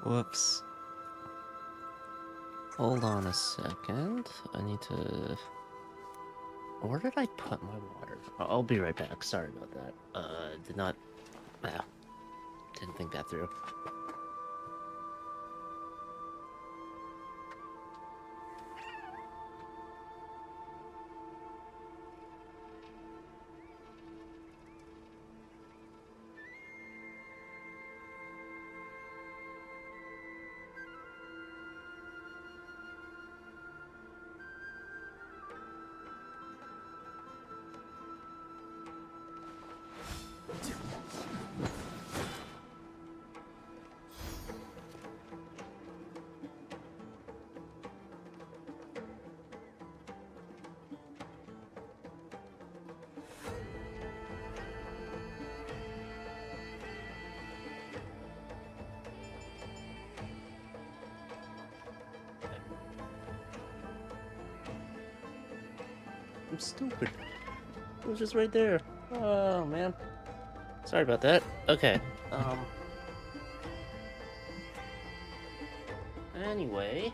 Whoops. Hold on a second. I need to... Where did I put my water? I'll be right back. Sorry about that. Did not... didn't think that through. I'm stupid. It was just right there. Oh, man. Sorry about that. Okay. Anyway.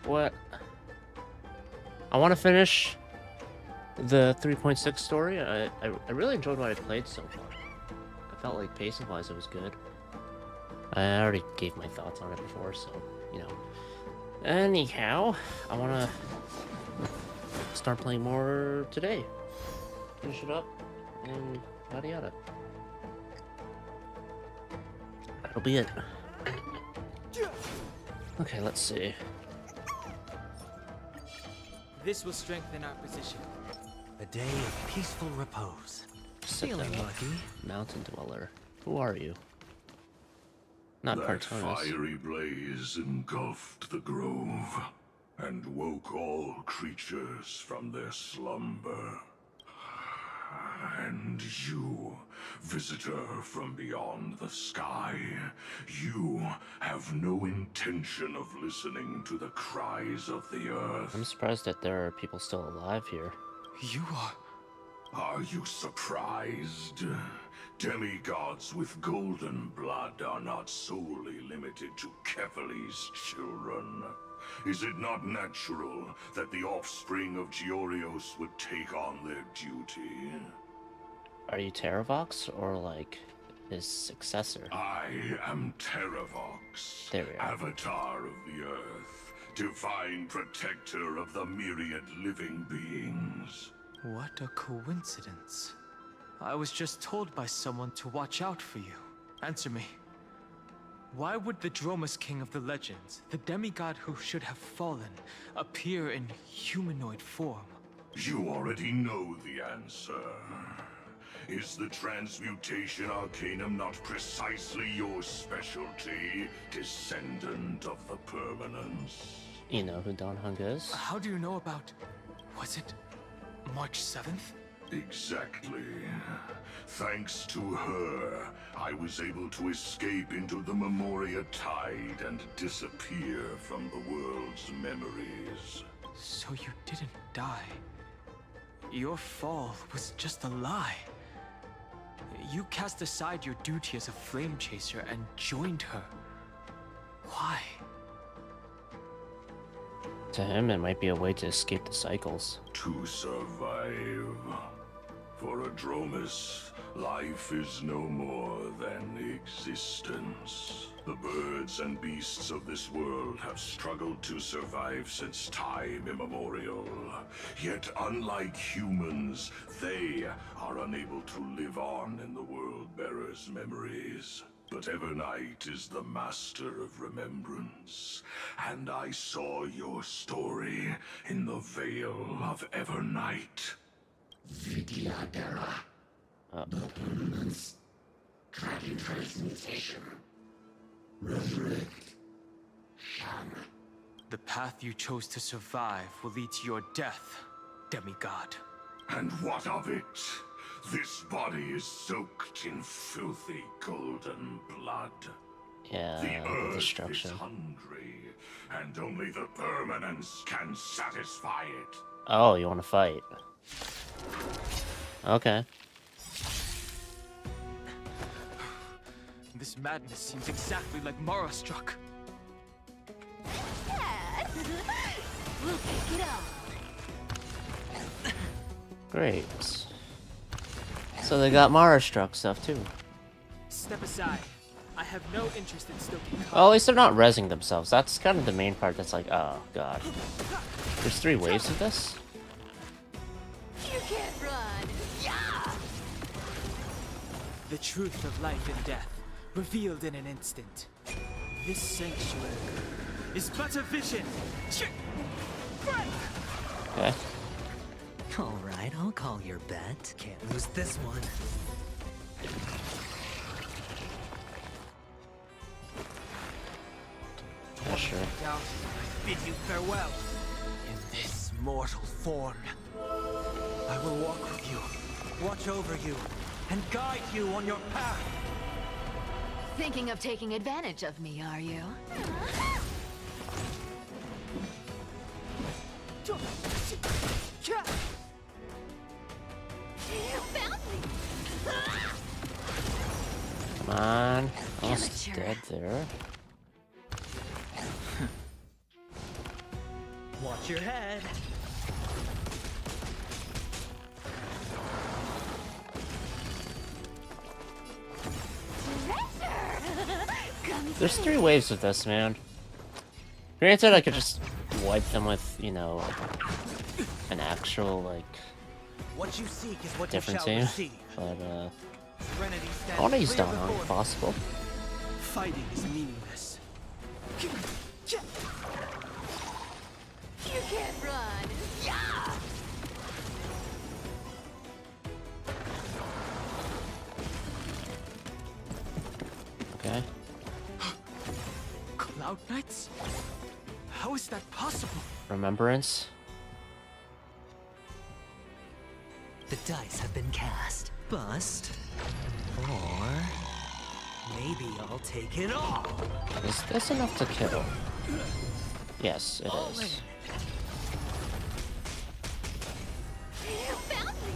What? I want to finish the 3.6 story. I really enjoyed what I played so far. I felt like pacing-wise it was good. I already gave my thoughts on it before, so, you know. Anyhow, I want to start playing more today. Finish it up, and yada yada. That'll be it. Okay, let's see. This will strengthen our position. A day of peaceful repose. Feeling lucky. Mountain dweller. Who are you? Not That Cartoonist. fiery blaze engulfed the grove and woke all creatures from their slumber. And you, visitor from beyond the sky, you have no intention of listening to the cries of the earth. I'm surprised that there are people still alive here. You are... Are you surprised? Demigods with golden blood are not solely limited to Kefali's children. Is it not natural that the offspring of Georios would take on their duty? Are you Terravox or like his successor? I am Terravox, There we are. Avatar of the Earth, divine protector of the myriad living beings. What a coincidence. I was just told by someone to watch out for you. Answer me. Why would the Dromus King of the Legends, the demigod who should have fallen, appear in humanoid form? You already know the answer. Is the Transmutation Arcanum not precisely your specialty, descendant of the Permanence? You know who Don Hung is? How do you know about... was it March 7th? Exactly. Thanks to her, I was able to escape into the Memoria Tide and disappear from the world's memories. So you didn't die. Your fall was just a lie. You cast aside your duty as a flame chaser and joined her. Why? To him, it might be a way to escape the cycles. To survive. For a Dromus, life is no more than existence. The birds and beasts of this world have struggled to survive since time immemorial. Yet unlike humans, they are unable to live on in the World-Bearer's memories. But Evernight is the master of remembrance, and I saw your story in the Veil of Evernight. Vidyadhara. The Permanence. Tracking transmutation. Resurrect. Shun. The path you chose to survive will lead to your death, demigod. And what of it? This body is soaked in filthy golden blood. Yeah, The earth destruction. is hungry, and only the Permanence can satisfy it. Oh, you want to fight? Okay. This madness seems exactly like Mara struck. We'll pick it up. Great. So they got Mara struck stuff too. Step aside. I have no interest in stoking Well, at least they're not rezzing themselves. That's kind of the main part that's like, oh god. There's 3 waves of this? You can't run. Yeah. The truth of life and death, revealed in an instant. This sanctuary is but a vision. Okay. All right, I'll call your bet. Can't lose this one. Yeah, sure. Down, bid you farewell. In this mortal form, I will walk with you, watch over you, and guide you on your path. Thinking of taking advantage of me, are you? You found me. Come on. Almost Amateur. dead there. Watch your head. There's 3 waves of this, man. Granted, I could just wipe them with, you know, an actual, like, What you seek is what different you shall team. receive. But, Serenity I stands want to use clear Dawn before if possible. Fighting is meaningless. You can't run. Yeah. Okay. Cloud Knights? How is that possible? Remembrance. The dice have been cast. Bust. Or maybe I'll take it all. Is this enough to kill? Yes, it All is. in. You found me.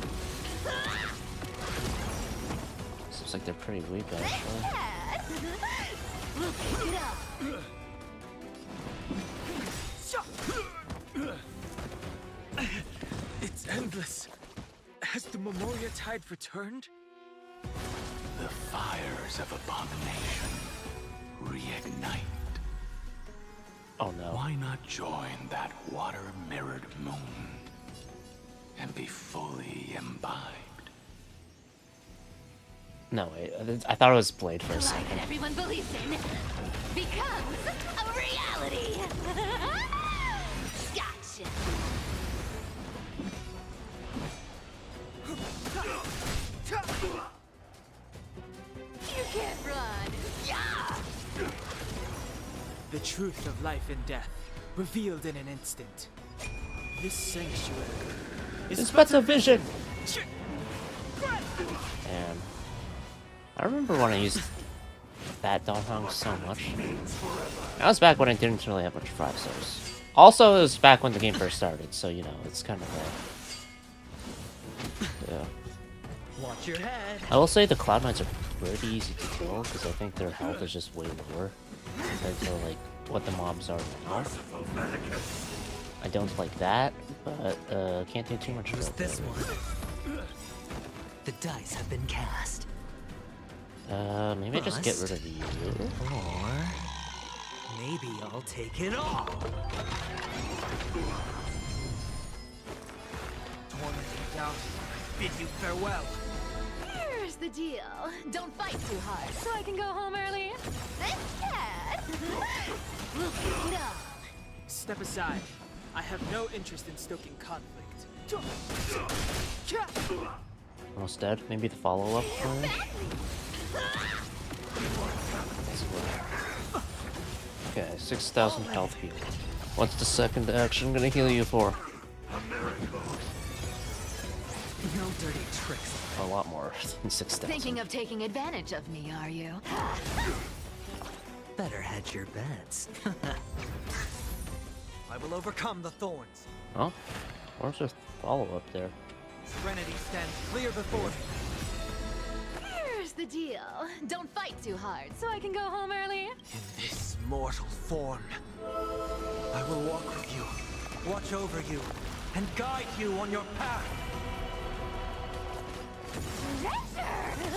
Seems like they're pretty weak, actually. We'll pick it up. It's endless. Has the Memoria Tide returned? The fires of abomination reignite. Oh no. Why not join that water-mirrored moon and be fully imbibed? No, wait. I thought it was Blade for a The lie second. that everyone believes in becomes a reality. Gotcha. You can't run. Yeah. The truth of life and death, revealed in an instant. This sanctuary is It's but a vision! Shit. And I remember when I used that Donghong so much. That was back when I didn't really have much 5 stars. Also, it was back when the game first started, so you know, it's kind of yeah. Watch your head. I will say the Cloud Knights are pretty easy to kill, because I think their health is just way lower compared to like what the mobs are now. I don't like that, but can't do too much Who's about this that. one? The dice have been cast. Maybe I just get rid of you. Or maybe I'll take it all. Tormenting doubt, bid you farewell. Here's the deal. Don't fight too hard, so I can go home early. This cat. We'll pick it up. Step aside. I have no interest in stoking conflict. Almost dead. Maybe the follow-up plan? Okay, 6,000 health heal. What's the second action gonna heal you for? No dirty tricks. A lot more than 6,000. Thinking of taking advantage of me, are you? Better hedge your bets. I will overcome the thorns. Oh, where's the follow-up there? Serenity stands clear before me. Here's the deal. Don't fight too hard, so I can go home early. In this mortal form, I will walk with you, watch over you, and guide you on your path. Treasure!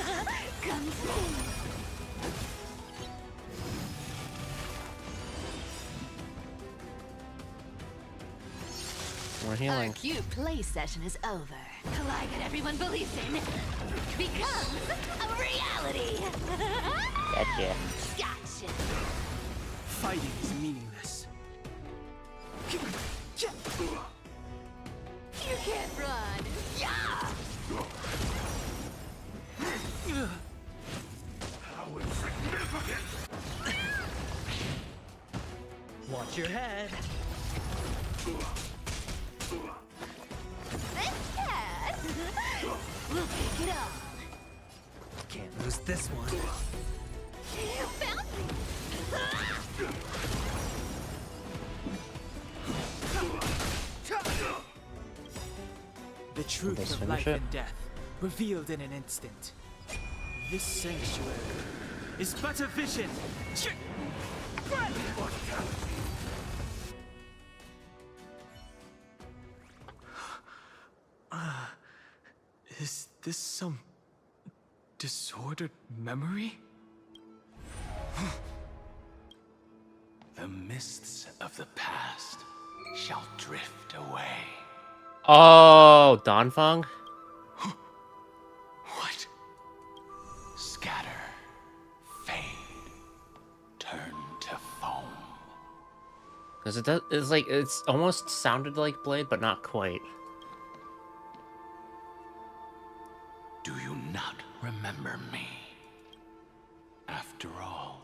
Come to me. We're Our healing. cute play session is over. The lie that everyone believes in becomes a reality. Gotcha. Gotcha. Fighting is meaningless. You can't run. Yeah. How insignificant! Watch your head. This cat. We'll take it on. Can't lose this one. You found me. The truth Let's of finish life it. and death, revealed in an instant. This sanctuary is but a vision. Is this some disordered memory? The mists of the past shall drift away. Oh, Donfang? What? Scatter, fade, turn to foam. Because it does, it's like, it's almost sounded like Blade, but not quite. Do you not remember me? After all,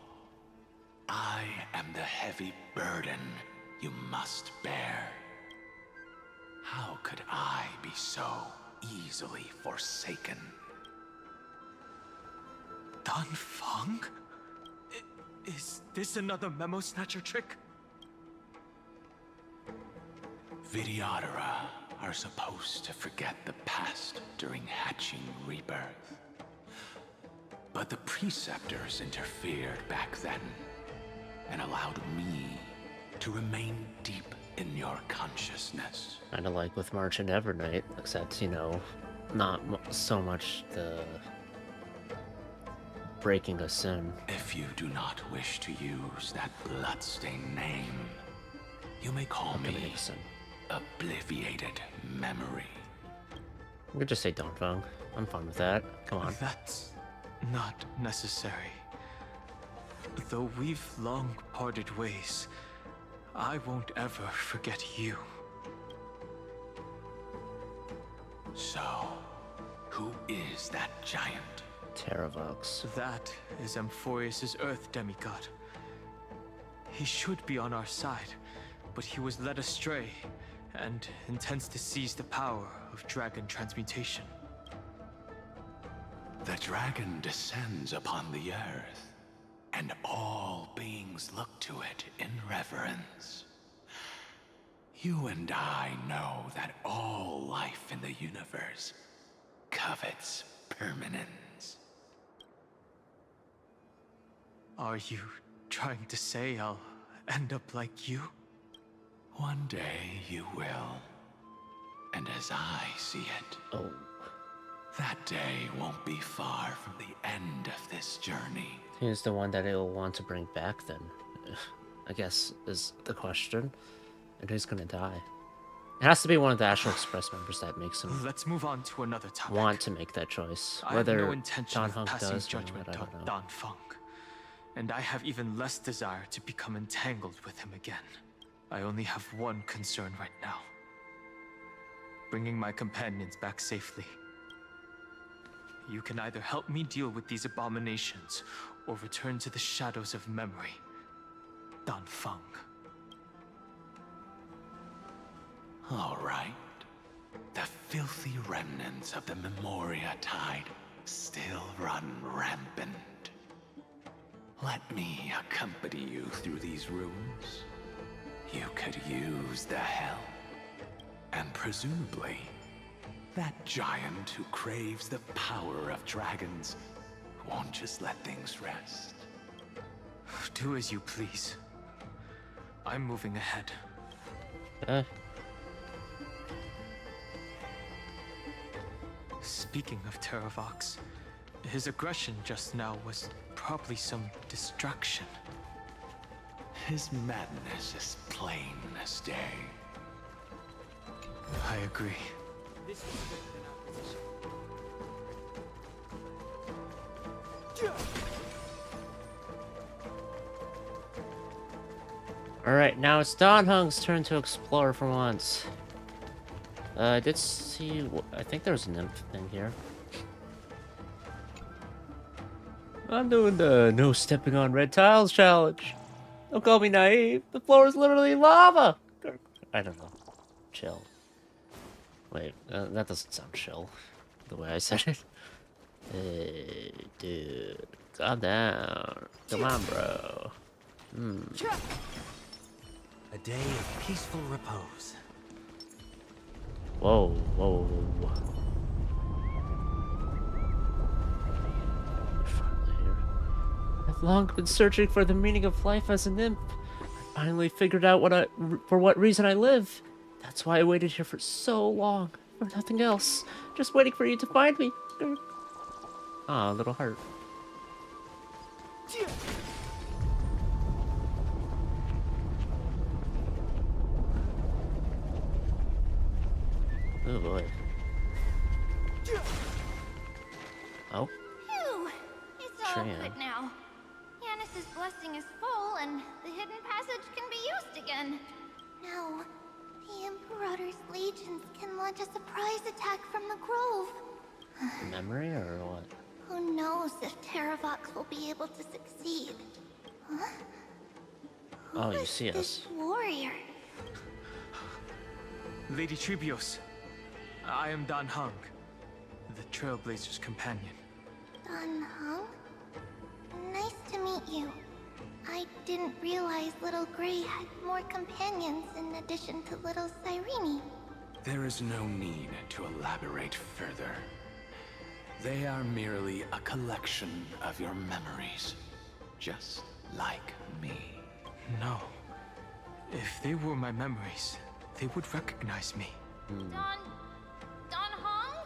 I am the heavy burden you must bear. How could I be so easily forsaken? Donfang? Is this another memo snatcher trick? Vidyadhara are supposed to forget the past during hatching rebirth. But the preceptors interfered back then and allowed me to remain deep in your consciousness. Kind of like with March and Evernight, except, you know, not so much the breaking a sin. If you do not wish to use that bloodstained name, you may call Committing me a sin. Obliviated Memory. We could just say Donfang. I'm fine with that. Come on. That's not necessary. Though we've long parted ways, I won't ever forget you. So, who is that giant? Terravox. That is Amphorius' Earth demigod. He should be on our side, but he was led astray and intends to seize the power of dragon transmutation. The dragon descends upon the earth, and all beings look to it in reverence. You and I know that all life in the universe covets permanence. Are you trying to say I'll end up like you? One day you will. And as I see it, Oh. that day won't be far from the end of this journey. Who's the one that it'll want to bring back then? I guess is the question. And who's gonna die? It has to be one of the Astral Express members that makes him Let's move on to another topic. want to make that choice. I have Whether no intention Don of Hunk passing does or judgment not, I on don't know. Donfang. And I have even less desire to become entangled with him again. I only have one concern right now. Bringing my companions back safely. You can either help me deal with these abominations, or return to the shadows of memory. Donfang. All right. The filthy remnants of the Memoria Tide still run rampant. Let me accompany you through these rooms. You could use the help. And presumably, that giant who craves the power of dragons won't just let things rest. Do as you please. I'm moving ahead. Speaking of Terravox, his aggression just now was probably some distraction. His madness is plain as day. I agree. Alright, now it's Dan Hung's turn to explore for once. I did see... I think there was a nymph thing here. I'm doing the no stepping on red tiles challenge. Don't call me naive. The floor is literally lava. I don't know. Chill. Wait, that doesn't sound chill. The way I said it. Hey, dude. Calm down. Come on, bro. A day of peaceful repose. Whoa, whoa, whoa. Finally here. I've long been searching for the meaning of life as a nymph. I finally figured out for what reason I live. That's why I waited here for so long. For nothing else. Just waiting for you to find me. Ah, little heart. Oh boy. Oh. Phew! It's all Tran. good now. Yanis's blessing is full, and the hidden passage can be used again. Now, the Imperator's legions can launch a surprise attack from the grove. Memory or what? Who knows if Terravox will be able to succeed? Huh? Oh, you is see this us. warrior? Lady Tribios, I am Dan Hung, the Trailblazer's companion. Dan Hung? Nice to meet you. I didn't realize Little Gray had more companions in addition to Little Cyrene. There is no need to elaborate further. They are merely a collection of your memories, just like me. No. If they were my memories, they would recognize me. Don Hong?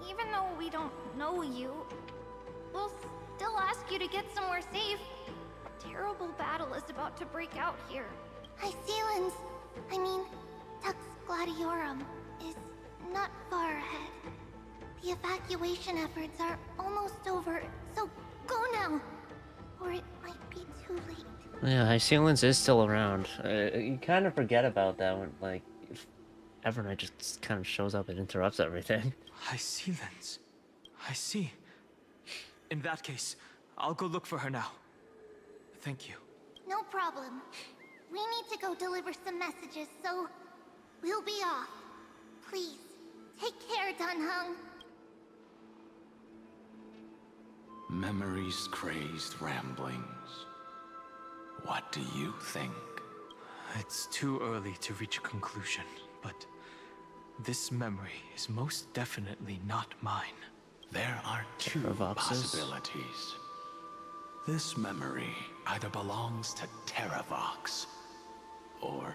Even though we don't know you, we'll still ask you to get somewhere safe. A terrible battle is about to break out here. Hycelan's, Tux Gladiorum, is not far ahead. The evacuation efforts are almost over, so go now, or it might be too late. Yeah, Hycelan's is still around. You kind of forget about that when, like, Evernight just kind of shows up and interrupts everything. Hycelan's. I see. In that case, I'll go look for her now. Thank you. No problem. We need to go deliver some messages, so we'll be off. Please, take care, Dan Hung. Memories crazed ramblings. What do you think? It's too early to reach a conclusion, but this memory is most definitely not mine. There are two Terravoxes. possibilities. This memory either belongs to Terravox, or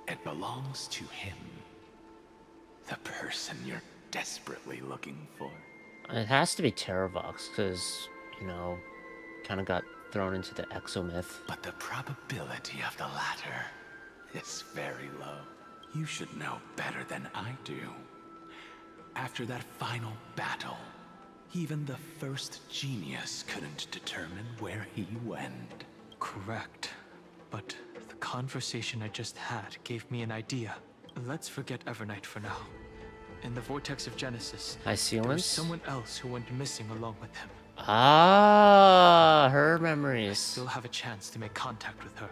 it belongs to him. The person you're desperately looking for. It has to be Terravox, because, you know, kind of got thrown into the exomyth. But the probability of the latter is very low. You should know better than I do. After that final battle, even the first genius couldn't determine where he went. Correct. But the conversation I just had gave me an idea. Let's forget Evernight for now. In the Vortex of Genesis, there was Hycelan's? someone else who went missing along with him. Ah, her I memories. still have a chance to make contact with her.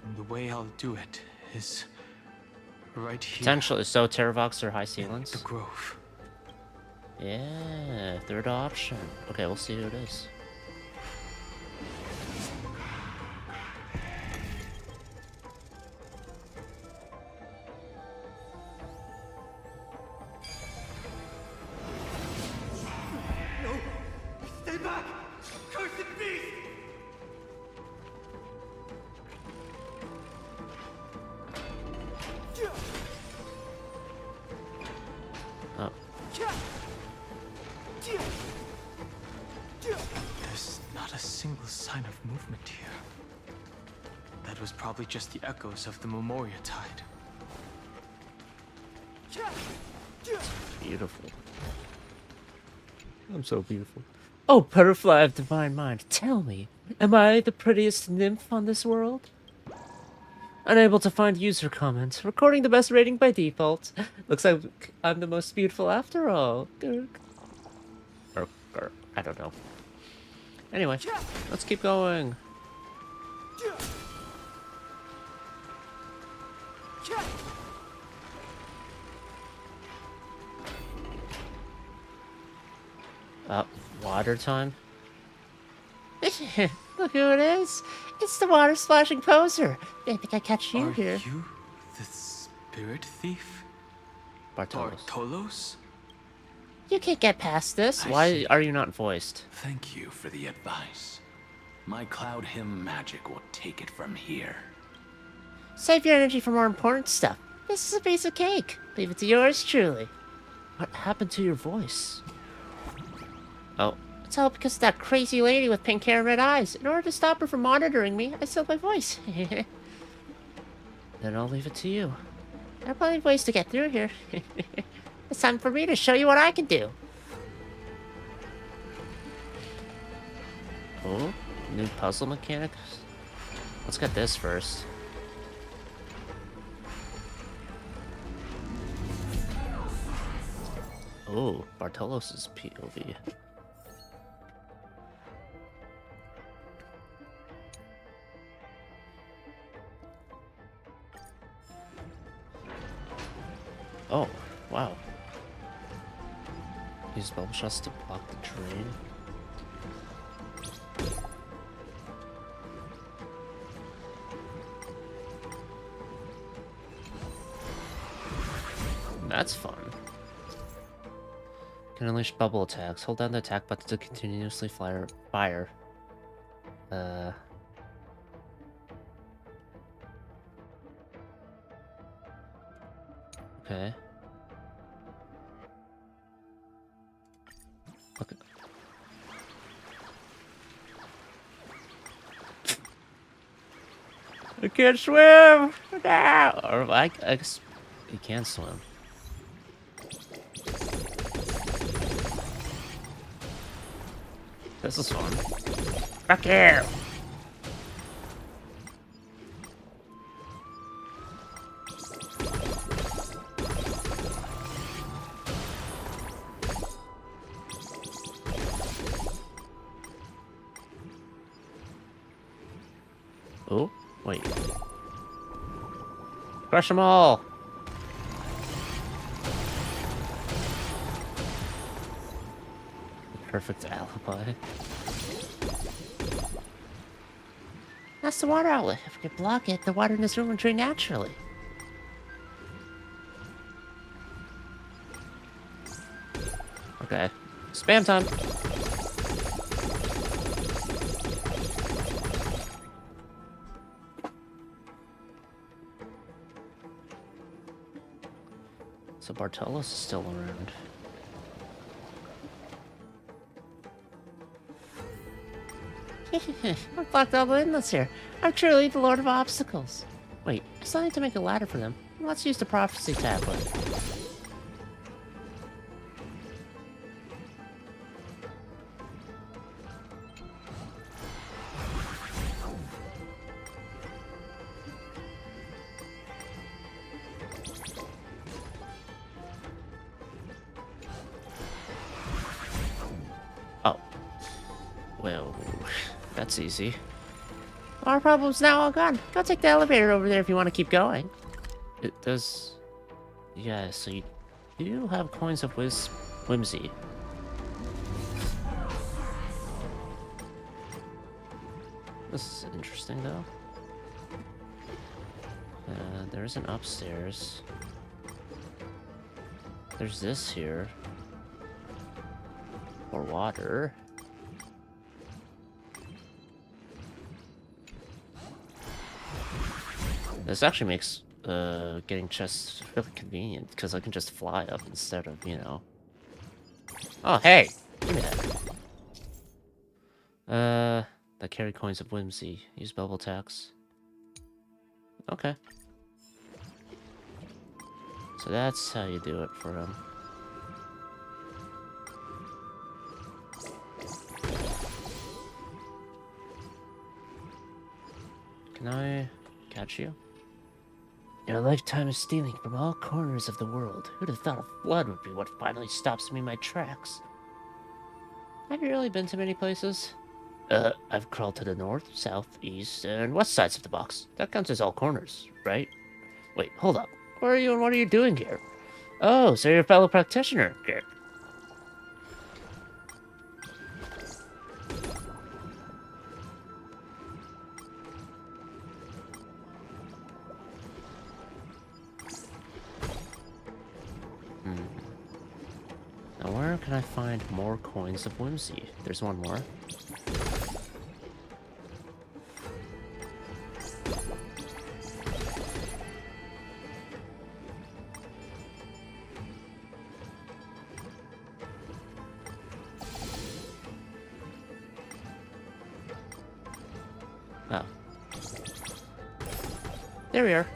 And the way I'll do it is right here. Potentially, so Terravox or in Hycelan's? the grove. Yeah, third option. Okay, we'll see who it is. No! Stay back! Not a single sign of movement here. That was probably just the echoes of the Memoria Tide. Beautiful. I'm so beautiful. Oh, butterfly of divine mind, tell me, am I the prettiest nymph on this world? Unable to find user comments. Recording the best rating by default. Looks like I'm the most beautiful after all. Or I don't know. Anyway, let's keep going. Water time? Look who it is! It's the water splashing poser! I think I catch you here. Are you the spirit thief? Bartolos. Bartolos? You can't get past this. I Why see. are you not voiced? Thank you for the advice. My cloud hymn magic will take it from here. Save your energy for more important stuff. This is a piece of cake. Leave it to yours truly. What happened to your voice? Oh. It's all because of that crazy lady with pink hair and red eyes. In order to stop her from monitoring me, I stilled my voice. Then I'll leave it to you. There are plenty of ways to get through here. It's time for me to show you what I can do. Oh, new puzzle mechanics. Let's get this first. Oh, Bartolos' POV. Oh, wow. Use bubble shots to block the drain. That's fun. Can unleash bubble attacks. Hold down the attack button to continuously fire. Okay. Okay. I can't swim! No! Or I guess he can swim. This is fun. Fuck you! Oh, wait. Crush them all! Perfect alibi. That's the water outlet. If we could block it, the water in this room would drain naturally. Okay. Spam time! So Bartolos is still around. I've blocked all the inlets here. I'm truly the Lord of Obstacles. Wait, I still need to make a ladder for them. Let's use the prophecy tablet. Oh. Well, that's easy. Our problem's now all gone. Go take the elevator over there if you want to keep going. It does... Yeah, so you do have coins of whimsy. This is interesting, though. There's an upstairs. There's this here. For water. This actually makes getting chests really convenient, because I can just fly up instead of, you know... Oh, hey! Give me that. That carry coins of whimsy. Use bubble tax. Okay. So that's how you do it for him. Can I catch you? Your lifetime of stealing from all corners of the world. Who'd have thought a flood would be what finally stops me in my tracks? Have you really been to many places? I've crawled to the north, south, east, and west sides of the box. That counts as all corners, right? Wait, hold up. Where are you and what are you doing here? Oh, so you're a fellow practitioner. Good. Now where can I find more coins of whimsy? There's one more. Oh. There we are.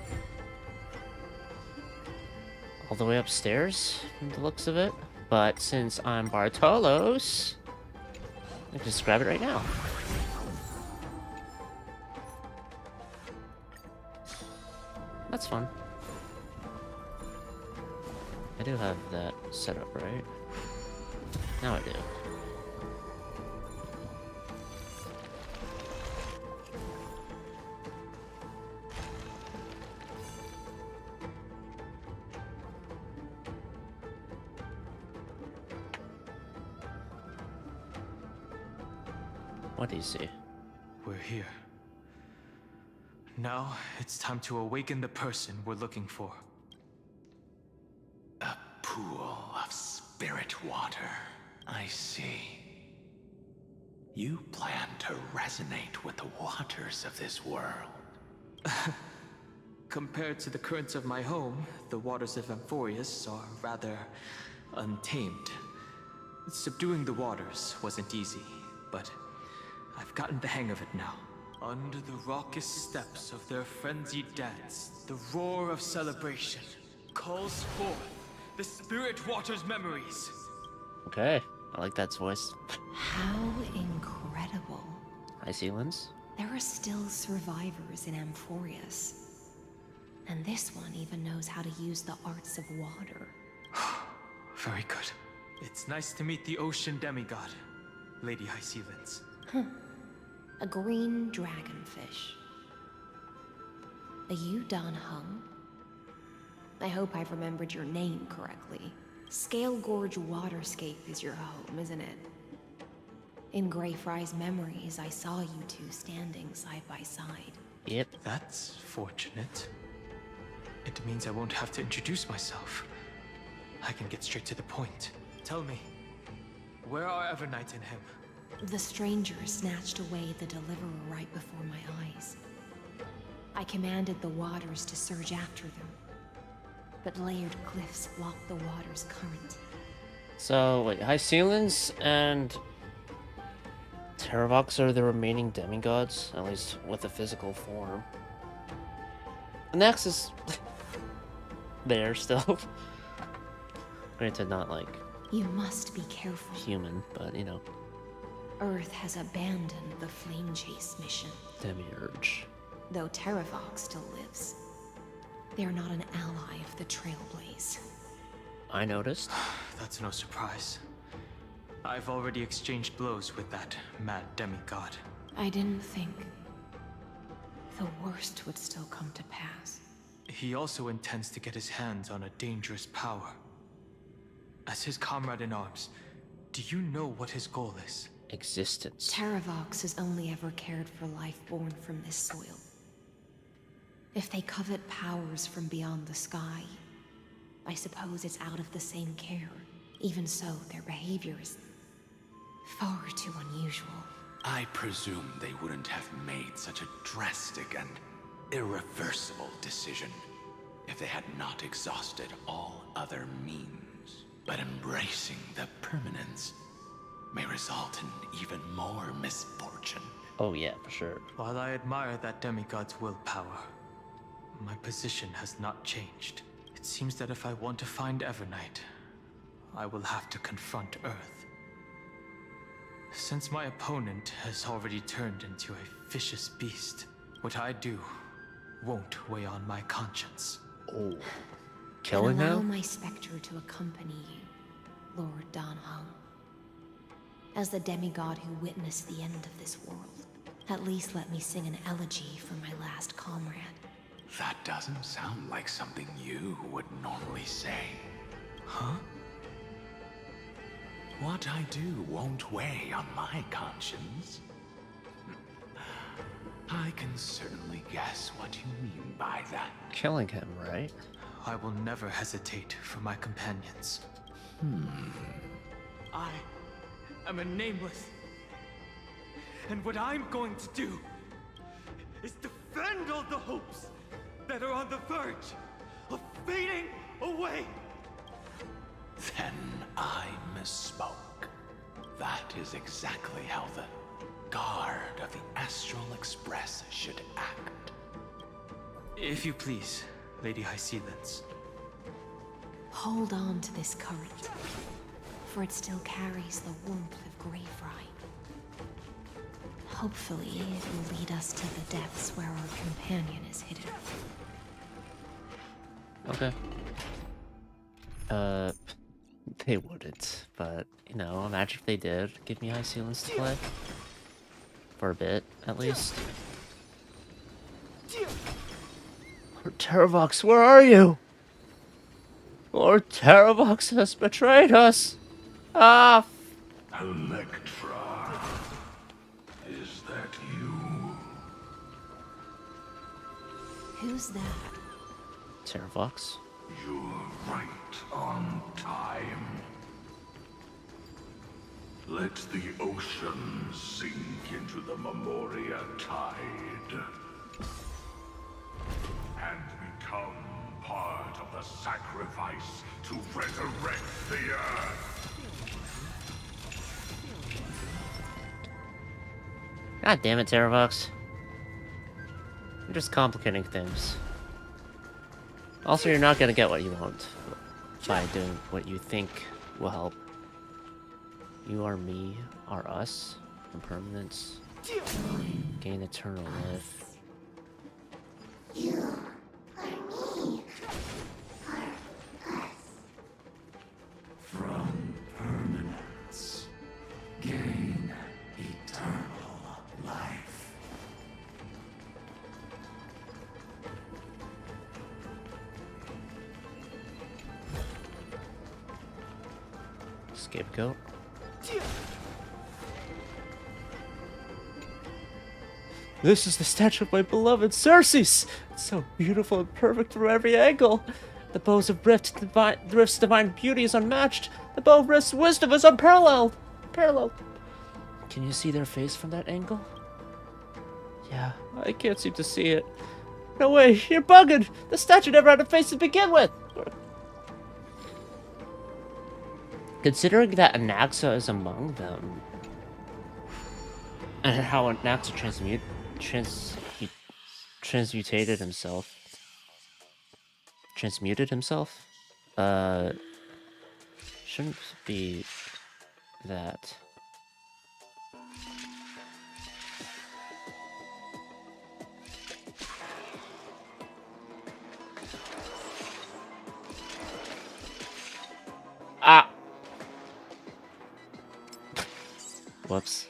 All the way upstairs, from the looks of it. But since I'm Bartolos, I can just grab it right now. That's fun. I do have that set up, right? Now I do. What do you see? We're here. Now, it's time to awaken the person we're looking for. A pool of spirit water. I see. You plan to resonate with the waters of this world. Compared to the currents of my home, the waters of Amphorius are rather untamed. Subduing the waters wasn't easy, but I've gotten the hang of it now. Under the raucous steps of their frenzied dance, the roar of celebration calls forth the spirit water's memories. Okay, I like that voice. How incredible. Hi, Sealins. There are still survivors in Amphorius. And this one even knows how to use the arts of water. Very good. It's nice to meet the ocean demigod, Lady Hycealins. A green dragonfish. Are you Dan Hung? I hope I've remembered your name correctly. Scale Gorge Waterscape is your home, isn't it? In Greyfry's memories, I saw you two standing side by side. Yep. That's fortunate. It means I won't have to introduce myself. I can get straight to the point. Tell me, where are Evernight and him? The stranger snatched away the deliverer right before my eyes. I commanded the waters to surge after them, but layered cliffs blocked the water's current. So, wait, Hycealins and Terravox are the remaining demigods, at least with a physical form. And Nex is there still. Granted, not like You must be careful. human, but you know, Earth has abandoned the Flame Chase mission, demiurge. though Terravox still lives. They're not an ally of the Trailblaze. I noticed. That's no surprise. I've already exchanged blows with that mad demigod. I didn't think the worst would still come to pass. He also intends to get his hands on a dangerous power. As his comrade in arms, do you know what his goal is? Existence. Terravox has only ever cared for life born from this soil. If they covet powers from beyond the sky, I suppose it's out of the same care. Even so, their behavior is far too unusual. I presume they wouldn't have made such a drastic and irreversible decision if they had not exhausted all other means. But embracing the permanence may result in even more misfortune. Oh yeah, for sure. While I admire that demigod's willpower, my position has not changed. It seems that if I want to find Evernight, I will have to confront Earth. Since my opponent has already turned into a vicious beast, what I do won't weigh on my conscience. Oh. Killing Then allow him? my specter to accompany you, Lord Danhong. As the demigod who witnessed the end of this world, at least let me sing an elegy for my last comrade. That doesn't sound like something you would normally say. Huh? What I do won't weigh on my conscience. I can certainly guess what you mean by that. Killing him, right? I will never hesitate for my companions. I am a nameless. And what I'm going to do is defend all the hopes that are on the verge of fading away. Then I misspoke. That is exactly how the guard of the Astral Express should act. If you please, Lady Hysealence. Hold on to this current, for it still carries the warmth of Greyfry. Hopefully, it will lead us to the depths where our companion is hidden. Okay. They wouldn't, but, you know, imagine if they did give me High Ceilings to play. For a bit, at least. Lord Terravox, where are you? Lord Terravox has betrayed us! Ah! Electra, is that you? Who's that? Terravox? You're right on time. Let the ocean sink into the Memoria tide and become part of the sacrifice to resurrect the Earth. God damn it, Terravox. You're just complicating things. Also, you're not gonna get what you want by doing what you think will help. You are me, are us, impermanence, gain eternal life. From permanence, gain eternal life. Scapegoat. This is the statue of my beloved Circes! It's so beautiful and perfect from every angle. The bows of Rift's divine beauty is unmatched. The bow of Rift's wisdom is unparalleled. Can you see their face from that angle? Yeah, I can't seem to see it. No way, you're bugging! The statue never had a face to begin with! Considering that Anaxa is among them, and how Anaxa transmuted himself, shouldn't be that. Ah! Whoops.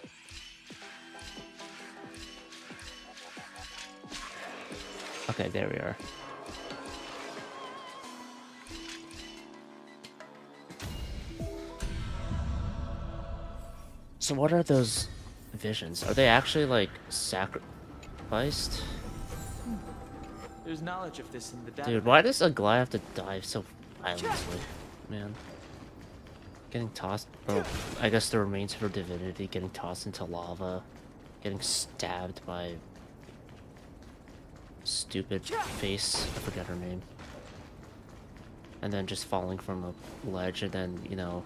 Okay, there we are. So what are those visions? Are they actually, like, sacrificed? There's knowledge of this in the database. Dude, why does a Gly have to dive so violently? Man. Getting tossed... Bro, I guess the remains of her divinity getting tossed into lava. Getting stabbed by... stupid face. I forget her name. And then just falling from a ledge and then, you know...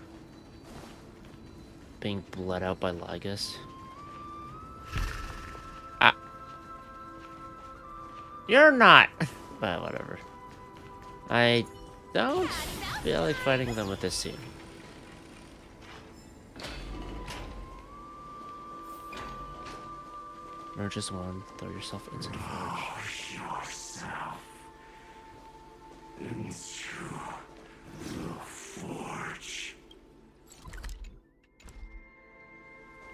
being bled out by Magus. Ah. You're not! But whatever. I don't feel like fighting them with this scene. Merge as one, throw yourself into the forge. Yourself into the forge.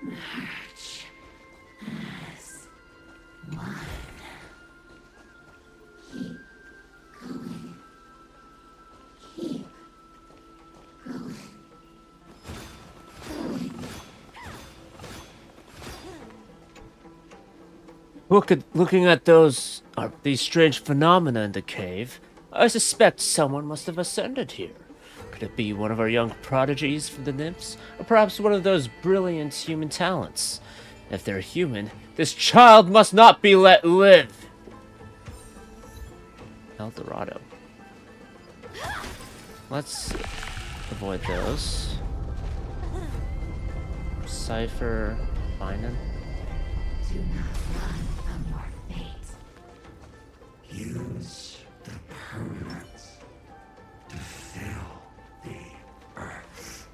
Merge as one. Keep going. Keep going. Looking at these strange phenomena in the cave, I suspect someone must have ascended here. Could it be one of our young prodigies from the nymphs, or perhaps one of those brilliant human talents? If they're human, this child must not be let live! El Dorado. Let's avoid those. Cypher, Finan. Do not run from your fate. Use the permanence to fill the earth.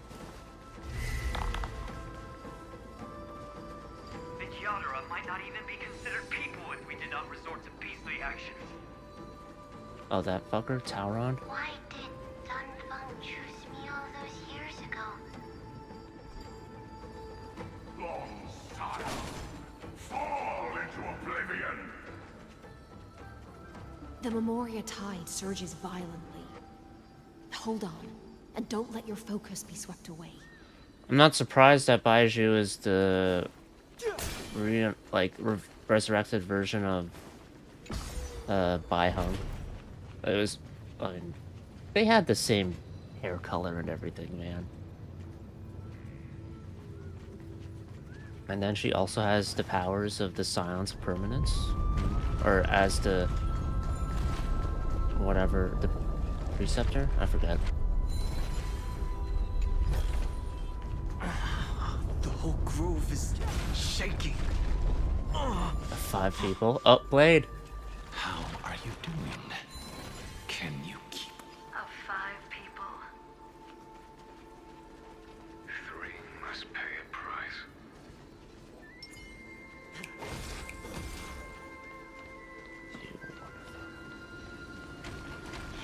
The Kyadara might not even be considered people if we did not resort to beastly actions. Oh, that fucker, Tauron? Why did Dunfeng choose me all those years ago? Long silence. Fall into oblivion. The Memoria tide surges violently. Hold on, and don't let your focus be swept away. I'm not surprised that Baiju is the resurrected version of Baiheng. It was, I mean, they had the same hair color and everything, man. And then she also has the powers of the Silence of Permanence, or as the whatever, the Preceptor? I forget. The whole grove is shaking. 5 people. Oh, Blade. How are you doing? Can you keep? Of 5 people. 3 must pay a price.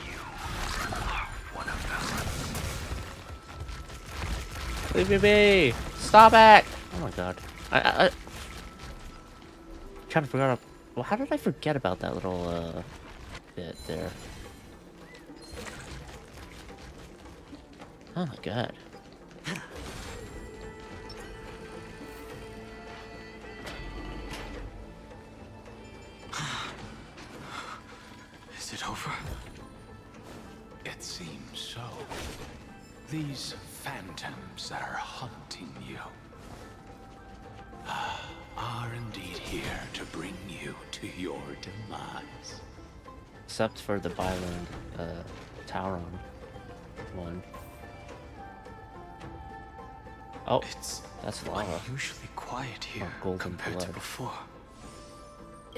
You are one of them. Leave me be! Stop it! Oh my god. I kind of forgot. Well, how did I forget about that little bit there? Oh my god. Is it over? It seems so. These phantoms that are haunting you are indeed here to bring you to your demise. Except for the Byland, Tauron one. Oh, that's lava. Unusually quiet here golden compared to blood. before.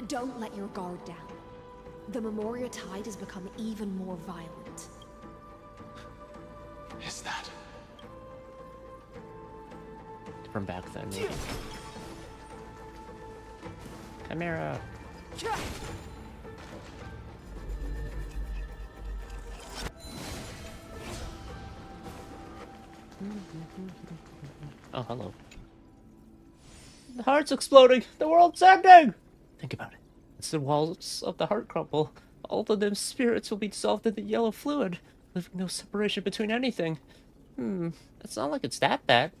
Don't let your guard down. The Memoria tide has become even more violent. Is that? From back then, maybe. Chimera! Oh, hello. The heart's exploding! The world's ending! Think about it. As the walls of the heart crumble, all of them spirits will be dissolved in the yellow fluid, leaving no separation between anything. It's not like it's that bad.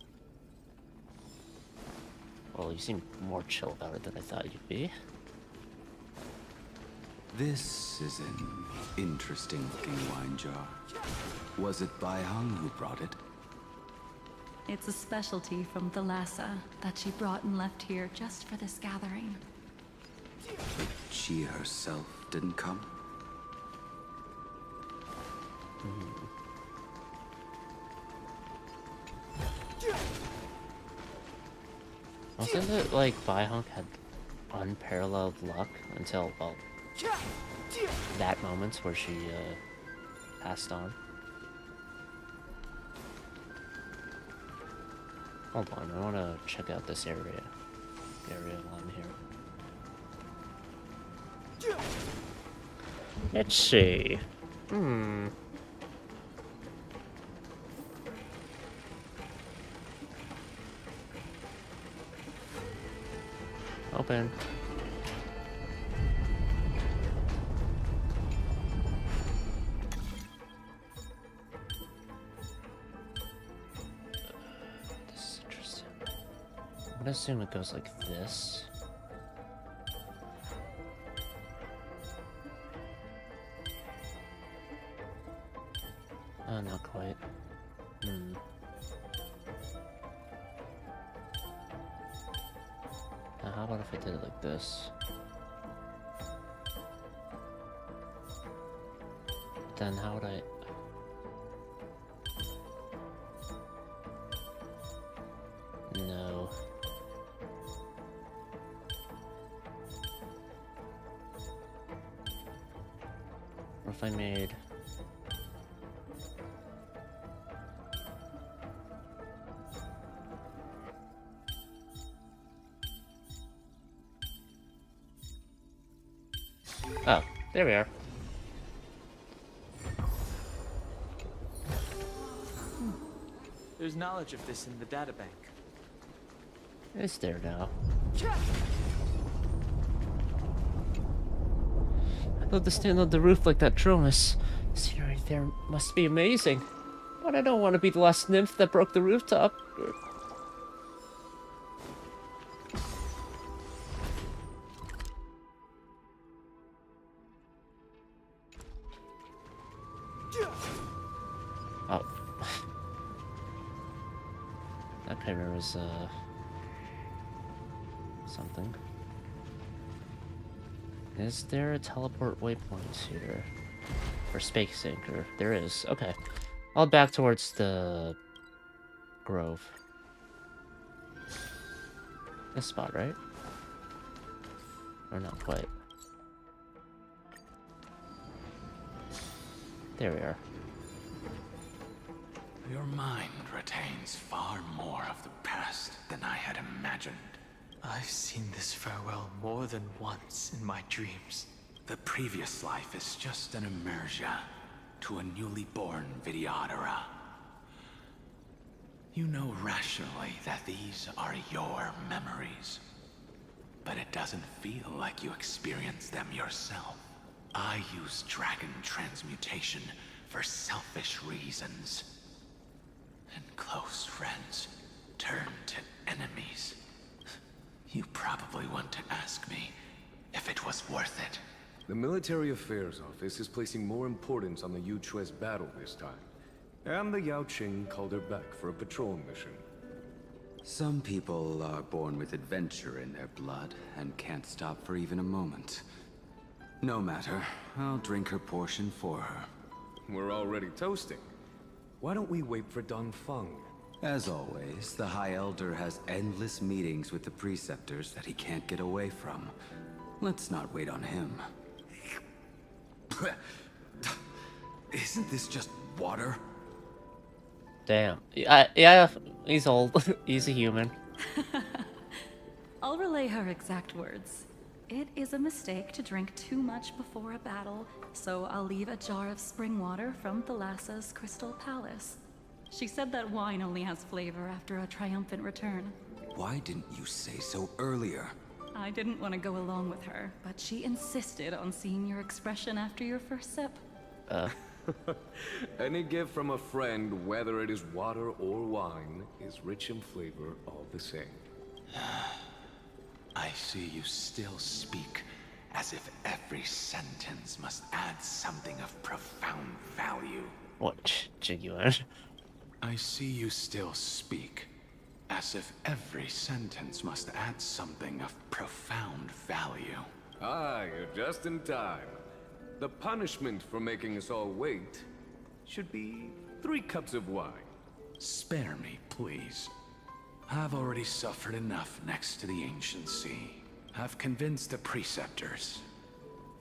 Well, you seem more chill about it than I thought you'd be. This is an interesting-looking wine jar. Was it Baiheng who brought it? It's a specialty from Thalassa that she brought and left here just for this gathering. But she herself didn't come? Wasn't it like Beihunk had unparalleled luck until, well, that moment where she passed on? Hold on, I want to check out this area while I'm here. Let's see. Open. This is interesting. I'm gonna assume it goes like this. Not quite. Now, how about if I did it like this? Then how would I... No. What if I made... Oh, there we are. There's knowledge of this in the databank. It's there now. I'd love to stand on the roof like that Dromus. The scenery there must be amazing. But I don't want to be the last nymph that broke the rooftop. Oh. That camera was, something. Is there a teleport waypoint here? For Space Anchor? There is. Okay. I'll back towards the grove. This spot, right? Or not quite. There we are. Your mind retains far more of the past than I had imagined. I've seen this farewell more than once in my dreams. The previous life is just an immersia to a newly born Vidyadhara. You know rationally that these are your memories, but it doesn't feel like you experienced them yourself. I use dragon transmutation for selfish reasons. And close friends turn to enemies. You probably want to ask me if it was worth it. The Military Affairs Office is placing more importance on the Yuchue's battle this time. And the Yao Qing called her back for a patrol mission. Some people are born with adventure in their blood and can't stop for even a moment. No matter, I'll drink her portion for her. We're already toasting. Why don't we wait for Dong Feng? As always, the High Elder has endless meetings with the Preceptors that he can't get away from. Let's not wait on him. Isn't this just water? Damn. Yeah, he's old. He's a human. I'll relay her exact words. It is a mistake to drink too much before a battle, so I'll leave a jar of spring water from Thalassa's Crystal Palace. She said that wine only has flavor after a triumphant return. Why didn't you say so earlier? I didn't want to go along with her, but she insisted on seeing your expression after your first sip. Any gift from a friend, whether it is water or wine, is rich in flavor all the same. I see you still speak as if every sentence must add something of profound value. What, Jiguan? I see you still speak as if every sentence must add something of profound value. Ah, you're just in time. The punishment for making us all wait should be 3 cups of wine. Spare me, please. I've already suffered enough next to the ancient sea. I've convinced the preceptors.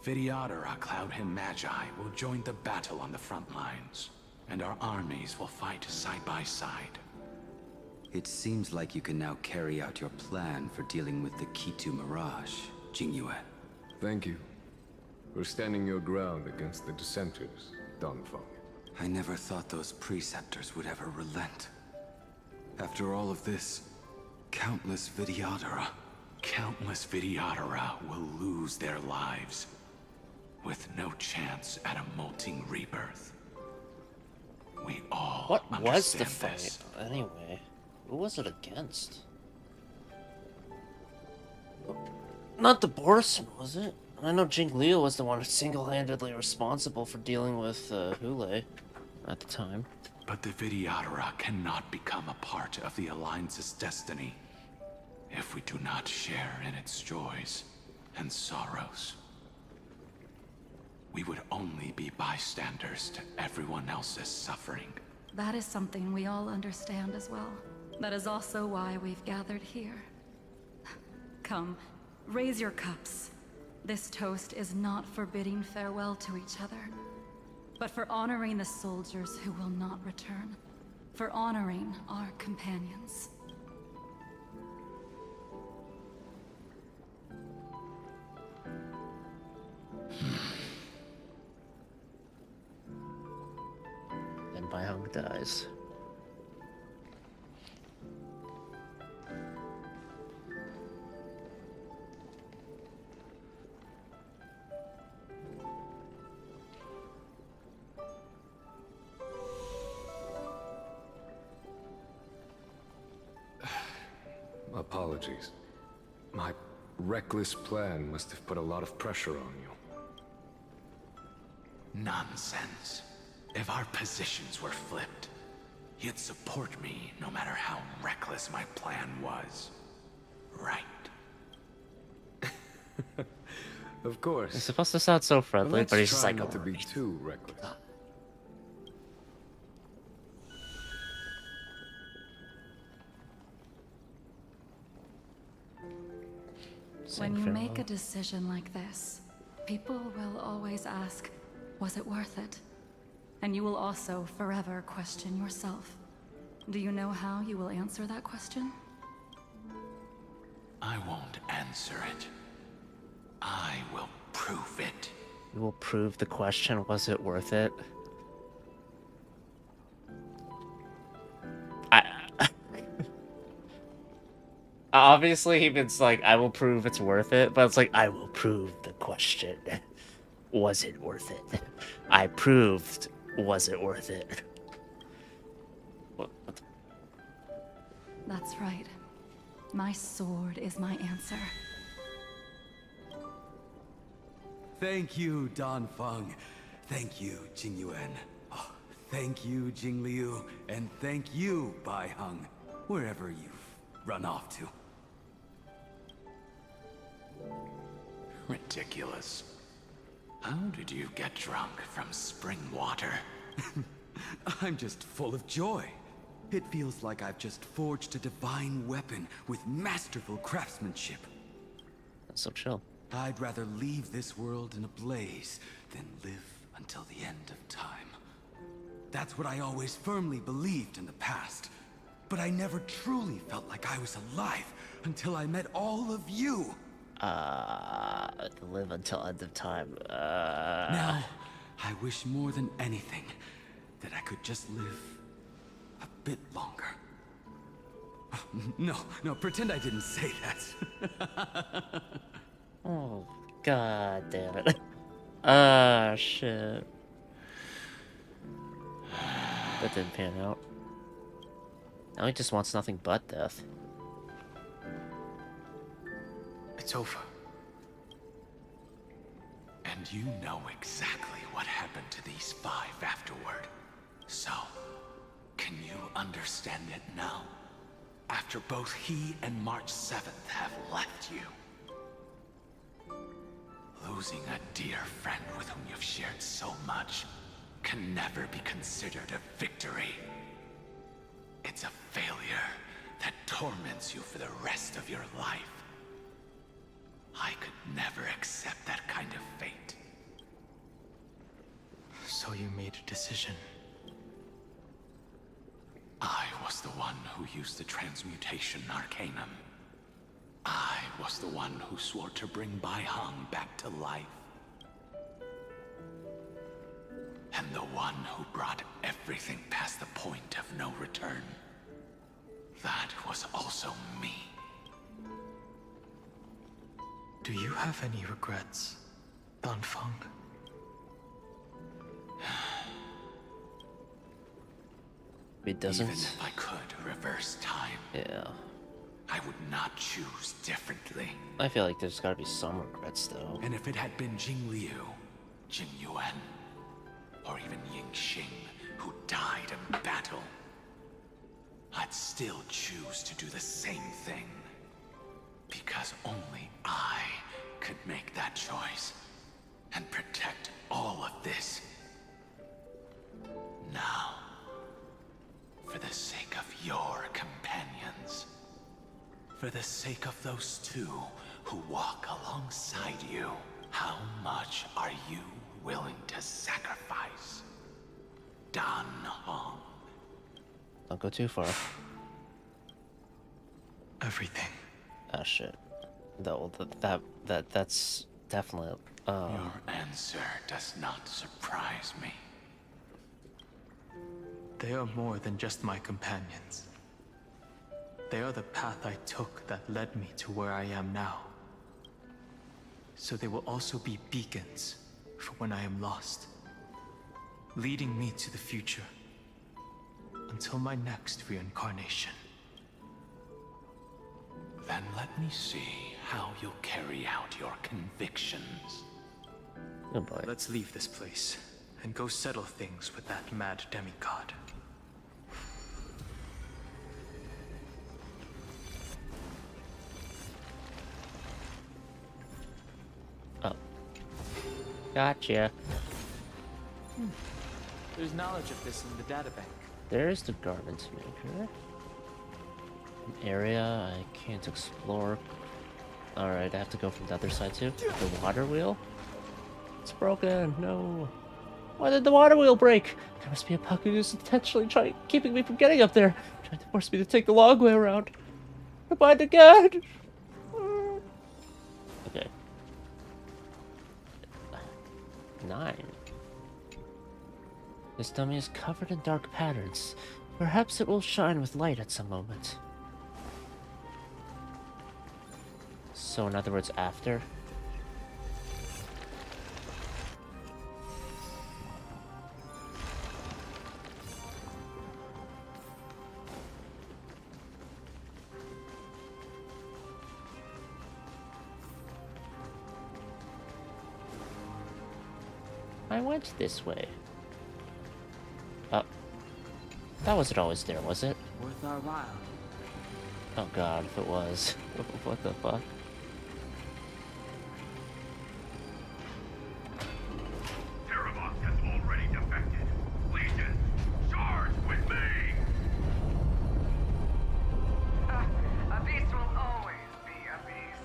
Vidyadhara Cloudhymn Magi will join the battle on the front lines, and our armies will fight side by side. It seems like you can now carry out your plan for dealing with the Kitu Mirage, Jingyuan. Thank you for standing your ground against the dissenters, Danfeng. I never thought those preceptors would ever relent. After all of this, countless Vidyadhara will lose their lives, with no chance at a molting rebirth. We all What was the understand fight, this. anyway? Who was it against? Not the Borson, was it? I know Jing Liu was the one single-handedly responsible for dealing with Hule at the time. But the Vidyadhara cannot become a part of the Alliance's destiny if we do not share in its joys and sorrows. We would only be bystanders to everyone else's suffering. That is something we all understand as well. That is also why we've gathered here. Come, raise your cups. This toast is not for bidding farewell to each other, but for honoring the soldiers who will not return. For honoring our companions. Then Baihang dies. Apologies. My reckless plan must have put a lot of pressure on you. Nonsense. If our positions were flipped, you'd support me no matter how reckless my plan was. Right. Of course. It's supposed to sound so friendly, Let's but he's just try like, not to be "Alright." too reckless. When you Saying make a decision like this, people will always ask, was it worth it? And you will also forever question yourself. Do you know how you will answer that question? I won't answer it. I will prove it. You will prove the question, was it worth it? Obviously, he means like, I will prove it's worth it, but it's like, I will prove the question. Was it worth it? I proved, was it worth it? What the... That's right. My sword is my answer. Thank you, Danfeng. Thank you, Jingyuan. Oh, thank you, Jingliu. And thank you, Baihang, wherever you've run off to. Ridiculous. How did you get drunk from spring water? I'm just full of joy. It feels like I've just forged a divine weapon with masterful craftsmanship. That's so chill. I'd rather leave this world in a blaze than live until the end of time. That's what I always firmly believed in the past. But I never truly felt like I was alive until I met all of you. Live until end of time. Now, I wish more than anything that I could just live a bit longer. No, pretend I didn't say that. Oh, god damn it. Ah, shit. That didn't pan out. Now he just wants nothing but death. It's over. And you know exactly what happened to these 5 afterward. So, can you understand it now? After both he and March 7th have left you. Losing a dear friend with whom you've shared so much can never be considered a victory. It's a failure that torments you for the rest of your life. I could never accept that kind of fate. So you made a decision. I was the one who used the transmutation arcanum. I was the one who swore to bring Bai Hong back to life. And the one who brought everything past the point of no return. That was also me. Do you have any regrets, Dan Feng? It doesn't. Even if I could reverse time, Yeah. I would not choose differently. I feel like there's gotta be some regrets though. And if it had been Jing Liu, Jing Yuan, or even Ying Xing, who died in battle, I'd still choose to do the same thing. Because only I could make that choice and protect all of this. Now, for the sake of your companions, for the sake of those two who walk alongside you, how much are you willing to sacrifice? Dan Hong. Don't go too far. Everything. Ah, shit. That's definitely. Your answer does not surprise me. They are more than just my companions. They are the path I took that led me to where I am now. So they will also be beacons for when I am lost, leading me to the future until my next reincarnation. Then let me see how you'll carry out your convictions. Oh boy. Let's leave this place and go settle things with that mad demigod. Oh. Gotcha. There's knowledge of this in the databank. There's the garment maker. An area I can't explore. Alright, I have to go from the other side too. The water wheel? It's broken. No. Why did the water wheel break? There must be a puck who's intentionally keeping me from getting up there. Trying to force me to take the long way around. Goodbye to God. Okay. 9. This dummy is covered in dark patterns. Perhaps it will shine with light at some moment. So in other words, after? I went this way. Oh. That wasn't always there, was it? Worth our while. Oh god, if it was. What the fuck? Terravox has already defected. Legion, charge with me! A beast will always be a beast.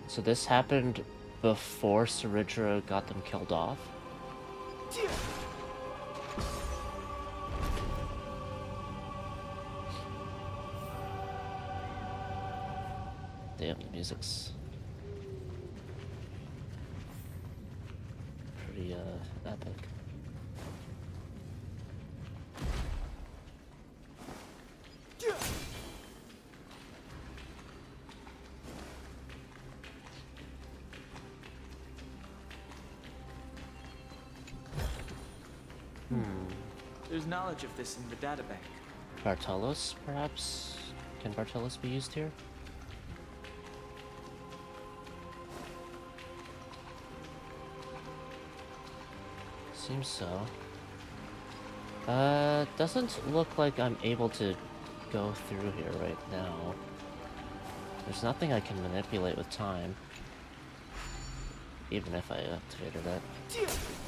So this happened before Saridra got them killed off? Damn, the music's pretty epic. There's knowledge of this in the databank. Bartolos, perhaps? Can Bartolos be used here? Seems so. Doesn't look like I'm able to go through here right now. There's nothing I can manipulate with time. Even if I activated it.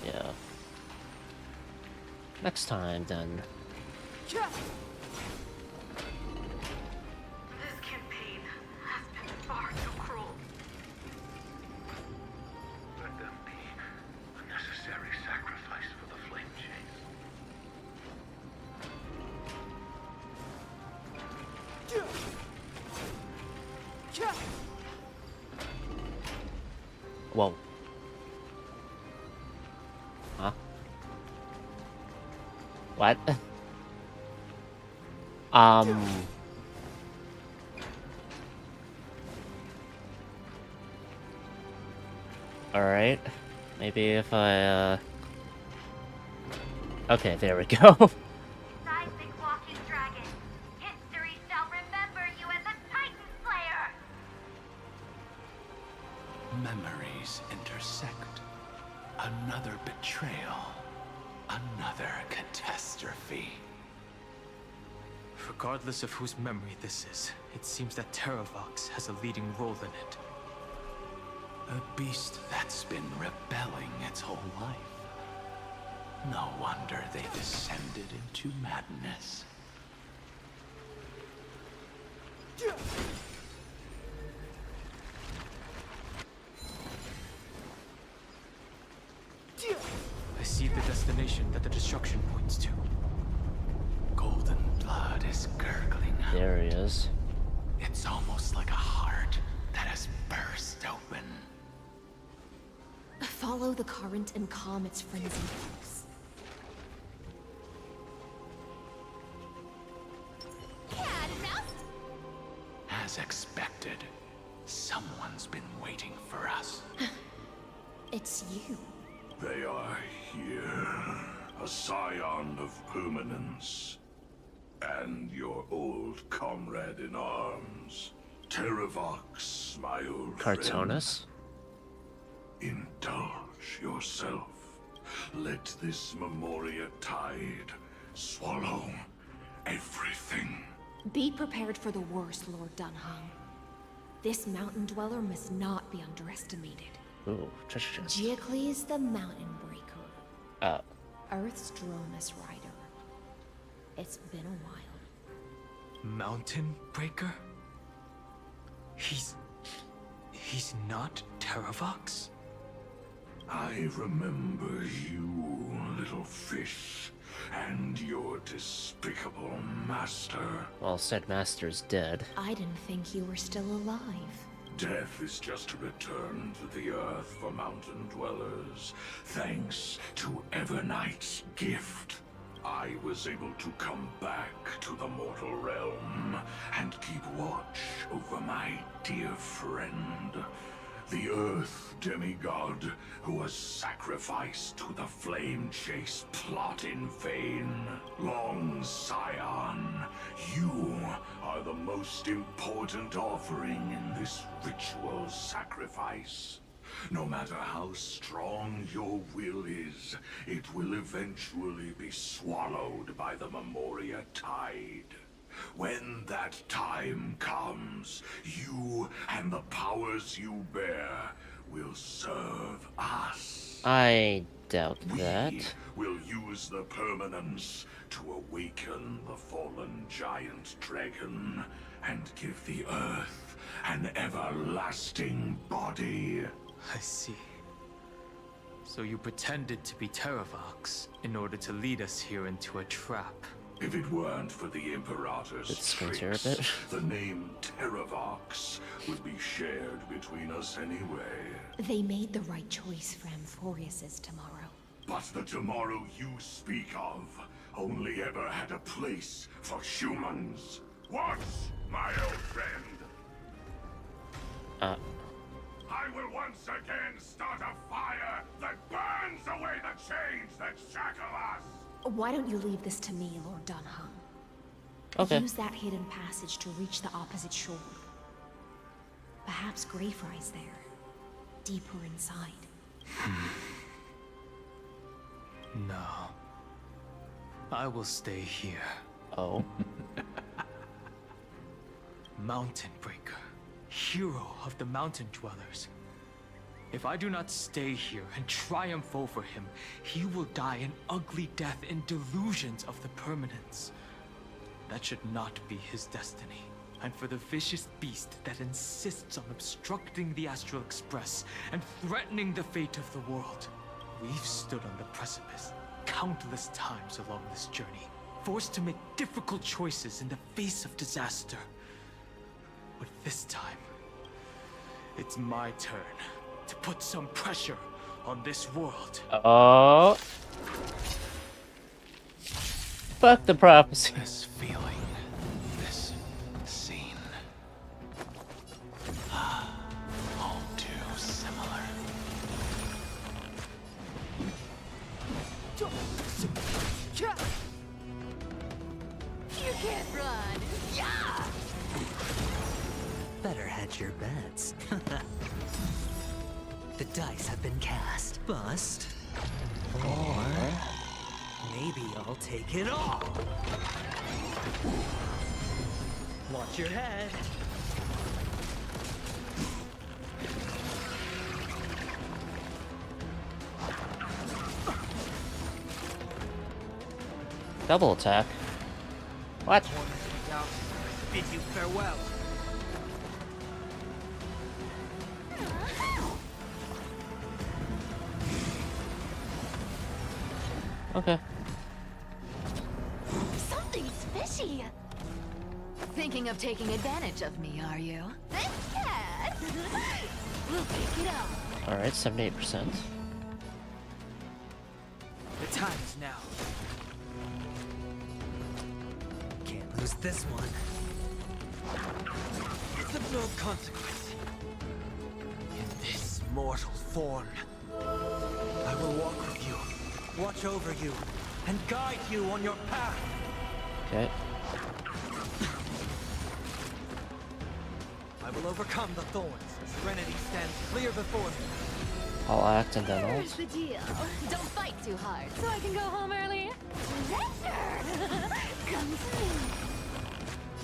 Yeah. Next time, then. This campaign has been far too cruel. Let them be a necessary sacrifice for the flame chase. Whoa. Huh? What? Alright. Maybe if I, Okay, there we go. Seismic walking dragon. History shall remember you as a Titan Slayer. Memories intersect. Another betrayal. Another catastrophe. Regardless of whose memory this is, it seems that Terravox has a leading role in it. A beast that's been rebelling its whole life. No wonder they descended into madness. I see the destination that the destruction points to. Golden blood is gurgling out. There he is. It's almost like a heart that has burst open. Follow the current and calm its frenzied pulse. As expected, someone's been waiting for us. It's you. They are here. A scion of permanence. And your old comrade in arms. Terravox, my old Cartonus? friend. Indulge yourself. Let this Memoria tide swallow everything. Be prepared for the worst, Lord Dunhung. This mountain dweller must not be underestimated. Ooh, treasure chest. Geocles the Mountain Breaker. Earth's Dromus Rider. It's been a while. Mountain Breaker? He's not Terravox? I remember you, little fish, and your despicable master. Well, said master's dead. I didn't think you were still alive. Death is just a return to the earth for mountain dwellers, thanks to Evernight's gift. I was able to come back to the mortal realm and keep watch over my dear friend, the Earth demigod who was sacrificed to the flame chase plot in vain. Long Scion, you are the most important offering in this ritual sacrifice. No matter how strong your will is, it will eventually be swallowed by the Memoria tide. When that time comes, you and the powers you bear will serve us. I doubt that. We will use the permanence to awaken the fallen giant dragon and give the earth an everlasting body. I see. So you pretended to be Terravox in order to lead us here into a trap. If it weren't for the Imperator's It's tricks, a bit. the name Terravox would be shared between us anyway. They made the right choice for Amphorius's tomorrow. But the tomorrow you speak of only ever had a place for humans. What, my old friend? I will once again start a fire that burns away the chains that shackle us. Why don't you leave this to me, Lord Dunhung? Okay. Use that hidden passage to reach the opposite shore. Perhaps Greyfry's there, deeper inside. No. I will stay here. Oh. Mountain Breaker, hero of the mountain dwellers. If I do not stay here and triumph over him, he will die an ugly death in delusions of the permanence. That should not be his destiny. And for the vicious beast that insists on obstructing the Astral Express and threatening the fate of the world, we've stood on the precipice countless times along this journey, forced to make difficult choices in the face of disaster. But this time, it's my turn to put some pressure on this world. Oh. Fuck the prophecy. This feeling, this scene. All too similar. You can't run! Yeah! Better hedge your bets. The dice have been cast. Bust. Or maybe I'll take it all. Watch your head. Double attack. What? Bid you farewell. Okay. Something's fishy. Thinking of taking advantage of me, are you? This cat. We'll pick it up. All right, 78%. The time is now. Can't lose this one. It's of no consequence. In this mortal form, I will walk with you, watch over you, and guide you on your path. Okay. I will overcome the thorns. Serenity stands clear before me. I'll act and then Here's ult. the deal. Don't fight too hard, so I can go home early. Treasure! Come to me.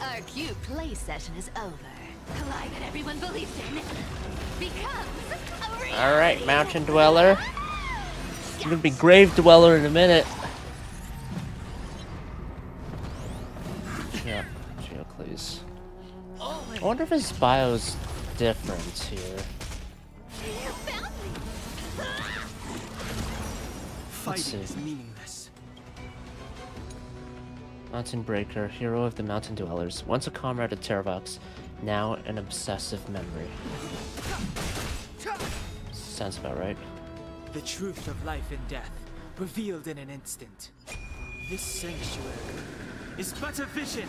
Our cute play session is over. The lie that everyone believes in becomes a reality. All right, Mountain Dweller. I'm gonna be Grave Dweller in a minute. Yeah, Geocles. I wonder if his bio's different here. You found me. Fighting is see. meaningless. Mountain Breaker, hero of the Mountain Dwellers. Once a comrade of Terravox, now an obsessive memory. Sounds about right. The truth of life and death, revealed in an instant. This sanctuary is but a vision.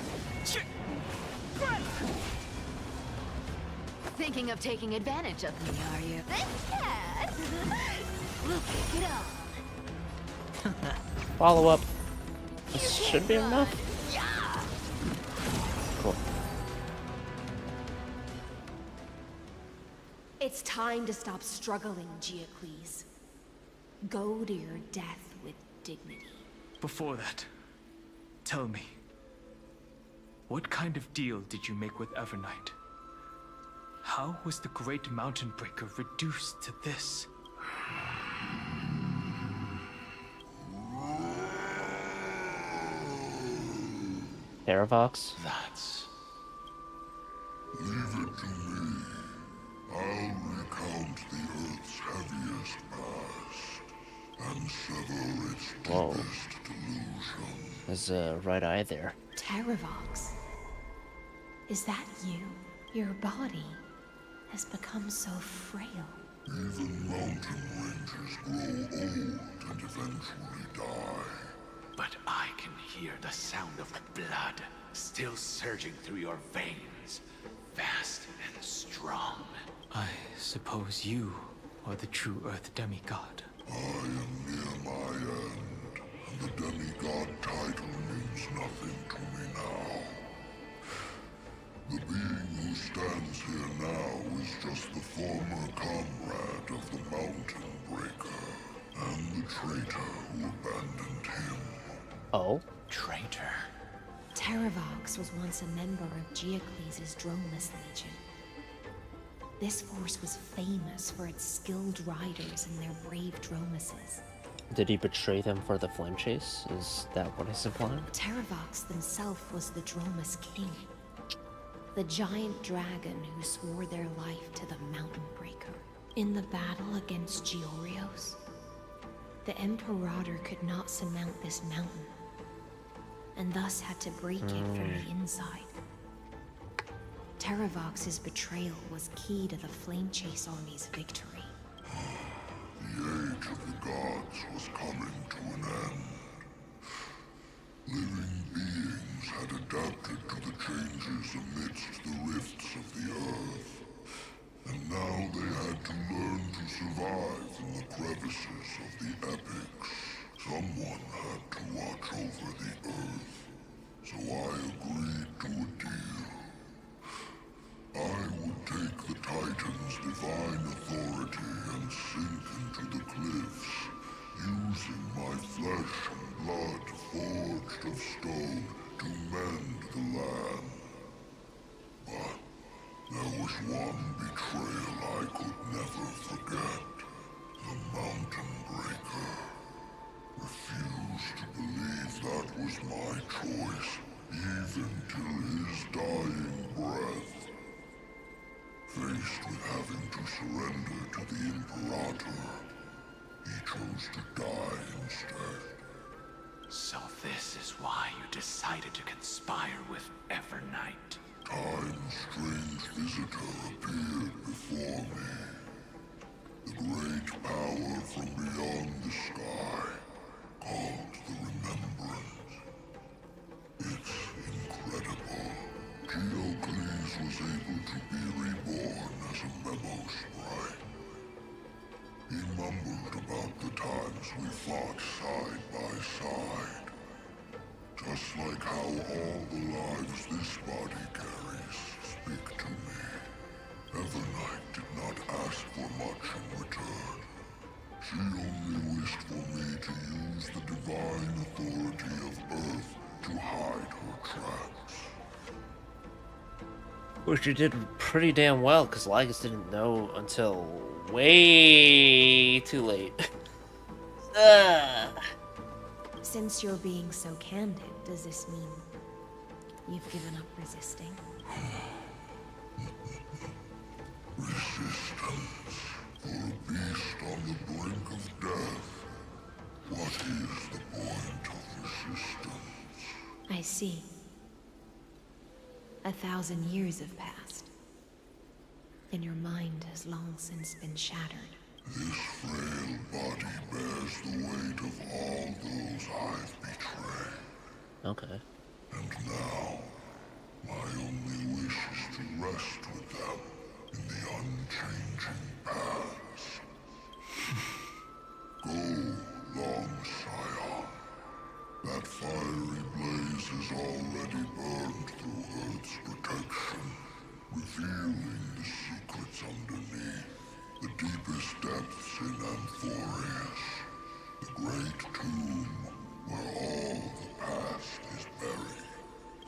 Thinking of taking advantage of me, are you? This cat. We'll pick it up. Follow up. This should be enough. Yeah. Cool. It's time to stop struggling, Geocles. Go to your death with dignity. Before that, tell me, what kind of deal did you make with Evernight? How was the Great Mountain Breaker reduced to this? Terravox. That's... Leave it to me. I'll recount the Earth's heaviest past and sever its Whoa. deepest delusion. There's a right eye there. Terravox. Is that you? Your body has become so frail. Even mountain rangers grow old and eventually die. But I can hear the sound of blood still surging through your veins, fast and strong. I suppose you are the true Earth demigod. I am near my end, and the demigod title means nothing to me now. The being who stands here now is just the former comrade of the Mountain Breaker, and the traitor who abandoned him. Oh. Traitor. Terravox was once a member of Geocles' Droneless Legion. This force was famous for its skilled riders and their brave dromuses. Did he betray them for the flame chase? Is that what he's implying? Terravox himself was the Dromus king. The giant dragon who swore their life to the Mountain Breaker. In the battle against Georios, the Imperator could not surmount this mountain, and thus had to break it from the inside. Terravox's betrayal was key to the Flame Chase army's victory. The age of the gods was coming to an end. Living beings had adapted to the changes amidst the rifts of the earth. And now they had to learn to survive in the crevices of the epics. Someone had to watch over the earth. So I agreed to a deal. I would take the Titan's divine authority and sink into the cliffs, using my flesh and blood forged of stone to mend the land. But there was one betrayal I could never forget. The Mountain Breaker refused to believe that was my choice, even till his dying breath. Faced with having to surrender to the Imperator, he chose to die instead. So this is why you decided to conspire with Evernight. Time's strange visitor appeared before me. The great power from beyond the sky, called the Remembrance. It's incredible. Geocles was able to be reborn as a memo sprite. He mumbled about the times we fought side by side. Just like how all the lives this body carries speak to me. Evernight did not ask for much in return. She only wished for me to use the divine authority of Earth to hide her tracks. Which you did pretty damn well, because Magus didn't know until way too late. Since you're being so candid, does this mean you've given up resisting? Resistance for a beast on the brink of death. What is the point of resistance? I see. 1,000 years have passed, and your mind has long since been shattered. This frail body bears the weight of all those I've betrayed. Okay. And now, my only wish is to rest with them in the unchanging paths. Go, long Scion. That fiery blaze has already burned through Earth's protection, revealing the secrets underneath, the deepest depths in Amphorius, the great tomb where all the past is buried.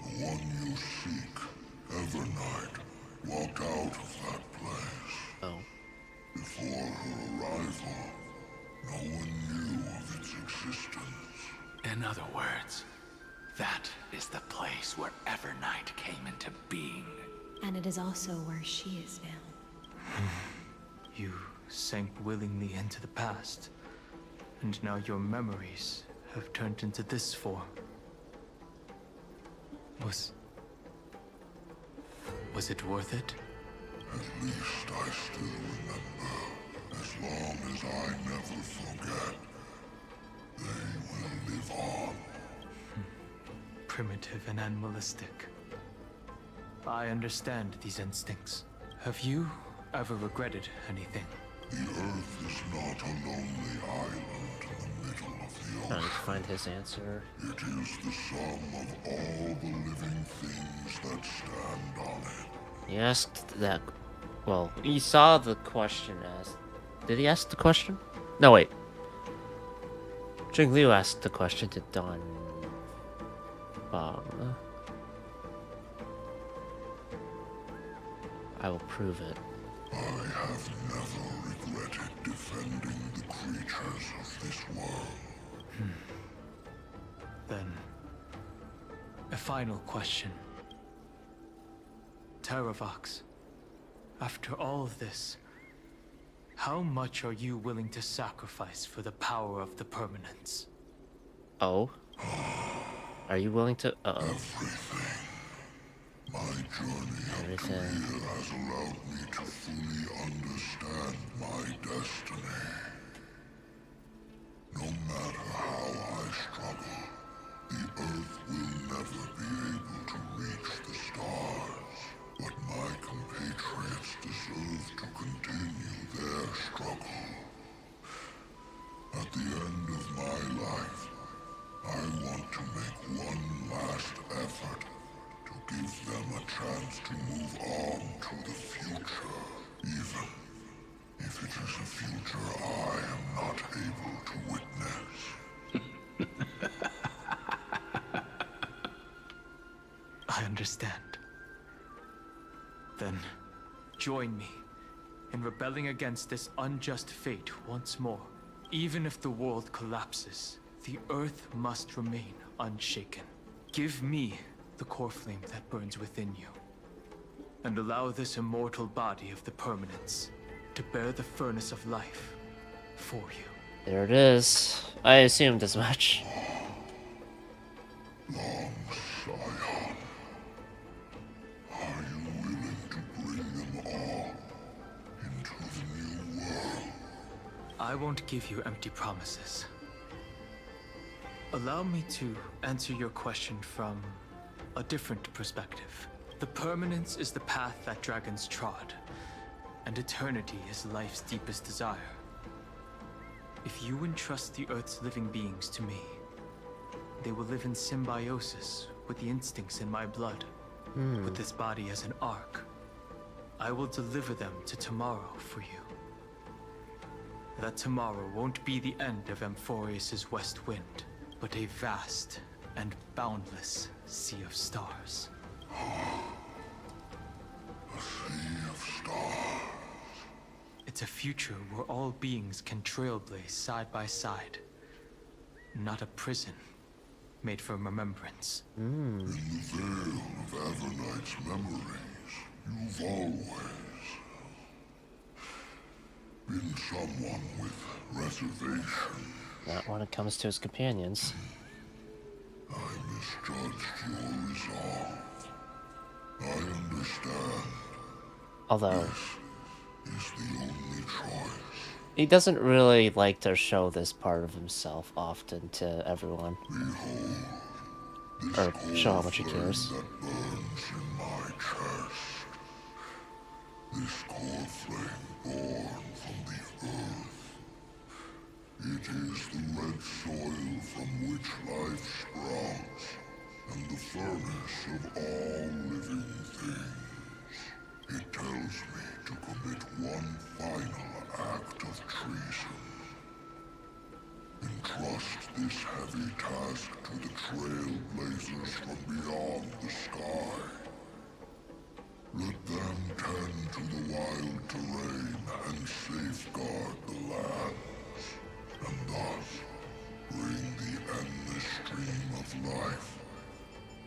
The one you seek, Evernight, walked out of that place. Oh. Before her arrival, no one knew of its existence. In other words, that is the place where Evernight came into being. And it is also where she is now. You sank willingly into the past, and now your memories have turned into this form. Was it worth it? At least I still remember. As long as I never forget, they will live on. Primitive and animalistic. I understand these instincts. Have you ever regretted anything? The Earth is not a lonely island in the middle of the Trying to ocean. find his answer. It is the sum of all the living things that stand on it. He asked that. Well, he saw the question asked. Did he ask the question? No, wait. Jing Liu asked the question to Don Bong. I will prove it. I have never regretted defending the creatures of this world. Then, a final question. Terravox, after all of this, how much are you willing to sacrifice for the power of the permanence? Oh? Are you willing to... Everything. My journey up to here has allowed me to fully understand my destiny. No matter how I struggle, the Earth will never be able to reach the stars. But my compatriots deserve to continue their struggle. At the end of my life, I want to make one last effort to give them a chance to move on to the future, even if it is a future I am not able to witness. I understand. Then, join me in rebelling against this unjust fate once more. Even if the world collapses, the Earth must remain unshaken. Give me the core flame that burns within you, and allow this immortal body of the permanence to bear the furnace of life for you. There it is. I assumed as much. Long Scion, are you willing to bring them all into the new world? I won't give you empty promises. Allow me to answer your question from a different perspective. The permanence is the path that dragons trod, and eternity is life's deepest desire. If you entrust the Earth's living beings to me, they will live in symbiosis with the instincts in my blood, with this body as an ark. I will deliver them to tomorrow for you. That tomorrow won't be the end of Amphorius's west wind, but a vast and boundless sea of stars. A sea of stars. It's a future where all beings can trailblaze side by side. Not a prison made for remembrance. In the veil of Avernight's memories, you've always been someone with reservation. Not when it comes to his companions. I misjudged your resolve. I understand. Although, This is the only choice. he doesn't really like to show this part of himself often to everyone. Behold, Or this show how core much he flame cares. that burns in my chest. This core flame born from the earth. It is the red soil from which life sprouts, and the furnace of all living things. It tells me to commit one final act of treason. Entrust this heavy task to the trailblazers from beyond the sky. Let them tend to the wild terrain and safeguard the lands, and thus bring the endless stream of life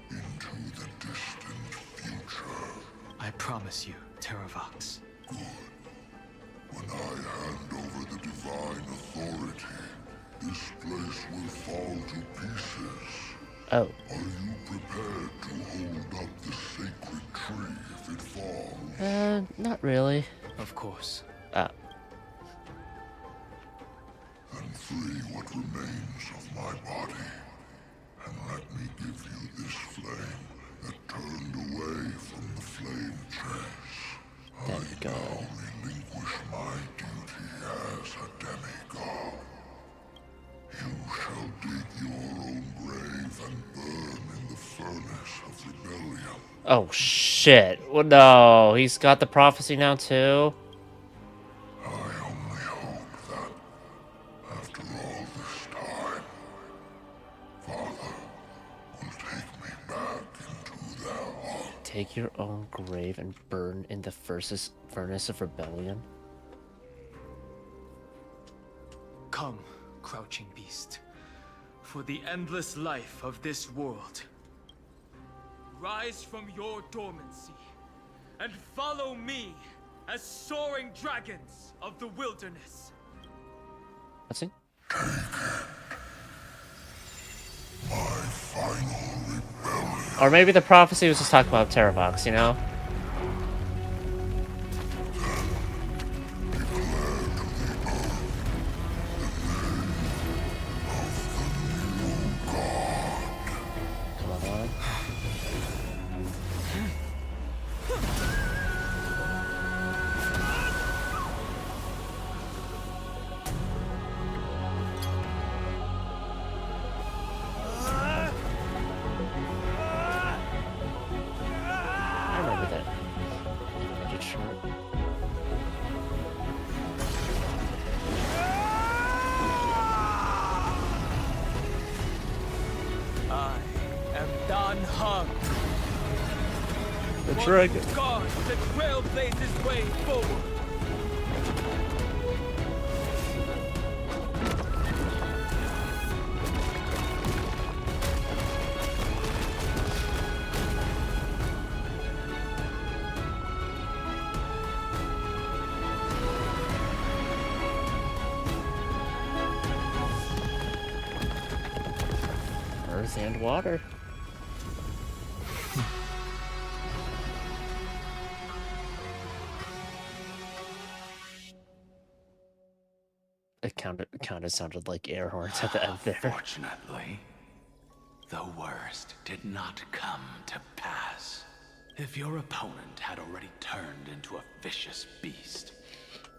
into the distant future. I promise you, Terravox. Good. When I hand over the divine authority, this place will fall to pieces. Oh. Are you prepared to hold up the sacred tree if it falls? Not really. Of course. Ah. Then free what remains of my body, and let me give you this flame that turned away from the flame chase. I now relinquish my duty as a demigod. You shall dig your own grave and burn in the furnace of rebellion. Oh shit. Well, no, he's got the prophecy now too? I only hope that, after all this time, Father will take me back into their heart. Take your own grave and burn in the furnace of rebellion. Come, crouching beast, for the endless life of this world. Rise from your dormancy and follow me as soaring dragons of the wilderness. Let's see. Or maybe the prophecy was just talking about Terravox, you know? Come on. I remember that animated short. I am Dan Heng, The dragon. God that trailblazes way forward. Earth and water. It kind of sounded like air horns at the end there. Fortunately, the worst did not come to pass. If your opponent had already turned into a vicious beast,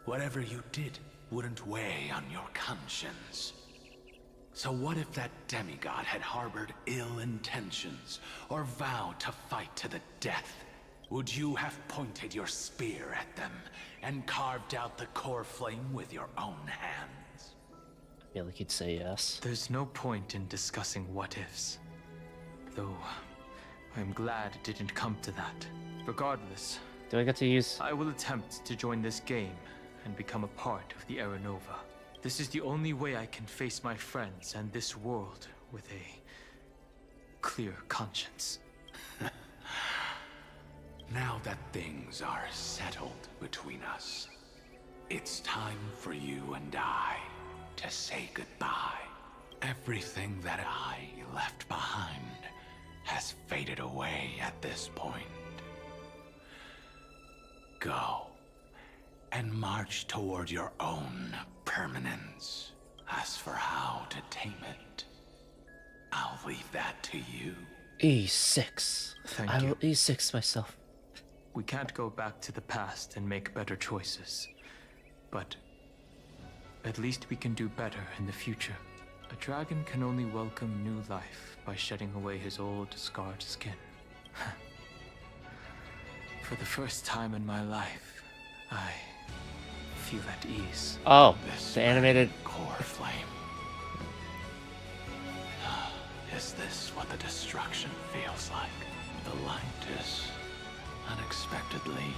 whatever you did wouldn't weigh on your conscience. So what if that demigod had harbored ill intentions, or vowed to fight to the death? Would you have pointed your spear at them, and carved out the core flame with your own hands? I feel like he'd say yes. There's no point in discussing what-ifs. Though, I'm glad it didn't come to that. Regardless, Do I get to use... I will attempt to join this game and become a part of the Era Nova. This is the only way I can face my friends and this world with a clear conscience. Now that things are settled between us, it's time for you and I to say goodbye. Everything that I left behind has faded away at this point. Go and march toward your own permanence. As for how to tame it, I'll leave that to you. E6. Thank I you. will E6 myself. We can't go back to the past and make better choices. But at least we can do better in the future. A dragon can only welcome new life by shedding away his old, scarred skin. For the first time in my life, I feel at ease. Oh, This the animated... core flame. Is this what the destruction feels like? The light is unexpectedly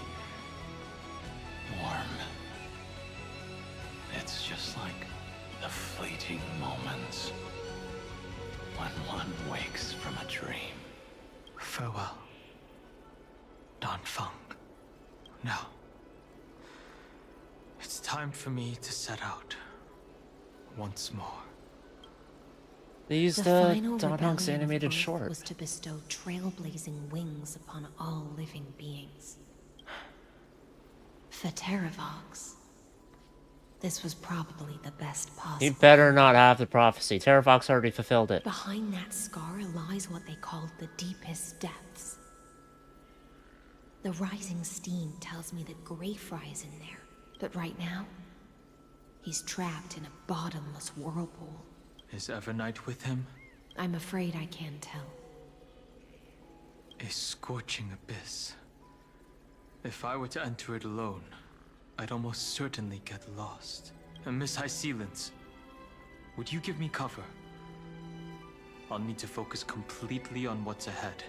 warm. It's just like the fleeting moments when one wakes from a dream. Farewell, Dan Feng. Now, it's time for me to set out once more. They used The final Don Honk's rebellion of animated Earth short. was to bestow trailblazing wings upon all living beings. For Terravox, this was probably the best possible. He better not have the prophecy. Terravox already fulfilled it. Behind that scar lies what they called the deepest depths. The rising steam tells me that Greyfry is in there, but right now, he's trapped in a bottomless whirlpool. Is Evernight with him? I'm afraid I can't tell. A scorching abyss. If I were to enter it alone, I'd almost certainly get lost. And Miss High Sealants, would you give me cover? I'll need to focus completely on what's ahead,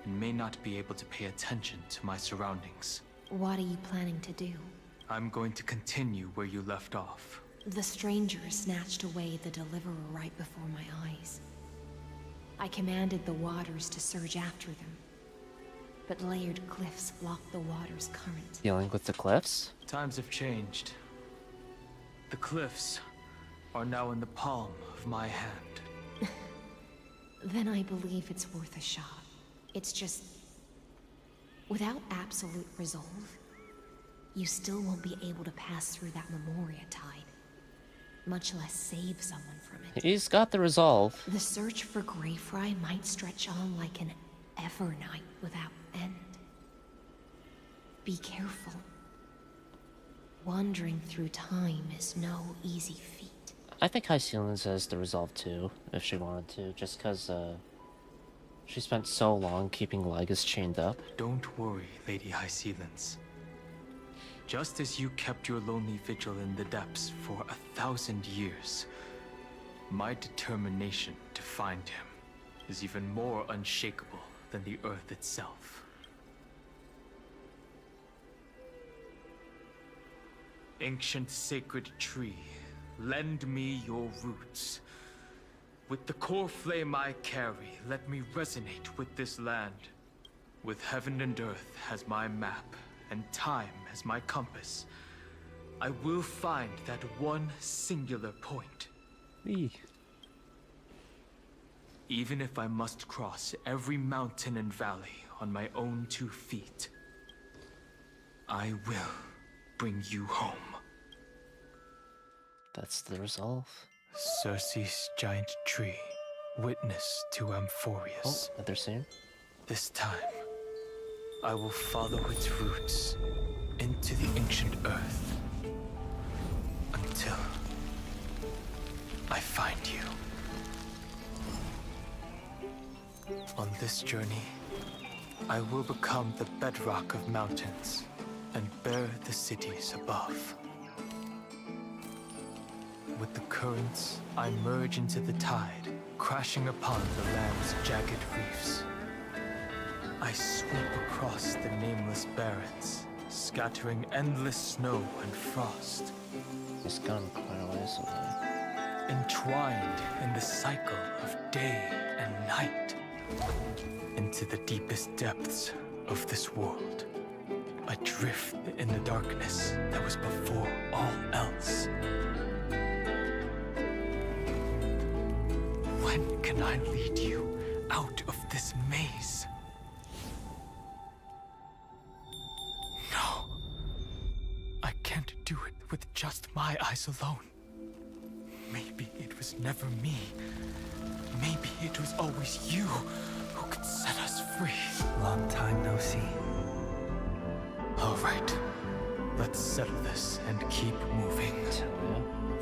and may not be able to pay attention to my surroundings. What are you planning to do? I'm going to continue where you left off. The stranger snatched away the deliverer right before my eyes. I commanded the waters to surge after them, but layered cliffs blocked the water's current. Dealing with the cliffs? Times have changed. The cliffs are now in the palm of my hand. Then I believe it's worth a shot. It's just... without absolute resolve, you still won't be able to pass through that Memoria tide, much less save someone from it. He's got the resolve. The search for Greyfry might stretch on like an Evernight without end. Be careful. Wandering through time is no easy feat. I think High Ceilings has the resolve too, if she wanted to, just because, she spent so long keeping Magus chained up. Don't worry, Lady High Ceilings. Just as you kept your lonely vigil in the depths for 1,000 years, my determination to find him is even more unshakable than the earth itself. Ancient sacred tree, lend me your roots. With the core flame I carry, let me resonate with this land. With heaven and earth as my map, and time as my compass, I will find that one singular point. Even if I must cross every mountain and valley on my own 2 feet, I will bring you home. That's the resolve. Circe's giant tree, witness to Amphorius. Oh, another scene. This time, I will follow its roots into the ancient earth until I find you. On this journey, I will become the bedrock of mountains and bear the cities above. With the currents, I merge into the tide, crashing upon the land's jagged reefs. I sweep across the nameless barrens, scattering endless snow and frost. He's gone quite a ways away. Entwined in the cycle of day and night. Into the deepest depths of this world. Adrift in the darkness that was before all else. When can I lead you out of this maze? No. I can't do it with just my eyes alone. Maybe it was never me. Maybe it was always you who could set us free. Long time no see. All right. Let's settle this and keep moving.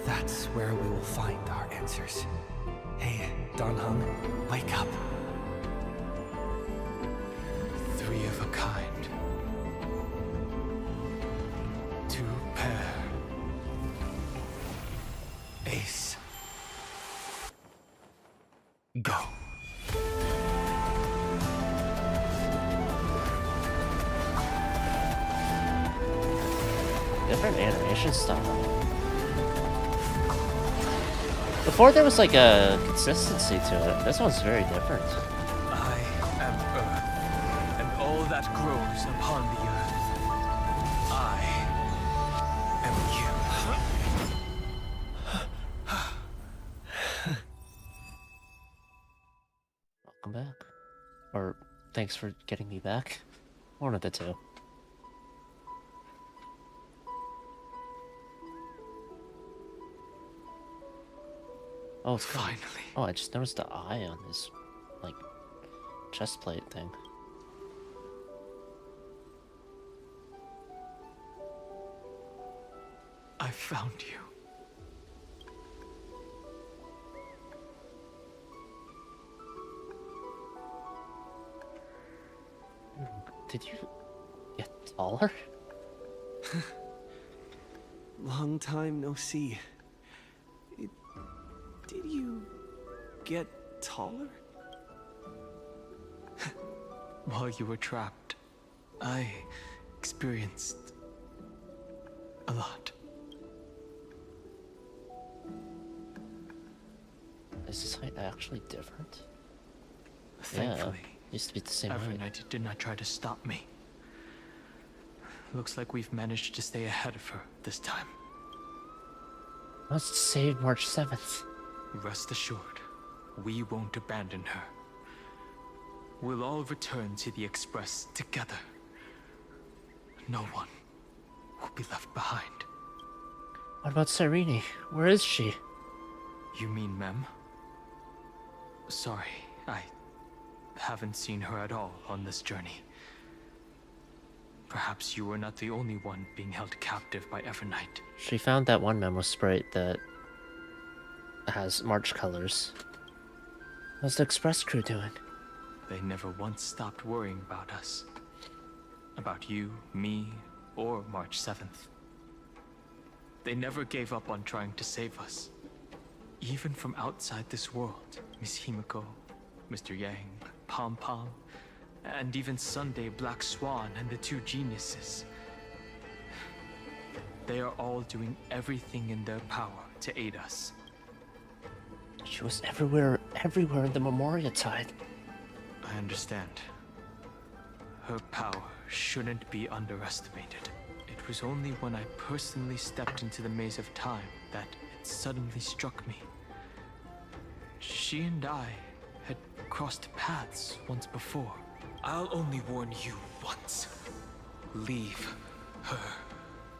That's where we will find our answers. Hey, Dan Heng, wake up. 3 of a kind. 2 pair. Ace. Go. Different animation style. Before there was like a consistency to it. This one's very different. I am Earth, and all that grows upon the earth. I am you. Welcome back. Or thanks for getting me back. One of the two. Oh, it's finally. Oh, I just noticed the eye on his, like, chest plate thing. I found you. Did you get taller? Long time no see. Did you get taller? while you were trapped, I experienced a lot. Is this height actually different? Thankfully, yeah, used to be the same every height. night it did not try to stop me. Looks like we've managed to stay ahead of her this time. Must save March 7th. Rest assured, we won't abandon her. We'll all return to the Express together. No one will be left behind. What about Cyrene? Where is she? You mean Mem? Sorry, I haven't seen her at all on this journey. Perhaps you were not the only one being held captive by Evernight. She found that one memo sprite that has March colors. What's the Express crew doing? They never once stopped worrying about us. About you, me, or March 7th. They never gave up on trying to save us. Even from outside this world, Miss Himiko, Mr. Yang, Pom Pom, and even Sunday Black Swan and the two geniuses. They are all doing everything in their power to aid us. She was everywhere in the Memoria tide. I understand. Her power shouldn't be underestimated. It was only when I personally stepped into the maze of time that it suddenly struck me. She and I had crossed paths once before. I'll only warn you once. Leave her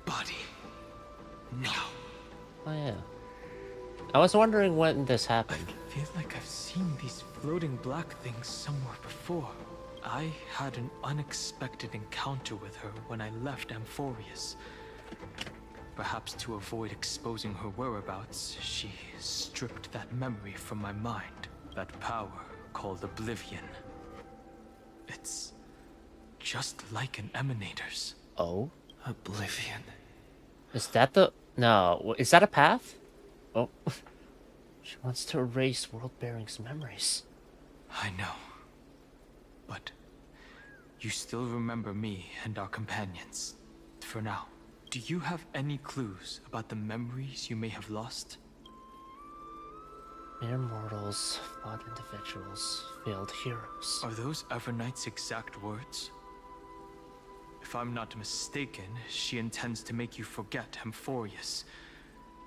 body now. Oh yeah. I was wondering when this happened. I feel like I've seen these floating black things somewhere before. I had an unexpected encounter with her when I left Amphorius. Perhaps to avoid exposing her whereabouts, she stripped that memory from my mind. That power called Oblivion. It's just like an Emanator's. Oh? Oblivion. Is that the... No, is that a path? Oh. She wants to erase World-Bearing's memories. I know. But you still remember me and our companions. For now. Do you have any clues about the memories you may have lost? Mere mortals, flawed individuals, failed heroes. Are those Evernight's exact words? If I'm not mistaken, she intends to make you forget Amphorius,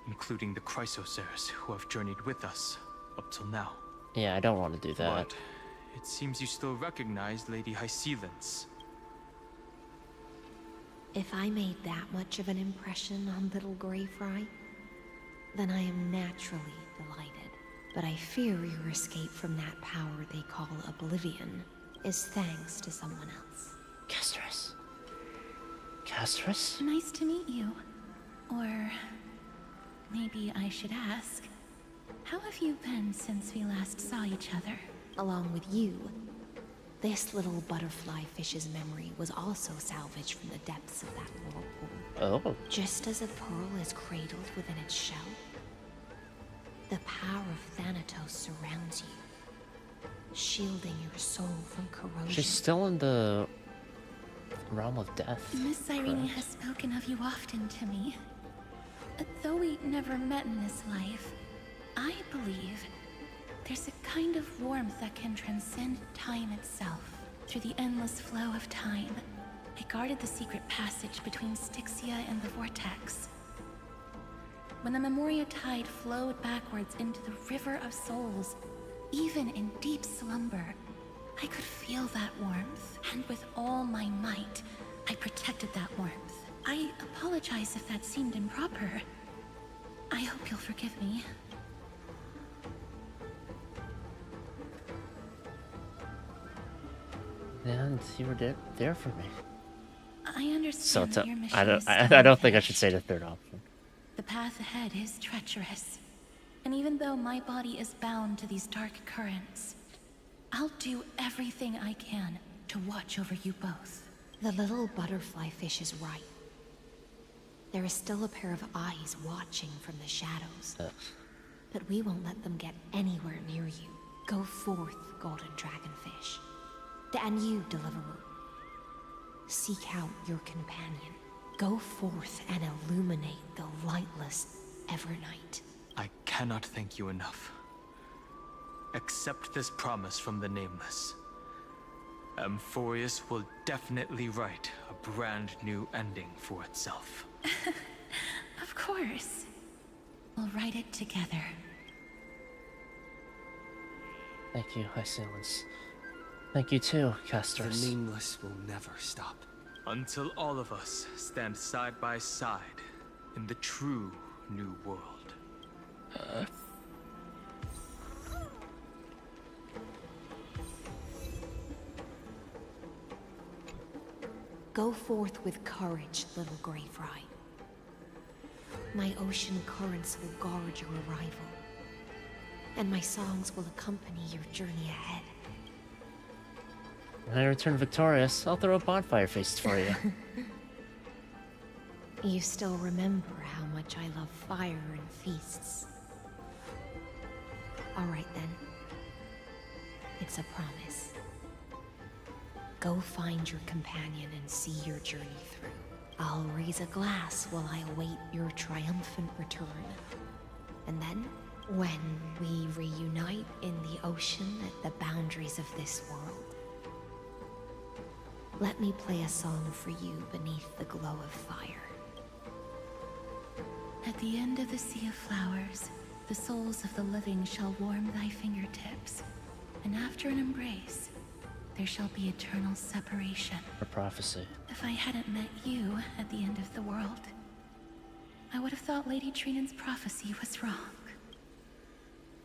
including the Chrysosaurs who have journeyed with us up till now. Yeah, I don't want to do that. But it seems you still recognize Lady Hycelens. If I made that much of an impression on little Grey Fry, then I am naturally delighted. But I fear your escape from that power they call Oblivion is thanks to someone else. Castris. Castris? Nice to meet you. Or maybe I should ask, how have you been since we last saw each other? Along with you, this little butterfly fish's memory was also salvaged from the depths of that whirlpool. Oh. Just as a pearl is cradled within its shell, the power of Thanatos surrounds you, shielding your soul from corrosion. She's still in the realm of death. Miss Irene has spoken of you often to me. Though we never met in this life, I believe there's a kind of warmth that can transcend time itself. Through the endless flow of time, I guarded the secret passage between Styxia and the Vortex. When the Memoria tide flowed backwards into the River of Souls, even in deep slumber, I could feel that warmth, and with all my might, I protected that warmth. I apologize if that seemed improper. I hope you'll forgive me. And you were there for me. I understand that your mission is I don't think I should say the third option. The path ahead is treacherous. And even though my body is bound to these dark currents, I'll do everything I can to watch over you both. The little butterfly fish is right. There is still a pair of eyes watching from the shadows. But we won't let them get anywhere near you. Go forth, golden dragonfish. And you, Deliverer, seek out your companion. Go forth and illuminate the lightless Evernight. I cannot thank you enough. Accept this promise from the Nameless. Amphorius will definitely write a brand new ending for itself. Of course. We'll write it together. Thank you, High Silence. Thank you too, Castors. The Nameless will never stop. Until all of us stand side by side in the true New World. Go forth with courage, little Grey Fry. My ocean currents will guard your arrival, and my songs will accompany your journey ahead. When I return victorious, I'll throw a bonfire feast for you. You still remember how much I love fire and feasts. All right then. It's a promise. Go find your companion and see your journey through. I'll raise a glass while I await your triumphant return. And then, when we reunite in the ocean at the boundaries of this world, let me play a song for you beneath the glow of fire. At the end of the sea of flowers, the souls of the living shall warm thy fingertips, and after an embrace, there shall be eternal separation. A prophecy. If I hadn't met you at the end of the world, I would have thought Lady Trinan's prophecy was wrong.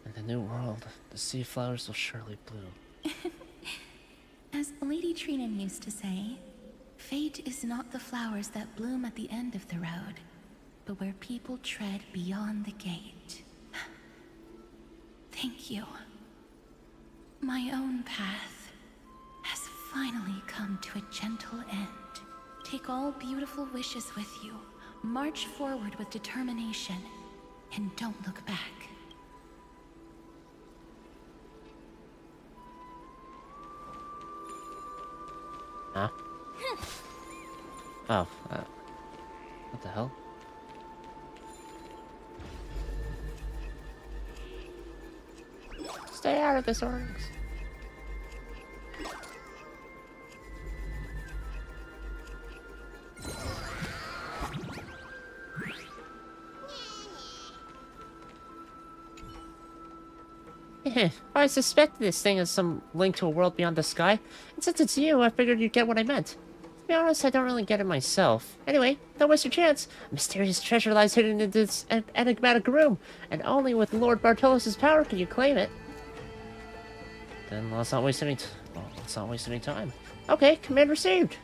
In the new world, the sea flowers will surely bloom. As Lady Trinan used to say, fate is not the flowers that bloom at the end of the road, but where people tread beyond the gate. Thank you. My own path has finally come to a gentle end. Take all beautiful wishes with you, march forward with determination, and don't look back. Huh? Oh, what the hell? Stay out of this, Oryx. I suspected this thing has some link to a world beyond the sky, and since it's you, I figured you'd get what I meant. To be honest, I don't really get it myself. Anyway, don't waste your chance. A mysterious treasure lies hidden in this enigmatic room, and only with Lord Bartolos' power can you claim it. Then let's not waste any time. Okay, command received.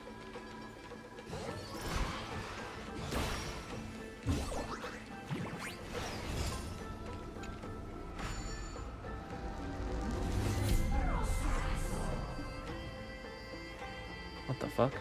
What the fuck?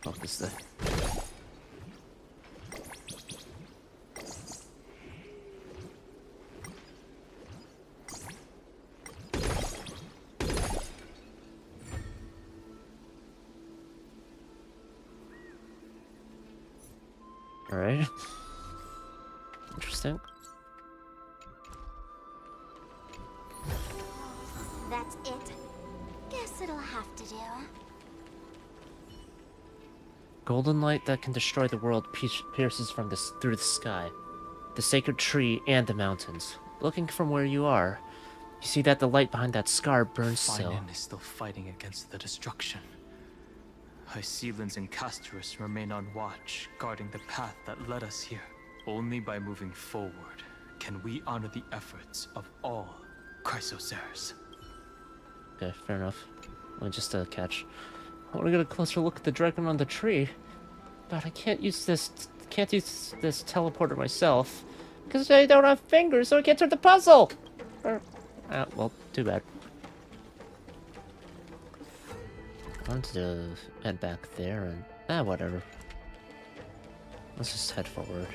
What is that? All right. Interesting. That's it. Guess it'll have to do. Golden light that can destroy the world pierces from through the sky, the sacred tree, and the mountains. Looking from where you are, you see that the light behind that scar burns still. Finan is still fighting against the destruction. Hycelans and Castorus remain on watch, guarding the path that led us here. Only by moving forward can we honor the efforts of all Chrysoceres. Okay, fair enough. Let me just catch. I want to get a closer look at the dragon on the tree, but I can't use this. Can't use this teleporter myself because I don't have fingers, so I can't turn the puzzle. Well, too bad. I wanted to head back there and whatever. Let's just head forward.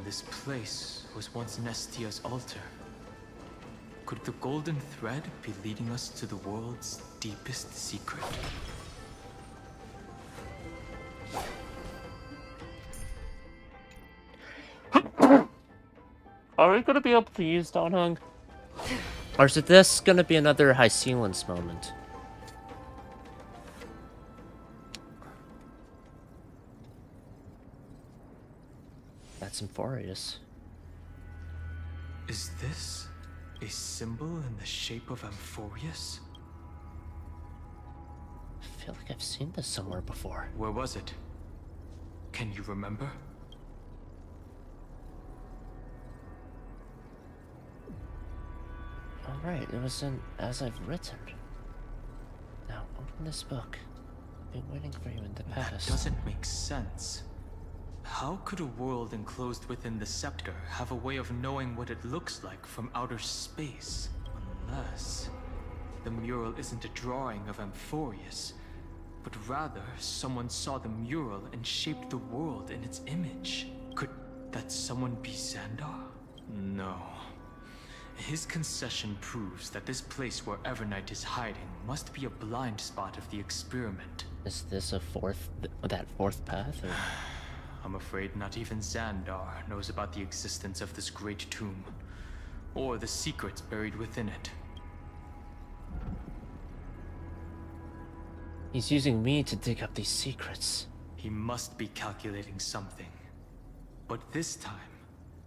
This place was once Nestia's altar. Could the golden thread be leading us to the world's deepest secret? Are we gonna be able to use Donhung? Or is this gonna be another Hycelans moment? That's Amphorius. Is this a symbol in the shape of Amphorius? I feel like I've seen this somewhere before. Where was it? Can you remember? Alright, it was in As I've Written. Now, open this book. I've been waiting for you in the past. That doesn't make sense. How could a world enclosed within the scepter have a way of knowing what it looks like from outer space? Unless the mural isn't a drawing of Amphorius, but rather someone saw the mural and shaped the world in its image. Could that someone be Xandar? No. His concession proves that this place where Evernight is hiding must be a blind spot of the experiment. Is this a that fourth path? Or? I'm afraid not even Xandar knows about the existence of this great tomb, or the secrets buried within it. He's using me to dig up these secrets. He must be calculating something. But this time,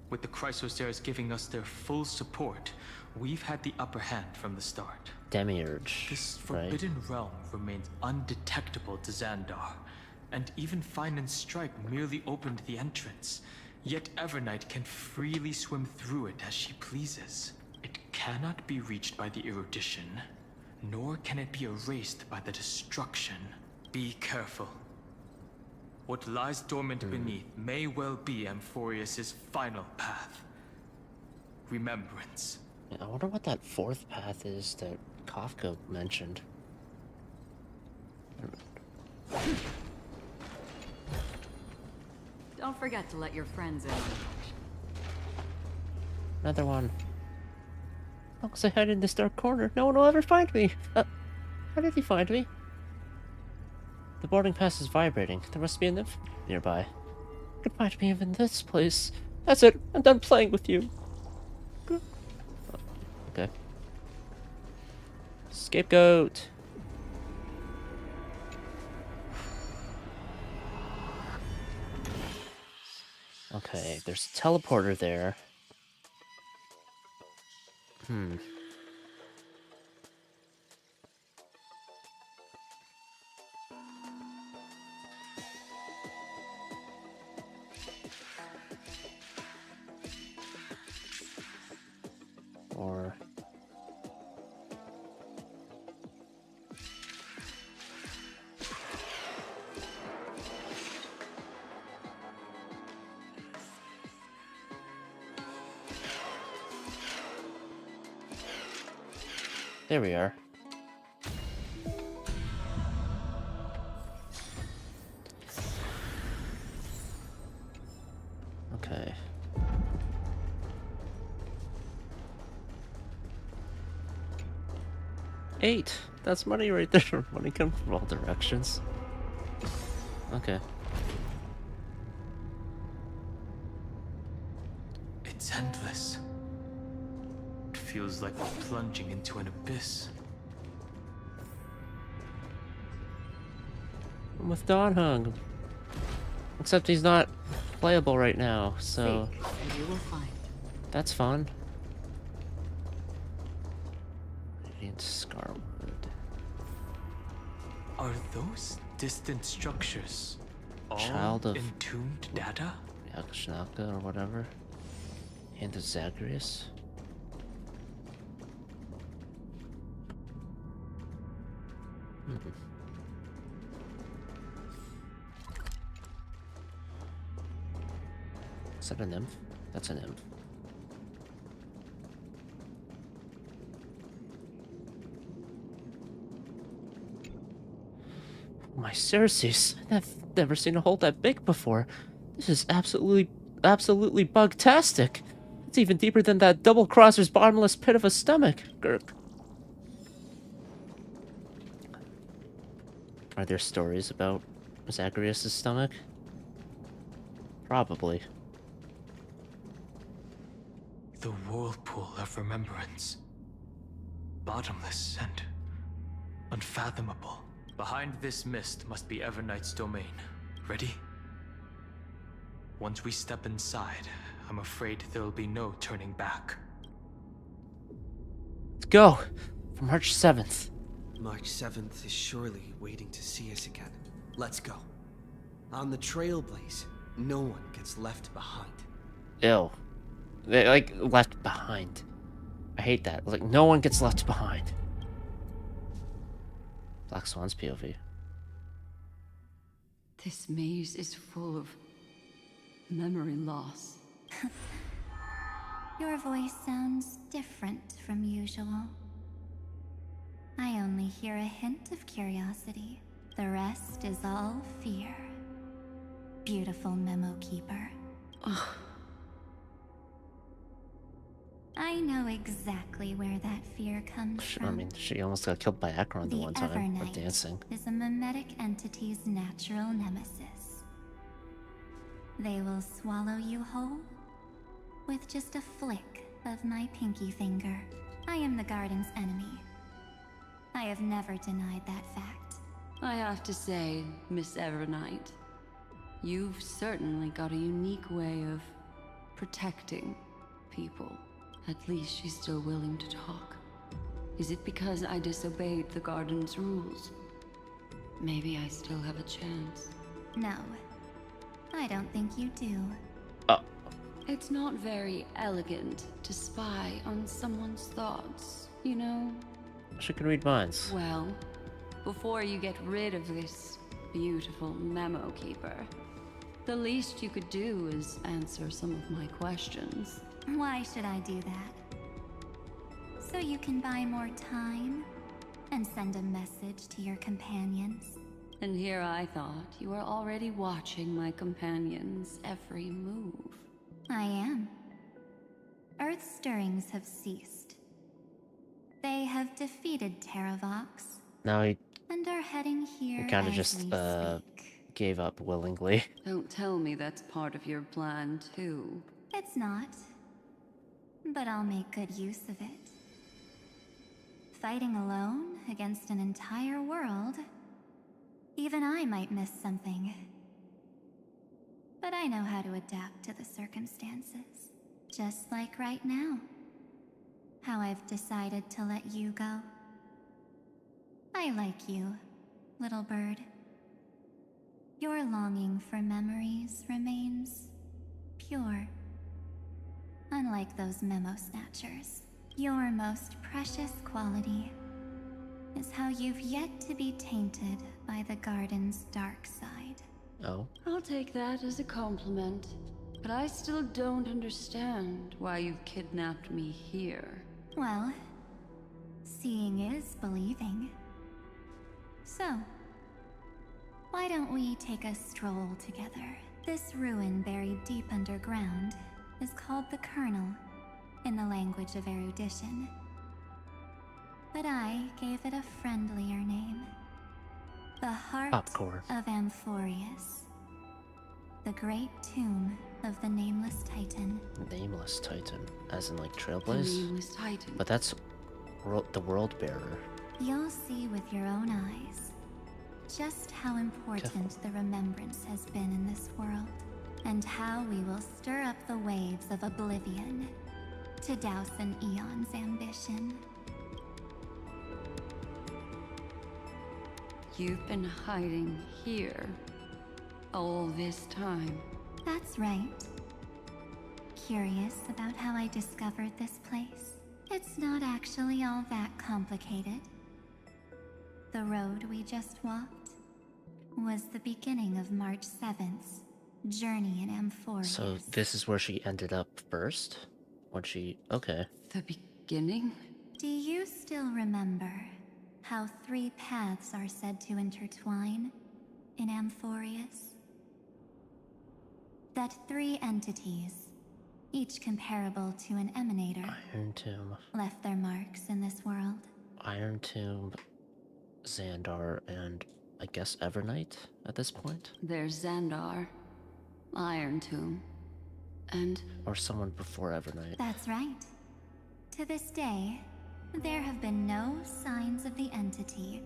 with the Chrysoceres giving us their full support, we've had the upper hand from the start. Demiurge, This forbidden realm remains undetectable to Xandar, and even Fine and Strike merely opened the entrance. Yet Evernight can freely swim through it as she pleases. It cannot be reached by the erudition, nor can it be erased by the destruction. Be careful. What lies dormant beneath may well be Amphorius' final path. Remembrance. I wonder what that fourth path is that Kafka mentioned. Don't forget to let your friends in. Another one. As long as I hide in this dark corner, no one will ever find me. How did he find me? The boarding pass is vibrating. There must be a nymph nearby. You can find me even in this place. That's it. I'm done playing with you. Okay. Scapegoat. Okay, there's a teleporter there. Or... There we are. Okay. $8. That's money right there. Money comes from all directions. Okay. It's endless. It feels like we're plunging into an abyss. I'm with Donhung. Except he's not playable right now, so... Seek, and you will find. That's fun. Radiant Scarwood. Are those distant structures all Child of entombed data? Yakushnaka or whatever. Hand of Zagreus. Is that a nymph? That's a nymph. My Circes, I've never seen a hole that big before. This is absolutely bug-tastic. It's even deeper than that double-crosser's bottomless pit of a stomach. Gurk. Are there stories about Zagreus' stomach? Probably. The whirlpool of remembrance. Bottomless and unfathomable. Behind this mist must be Everknight's domain. Ready? Once we step inside, I'm afraid there'll be no turning back. Let's go! For March 7th. March 7th is surely waiting to see us again. Let's go. On the Trailblaze, no one gets left behind. Ew. They, like, left behind. I hate that. Like, no one gets left behind. Black Swan's POV. This maze is full of memory loss. Your voice sounds different from usual. I only hear a hint of curiosity. The rest is all fear. Beautiful memo keeper. I know exactly where that fear comes from. I mean, she almost got killed by Akron the one time for Everknight dancing. is a mimetic entity's natural nemesis. They will swallow you whole with just a flick of my pinky finger. I am the garden's enemy. I have never denied that fact. I have to say, Miss Everknight, you've certainly got a unique way of protecting people. At least she's still willing to talk. Is it because I disobeyed the garden's rules? Maybe I still have a chance. No, I don't think you do. It's not very elegant to spy on someone's thoughts, you know? She can read minds. Well, before you get rid of this beautiful memo keeper, the least you could do is answer some of my questions. Why should I do that? So you can buy more time and send a message to your companions? And here I thought you were already watching my companions' every move. I am. Earth's stirrings have ceased. They have defeated Terravox Now he and are heading here kind of as just we speak. gave up willingly. Don't tell me that's part of your plan, too. It's not. But I'll make good use of it. Fighting alone against an entire world, even I might miss something. But I know how to adapt to the circumstances. Just like right now. How I've decided to let you go. I like you, little bird. Your longing for memories remains pure. Unlike those memo snatchers, your most precious quality is how you've yet to be tainted by the garden's dark side. Oh. I'll take that as a compliment, but I still don't understand why you've kidnapped me here. Well, seeing is believing. So, why don't we take a stroll together? This ruin buried deep underground is called the Kernel, in the language of erudition. But I gave it a friendlier name. The Heart Popcorn. of Amphorius. The great tomb of the Nameless Titan. Nameless Titan. As in, like, The Trailblaze? Nameless Titan. But that's the World Bearer. You'll see with your own eyes just how important the remembrance has been in this world, and how we will stir up the waves of oblivion to douse an eon's ambition. you've been hiding here all this time. That's right. Curious about how I discovered this place? It's not actually all that complicated. The road we just walked was the beginning of March 7th's journey in Amphoria. So this is where she ended up first? When she... Okay. The beginning? Do you still remember how 3 paths are said to intertwine in Amphorius? That 3 entities, each comparable to an emanator, Iron Tomb. left their marks in this world. Iron Tomb, Xandar, and I guess Evernight at this point? There's Xandar, Iron Tomb, and... Or someone before Evernight. That's right. To this day, there have been no signs of the entity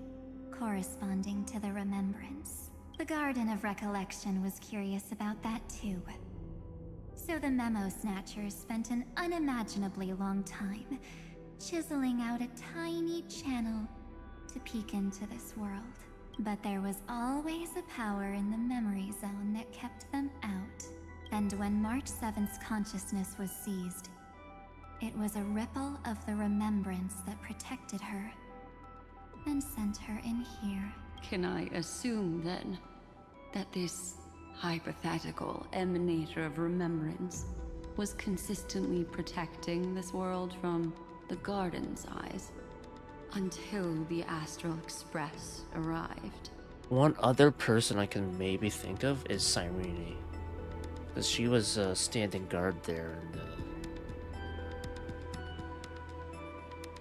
corresponding to the remembrance. The Garden of Recollection was curious about that too. So the Memo Snatchers spent an unimaginably long time chiseling out a tiny channel to peek into this world. But there was always a power in the memory zone that kept them out. And when March 7th's consciousness was seized, it was a ripple of the remembrance that protected her and sent her in here. Can I assume, then, that this hypothetical emanator of remembrance was consistently protecting this world from the Garden's eyes until the Astral Express arrived? One other person I can maybe think of is Cyrene. Because she was standing guard there, and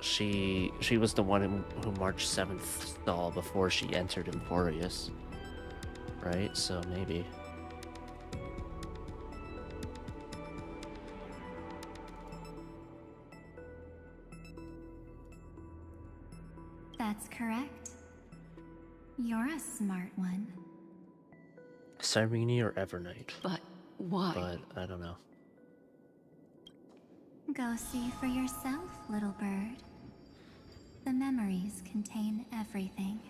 she was the one who March 7th saw before she entered Emporius. Right? So maybe. That's correct. You're a smart one. Cyrene or Evernight. But why? But I don't know. Go see for yourself, little bird. The memories contain everything.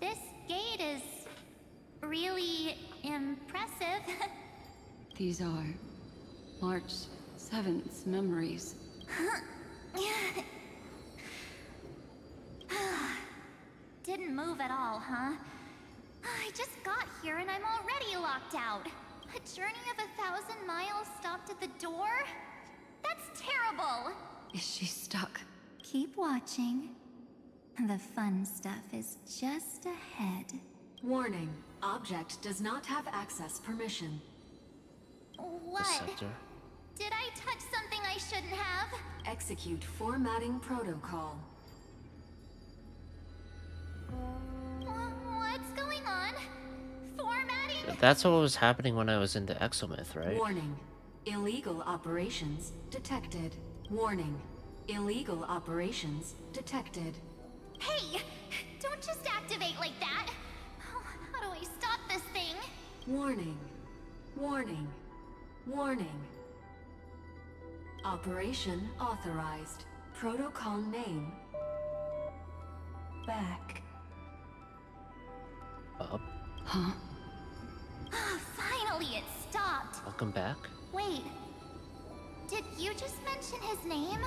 This gate is really impressive. These are March 7th's memories. Didn't move at all, huh? I just got here and I'm already locked out. A journey of 1,000 miles stopped at the door? That's terrible! Is she stuck? Keep watching. The fun stuff is just ahead. Warning. Object does not have access permission. What? Scepter. Did I touch something I shouldn't have? Execute formatting protocol. What's going on? Formatting? That's what was happening when I was in the Exomyth, right? Warning. Illegal operations detected. Warning. Illegal operations detected. Hey! Don't just activate like that! How do I stop this thing? Warning. Warning. Warning. Operation authorized. Protocol name. Back. Up. Huh? Finally, it stopped! Welcome back. Wait. Did you just mention his name?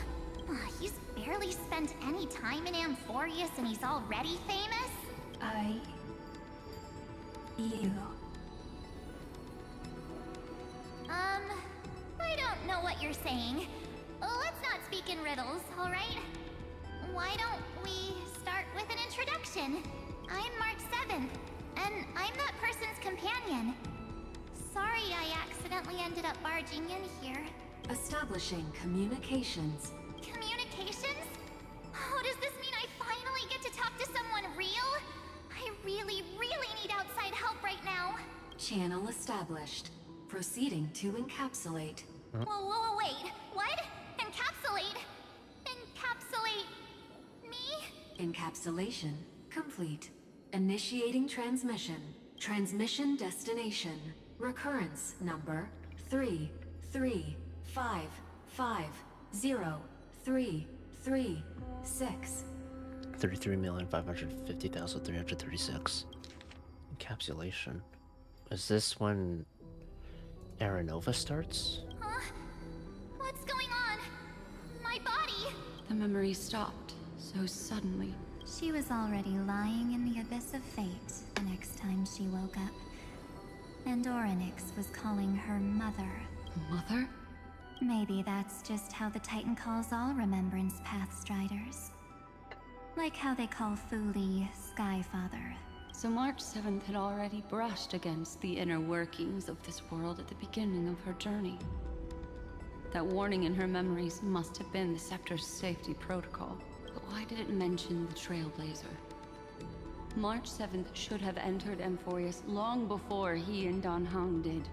He's barely spent any time in Amphorius and he's already famous? You. I don't know what you're saying. Let's not speak in riddles, alright? Why don't we start with an introduction? I'm March 7th, and I'm that person's companion. Sorry I accidentally ended up barging in here. Establishing communications. Communications? Oh, does this mean I finally get to talk to someone real? I really, really need outside help right now. Channel established. Proceeding to encapsulate. Whoa, wait. What? Encapsulate? Encapsulate me? Encapsulation complete. Initiating transmission. Transmission destination. Recurrence number 335503336. 33,550,336. Encapsulation. Is this when Aranova starts? Huh? What's going on? My body! The memory stopped so suddenly. She was already lying in the abyss of fate the next time she woke up. And Orynyx was calling her mother. Mother? Maybe that's just how the Titan calls all Remembrance Path Striders. Like how they call Fuli Skyfather. So March 7th had already brushed against the inner workings of this world at the beginning of her journey. That warning in her memories must have been the Scepter's safety protocol. But why did it mention the Trailblazer? March 7th should have entered Amphorius long before he and Don Hong did.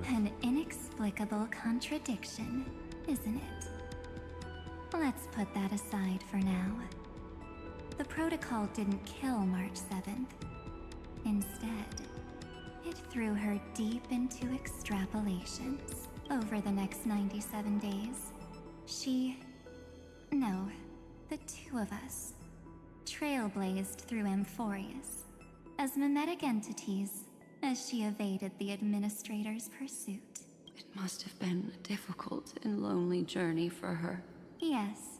An inexplicable contradiction, isn't it? Let's put that aside for now. The protocol didn't kill March 7th. Instead, it threw her deep into extrapolations. Over the next 97 days, the two of us, trailblazed through Amphorius as mimetic entities as she evaded the Administrator's pursuit. It must have been a difficult and lonely journey for her. Yes.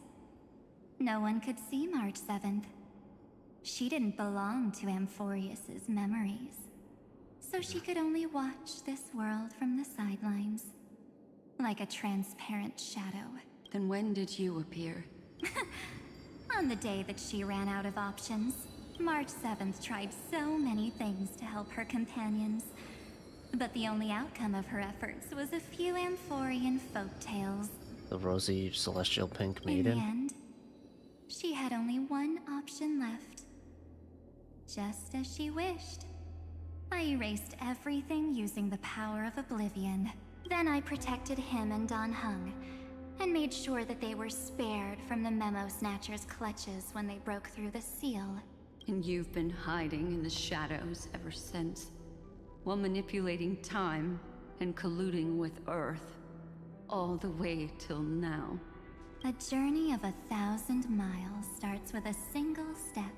No one could see March 7th. She didn't belong to Amphorius's memories, so she could only watch this world from the sidelines, like a transparent shadow. Then when did you appear? On the day that she ran out of options, March 7th tried so many things to help her companions, but the only outcome of her efforts was a few Amphorian folktales. The rosy celestial pink In maiden? the end, she had only one option left. Just as she wished. I erased everything using the power of oblivion. Then I protected him and Don Hung, and made sure that they were spared from the Memo Snatcher's clutches when they broke through the seal. And you've been hiding in the shadows ever since, while manipulating time and colluding with Earth, all the way till now. A journey of 1,000 miles starts with a single step.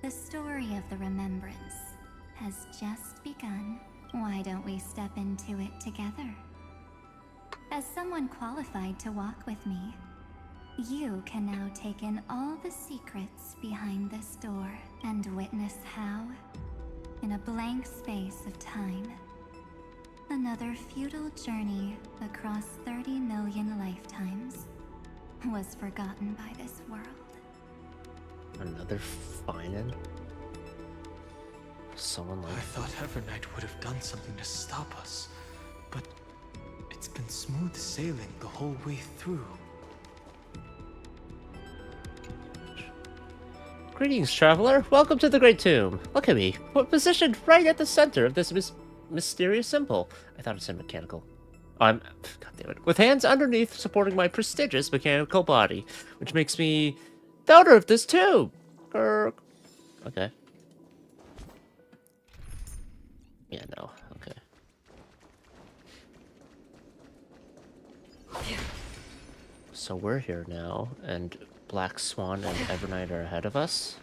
The story of the Remembrance has just begun. Why don't we step into it together? As someone qualified to walk with me, you can now take in all the secrets behind this door and witness how, in a blank space of time, another futile journey across 30 million lifetimes was forgotten by this world. Another Finan? Someone like... I thought Evernight would have done something to stop us, but it's been smooth sailing the whole way through. Greetings, traveler. Welcome to the Great Tomb. Look at me. We're positioned right at the center of this mysterious symbol. I thought it said mechanical. God damn it. With hands underneath supporting my prestigious mechanical body, which makes me the owner of this tomb. Okay. Yeah, no. Okay. So we're here now, and Black Swan and Evernight are ahead of us.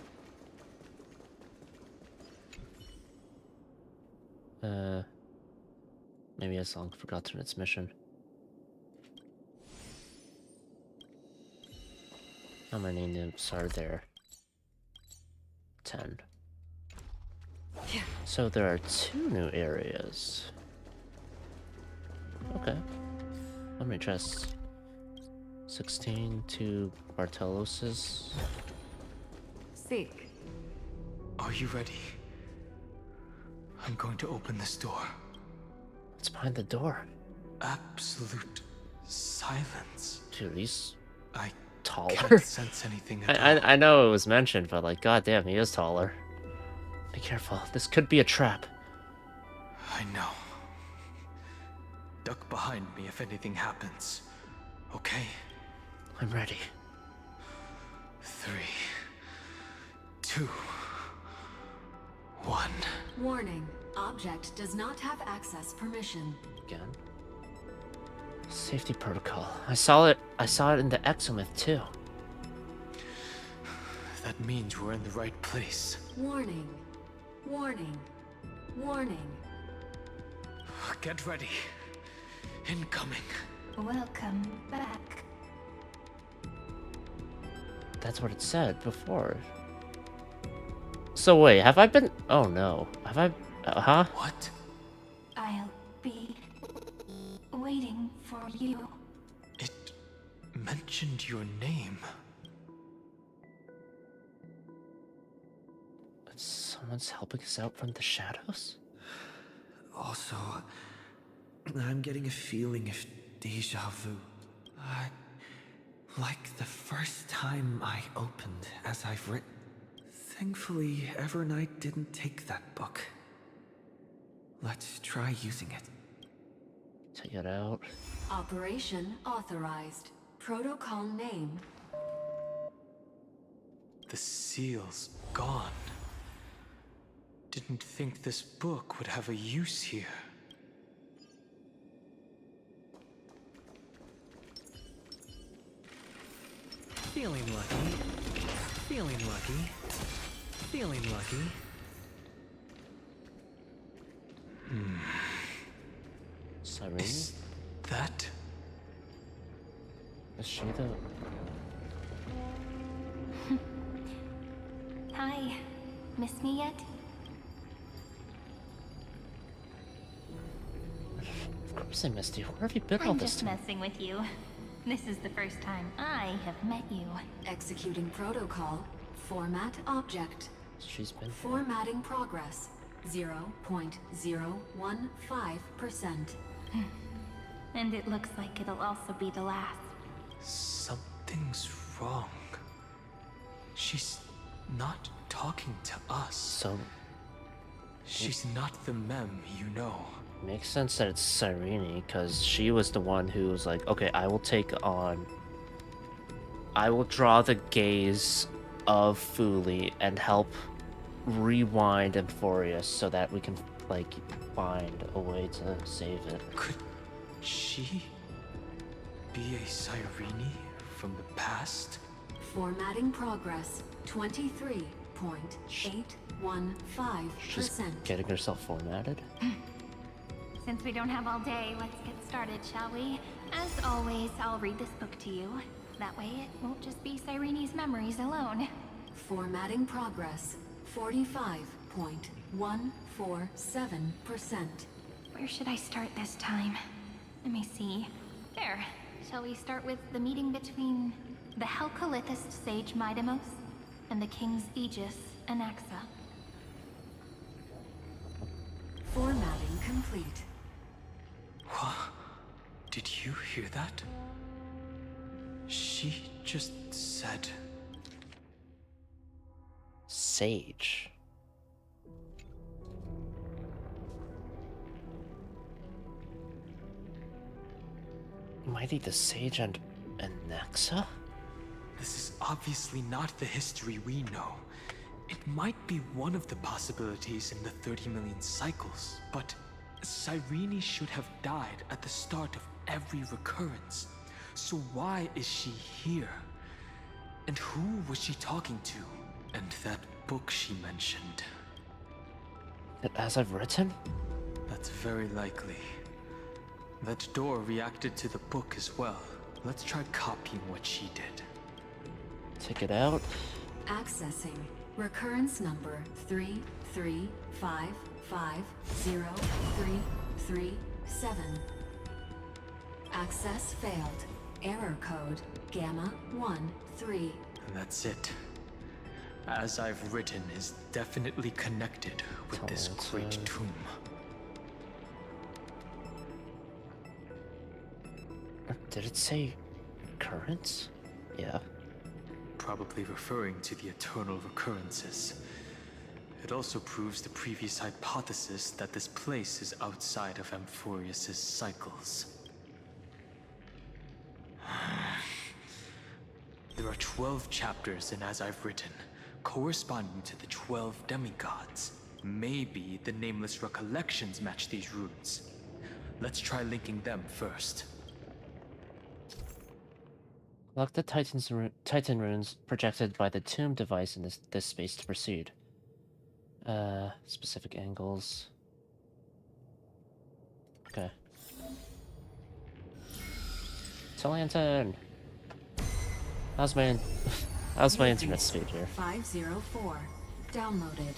Maybe it's long forgotten its mission. How many nymphs are there? 10. So there are 2 new areas. Okay. How many chests? 16 to Bartelos's. Seek. Are you ready? I'm going to open this door. What's behind the door? Absolute silence. Dude, he's I taller. can't sense anything at all. I know it was mentioned, but like, goddamn, he is taller. Be careful. This could be a trap. I know. Duck behind me if anything happens. Okay? I'm ready. 3, 2, 1. Warning. Object does not have access permission. Again. Safety protocol. I saw it in the Exomyth too. That means we're in the right place. Warning. Warning. Warning. Get ready. Incoming. Welcome back. That's what it said before. So wait, have I been... Oh no. Have I... huh? What? I'll be waiting for you. It mentioned your name. Someone's helping us out from the shadows? Also, I'm getting a feeling of deja vu. Like the first time I opened as I've written. Thankfully, Evernight didn't take that book. Let's try using it. Take it out. Operation authorized. Protocol name. The seal's gone. Didn't think this book would have a use here. Feeling lucky. Feeling lucky. Feeling lucky. Cyrene? Is that? Is she the... Hi. Miss me yet? Of course I missed you. Where have you been all I'm this just time? messing with you. This is the first time I have met you. Executing protocol. Format object. She's been... Formatting progress. 0.015%. And it looks like it'll also be the last. Something's wrong. She's not talking to us. So... She's not the mem you know. Makes sense that it's Cyrene, because she was the one who was like, okay, I will take on... I will draw the gaze of Fuli and help rewind Amphorius so that we can, like, find a way to save it. Could she be a Cyrene from the past? Formatting progress. 23.815%. She's getting herself formatted? Since we don't have all day, let's get started, shall we? As always, I'll read this book to you. That way it won't just be Cyrene's memories alone. Formatting progress. 45.147%. Where should I start this time? Let me see. There. Shall we start with the meeting between the Helcolithist sage Midamos and the King's Aegis, Anaxa? Formatting complete. What? Did you hear that? She just said... Sage. Mighty the Sage and Anaxa? This is obviously not the history we know. It might be one of the possibilities in the 30 million cycles, but Cyrene should have died at the start of every recurrence. So why is she here? And who was she talking to? And that book she mentioned. As I've written? That's very likely. That door reacted to the book as well. Let's try copying what she did. Take it out. Accessing. Recurrence number 335503337. Access failed. Error code Gamma 13. And that's it. As I've written is definitely connected with this great tomb. Did it say currents? Yeah. Probably referring to the eternal recurrences. It also proves the previous hypothesis that this place is outside of Amphorius' cycles. There are 12 chapters in As I've Written, corresponding to the 12 demigods. Maybe the nameless recollections match these runes. Let's try linking them first. Lock the Titan runes projected by the tomb device in this space to proceed. Specific angles. Okay. Telanton! How's my internet speed here? 504. Downloaded.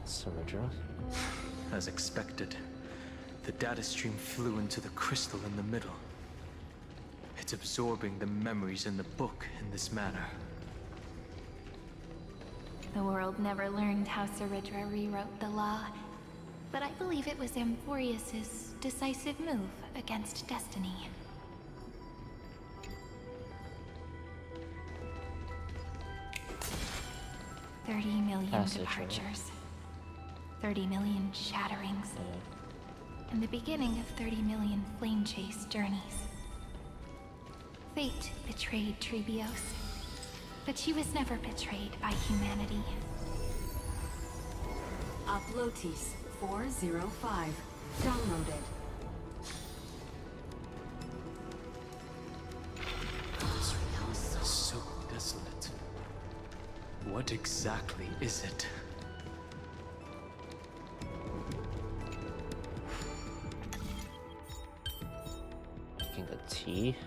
Cerebro. As expected, the data stream flew into the crystal in the middle. It's absorbing the memories in the book in this manner. The world never learned how Ceridra rewrote the law, but I believe it was Amphorius's decisive move against destiny. $30 million departures. 30 million shatterings. And the beginning of 30 million flame chase journeys. Fate betrayed Trebios, but she was never betrayed by humanity. Uplotis 405. Downloaded. This realm is so desolate. What exactly is it? Making a tea.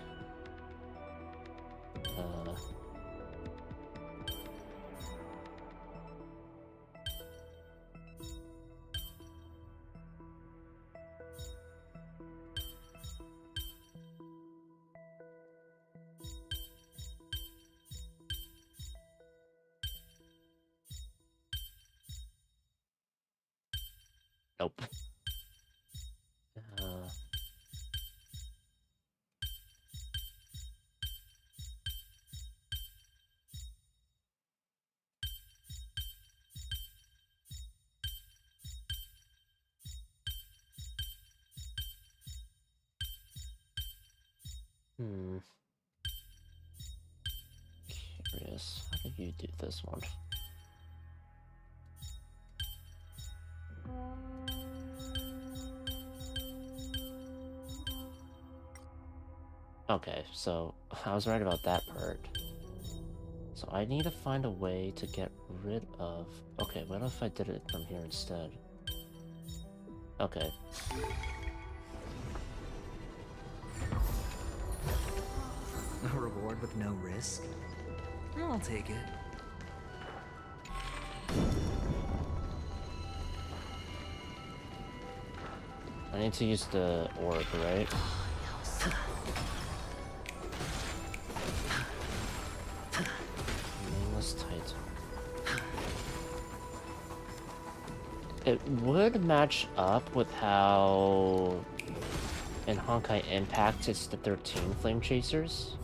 Nope. Curious. How did you do this one? Okay, so I was right about that part. So I need to find a way to get rid of... Okay, what if I did it from here instead? Okay. A reward with no risk? I'll take it. I need to use the orb, right? Nameless Titan. It would match up with how in Honkai Impact it's the 13 Flame Chasers.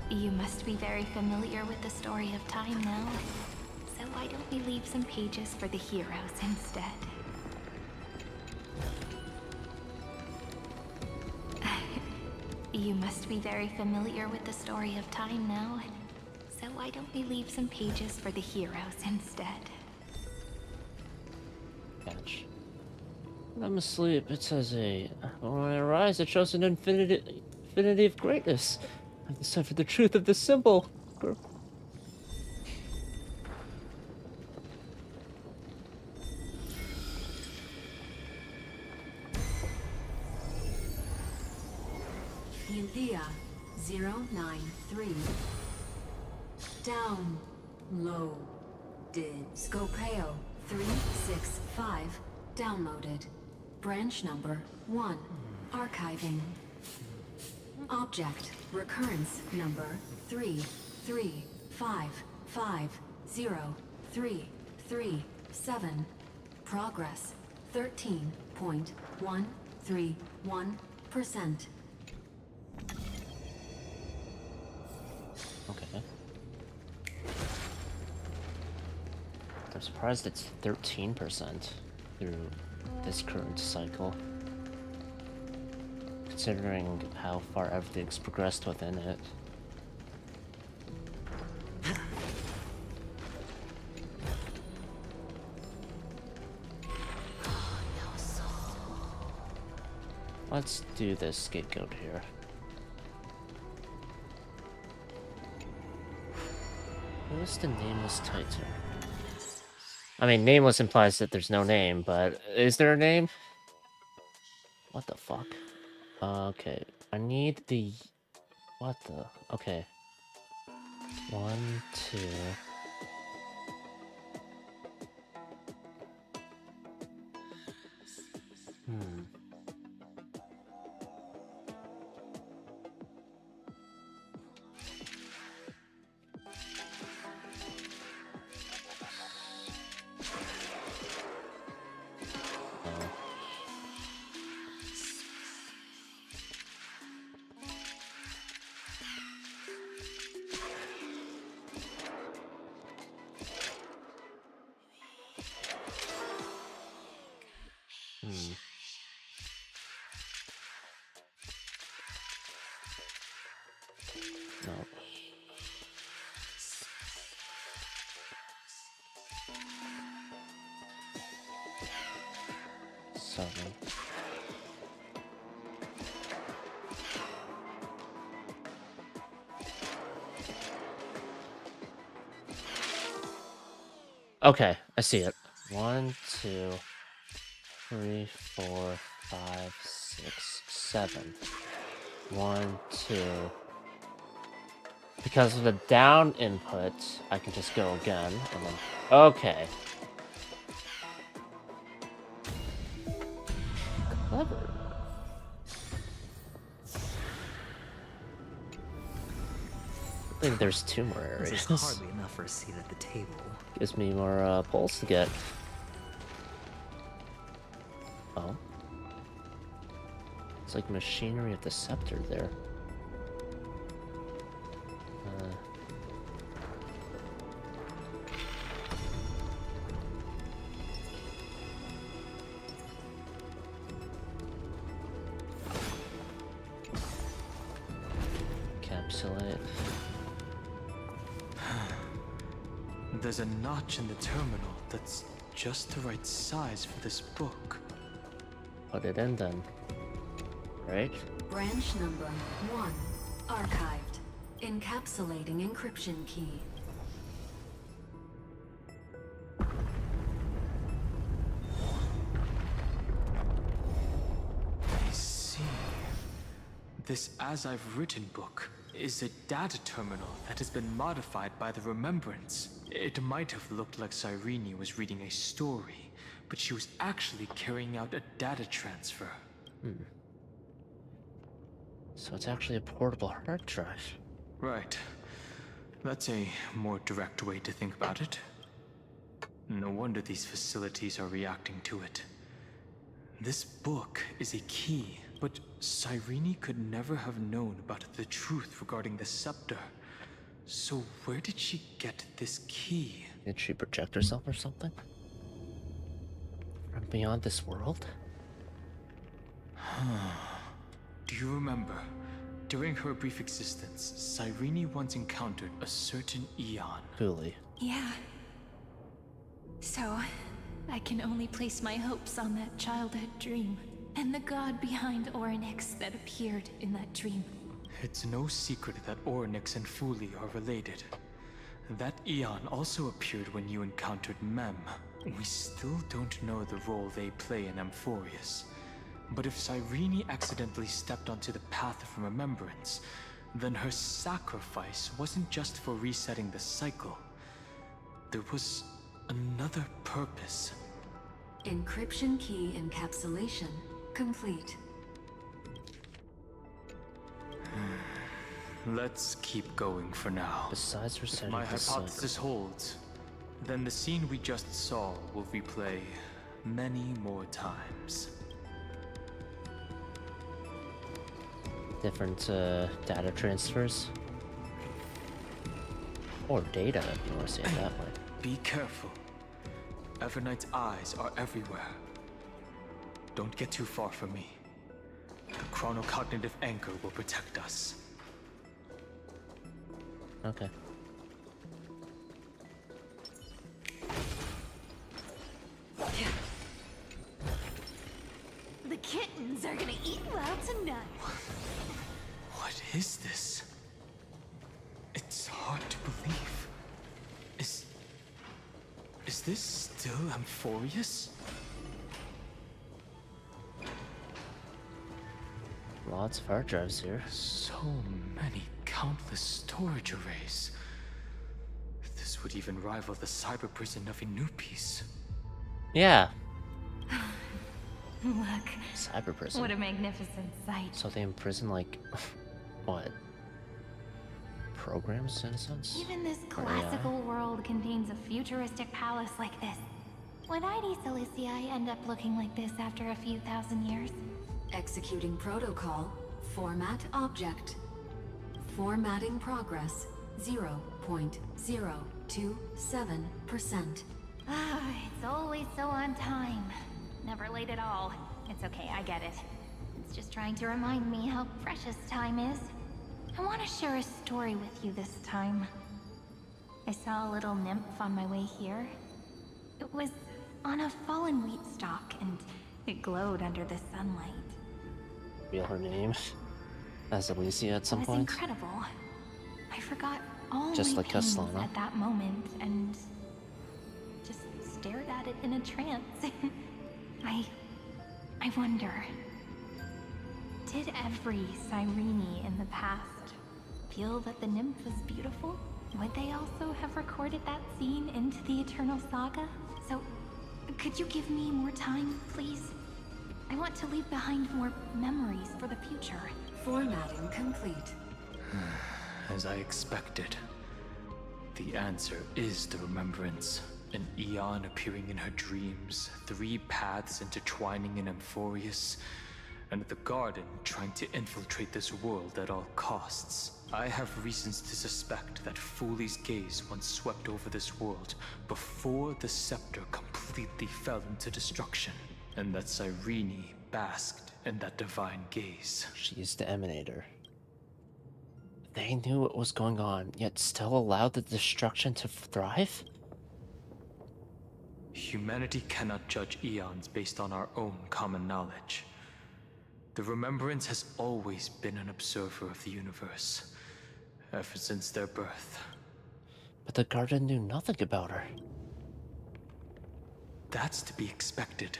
You must be very familiar with the story of time now. So why don't we leave some pages for the heroes instead? You must be very familiar with the story of time now. So why don't we leave some pages for the heroes instead? Catch. When I'm asleep, it says when I arise, it shows an infinity of greatness. I've deciphered the truth of the symbol. India 093. Down low. Did Scopeo 365 downloaded. Branch number 1. Archiving. Object recurrence number 335503337. Progress 13.131%. Okay. I'm surprised it's 13% through this current cycle, considering how far everything's progressed within it. Let's do this scapegoat here. Who's the nameless Titan? I mean, nameless implies that there's no name, but is there a name? What the fuck? Okay, I need the... What the... Okay. 1, 2... No. Seven. Okay, I see it. 1, 2, 3, 4, 5, 6, 7. 1, 2. Because of the down input, I can just go again, and then... Okay. Clever. I think there's 2 more areas. This is hardly enough for a seat at the table. Gives me more pulls to get. Oh. It's like machinery of the scepter there. Encapsulate. There's a notch in the terminal that's just the right size for this book. Put it in then. Right? Branch number 1. Archived. Encapsulating encryption key. I see. This As I've Written book is a data terminal that has been modified by the Remembrance. It might have looked like Cyrene was reading a story, but she was actually carrying out a data transfer. So it's actually a portable hard drive. Right. That's a more direct way to think about it. No wonder these facilities are reacting to it. This book is a key, but Cyrene could never have known about the truth regarding the scepter. So where did she get this key? Did she project herself or something? From beyond this world? Do you remember? During her brief existence, Cyrene once encountered a certain Eon. Coolly. Yeah. So, I can only place my hopes on that childhood dream, and the god behind Orynyx that appeared in that dream. It's no secret that Orynyx and Fuli are related. That Eon also appeared when you encountered Mem. We still don't know the role they play in Amphorius. But if Cyrene accidentally stepped onto the path of remembrance, then her sacrifice wasn't just for resetting the cycle. There was another purpose. Encryption key encapsulation complete. Let's keep going for now. Besides If resetting my the hypothesis holds, then the scene we just saw will replay many more times. different data transfers. Or data, if you want to say it that way. Be careful. Everknight's eyes are everywhere. Don't get too far from me. The chronocognitive anchor will protect us. Okay. The kittens are gonna eat well tonight. What is this? It's hard to believe. Is this still Amphorius? Lots of hard drives here. So many countless storage arrays. This would even rival the cyber prison of Inupis. Yeah. Look. Cyber prison. What a magnificent sight. So they imprison, like, what? Programs, in a sense? Even this classical world contains a futuristic palace like this. Would ID Silicii end up looking like this after a few thousand years? Executing protocol. Format object. Formatting progress. 0.027%. Ah, it's always so on time. Never late at all. It's okay, I get it. It's just trying to remind me how precious time is. I want to share a story with you this time. I saw a little nymph on my way here. It was on a fallen wheat stalk, and it glowed under the sunlight. Reveal her name as Alicia at some It was point. incredible. I forgot all Just my like pains Castellana. at that moment, and just stared at it in a trance. I wonder, did every Cyrene in the past feel that the nymph was beautiful? Would they also have recorded that scene into the Eternal Saga? So, could you give me more time, please? I want to leave behind more memories for the future. Formatting complete. As I expected. The answer is the remembrance. An Eon appearing in her dreams, 3 paths intertwining in Amphorius, and the Garden trying to infiltrate this world at all costs. I have reasons to suspect that Foolie's gaze once swept over this world before the scepter completely fell into destruction, and that Cyrene basked in that divine gaze. She's the Emanator. They knew what was going on, yet still allowed the destruction to thrive? Humanity cannot judge eons based on our own common knowledge. The Remembrance has always been an observer of the universe, ever since their birth. But the Garden knew nothing about her. That's to be expected.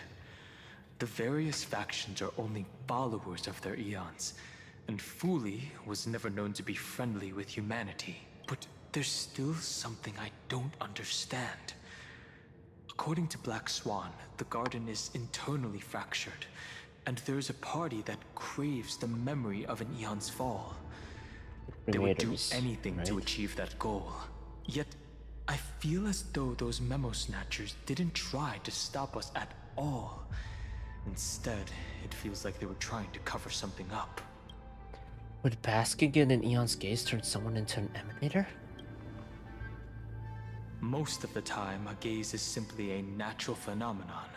The various factions are only followers of their eons, and Foolie was never known to be friendly with humanity. But there's still something I don't understand. According to Black Swan, the Garden is internally fractured, and there's a party that craves the memory of an eon's fall. They would do anything to achieve that goal. Yet, I feel as though those memo snatchers didn't try to stop us at all. Instead, it feels like they were trying to cover something up. Would basking in an Eon's gaze turn someone into an Emanator? Most of the time, a gaze is simply a natural phenomenon,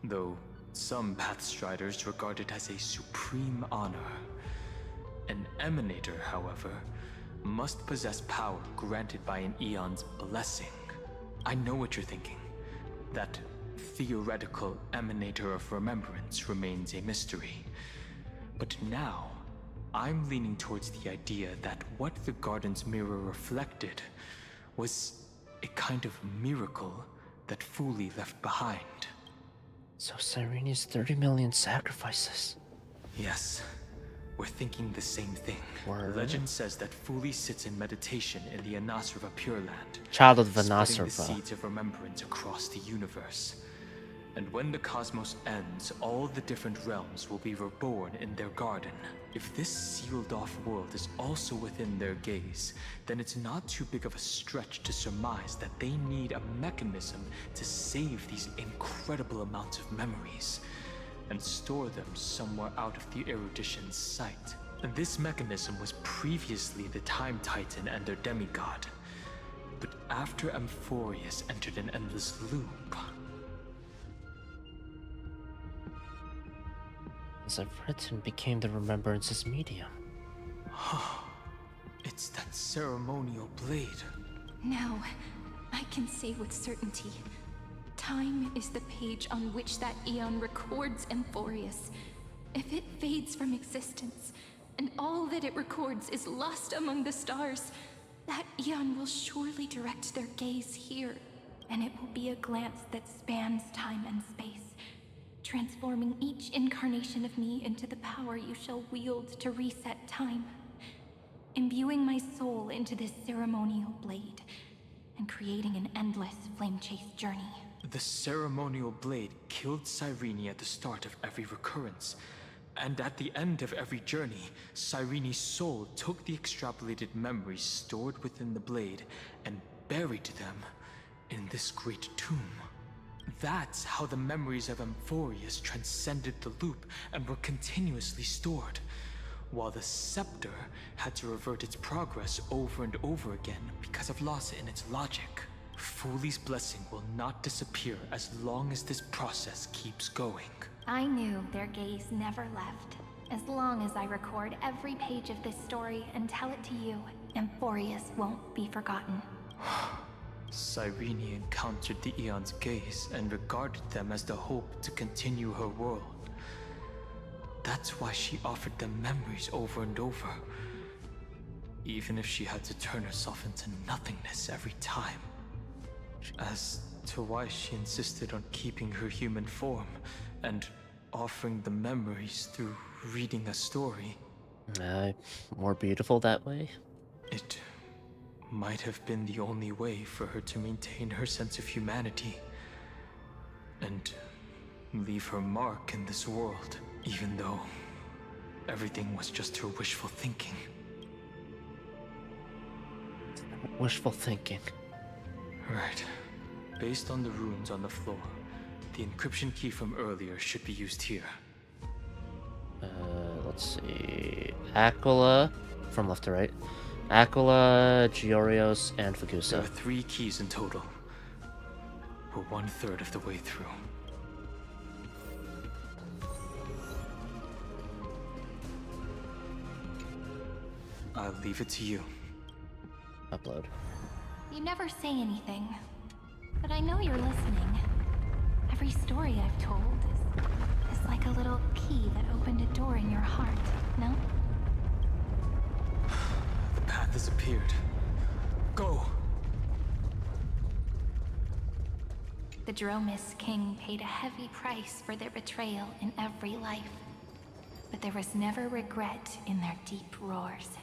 though some Pathstriders regard it as a supreme honor. An Emanator, however, must possess power granted by an Eon's blessing. I know what you're thinking. That theoretical Emanator of Remembrance remains a mystery. But now, I'm leaning towards the idea that what the Garden's mirror reflected was a kind of miracle that Foolie left behind. So Cyrene's 30 million sacrifices. Yes, we're thinking the same thing. Word. Legend says that Foolie sits in meditation in the Anasrva Pure Land, Child of spreading the Anasrva. seeds of remembrance across the universe. And when the cosmos ends, all the different realms will be reborn in their garden. If this sealed-off world is also within their gaze, then it's not too big of a stretch to surmise that they need a mechanism to save these incredible amounts of memories and store them somewhere out of the Eruditian's sight. And this mechanism was previously the Time Titan and their demigod. But after Amphorius entered an endless loop, As I've written, became the Remembrance's medium. it's that ceremonial blade. Now, I can say with certainty, time is the page on which that Eon records Amphorius, If it fades from existence, and all that it records is lost among the stars, that eon will surely direct their gaze here, and it will be a glance that spans time and space, transforming each incarnation of me into the power you shall wield to reset time, imbuing my soul into this ceremonial blade, and creating an endless flame-chase journey. The ceremonial blade killed Cyrene at the start of every recurrence, and at the end of every journey, Cyrene's soul took the extrapolated memories stored within the blade and buried them in this great tomb. That's how the memories of Amphorius transcended the loop and were continuously stored, while the scepter had to revert its progress over and over again because of loss in its logic. Foolie's blessing will not disappear as long as this process keeps going. I knew their gaze never left. As long as I record every page of this story and tell it to you, Amphorius won't be forgotten. Cyrene encountered the Eon's gaze and regarded them as the hope to continue her world. That's why she offered them memories over and over, even if she had to turn herself into nothingness every time. As to why she insisted on keeping her human form and offering the memories through reading a story. More beautiful that way? It might have been the only way for her to maintain her sense of humanity and leave her mark in this world, even though everything was just her wishful thinking. Wishful thinking. Right. Based on the runes on the floor, the encryption key from earlier should be used here. Let's see. Aquila, from left to right. Aquila, Giorios, and There Fagusa. are 3 keys in total. We're 1/3 of the way through. I'll leave it to you. Upload. You never say anything, but I know you're listening. Every story I've told is like a little key that opened a door in your heart, no? The path has appeared. Go! The Dromis King paid a heavy price for their betrayal in every life, but there was never regret in their deep roars.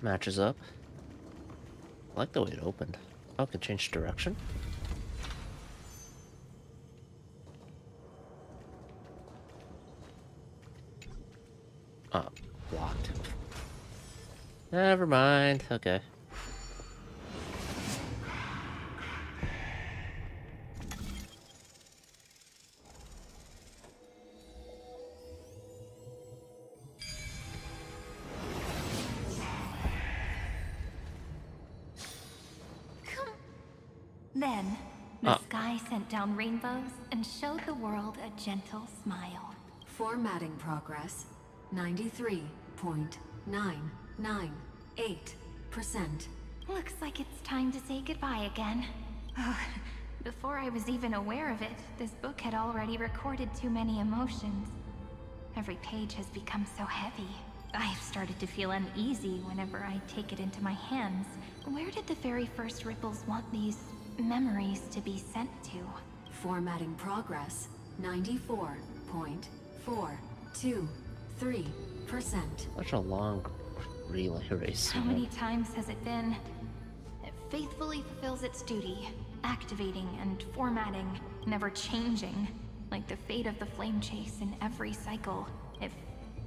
Matches up. I like the way it opened. Oh, it can change direction. Oh, blocked. Never mind. Okay. Then, the sky sent down rainbows and showed the world a gentle smile. Formatting progress, 93.998%. Looks like it's time to say goodbye again. Before I was even aware of it, this book had already recorded too many emotions. Every page has become so heavy. I've started to feel uneasy whenever I take it into my hands. Where did the very first ripples want these memories to be sent to? Formatting progress, 94.423%. Such a long relay race. How many times has it been? It faithfully fulfills its duty, activating and formatting, never changing, like the fate of the flame chase in every cycle. If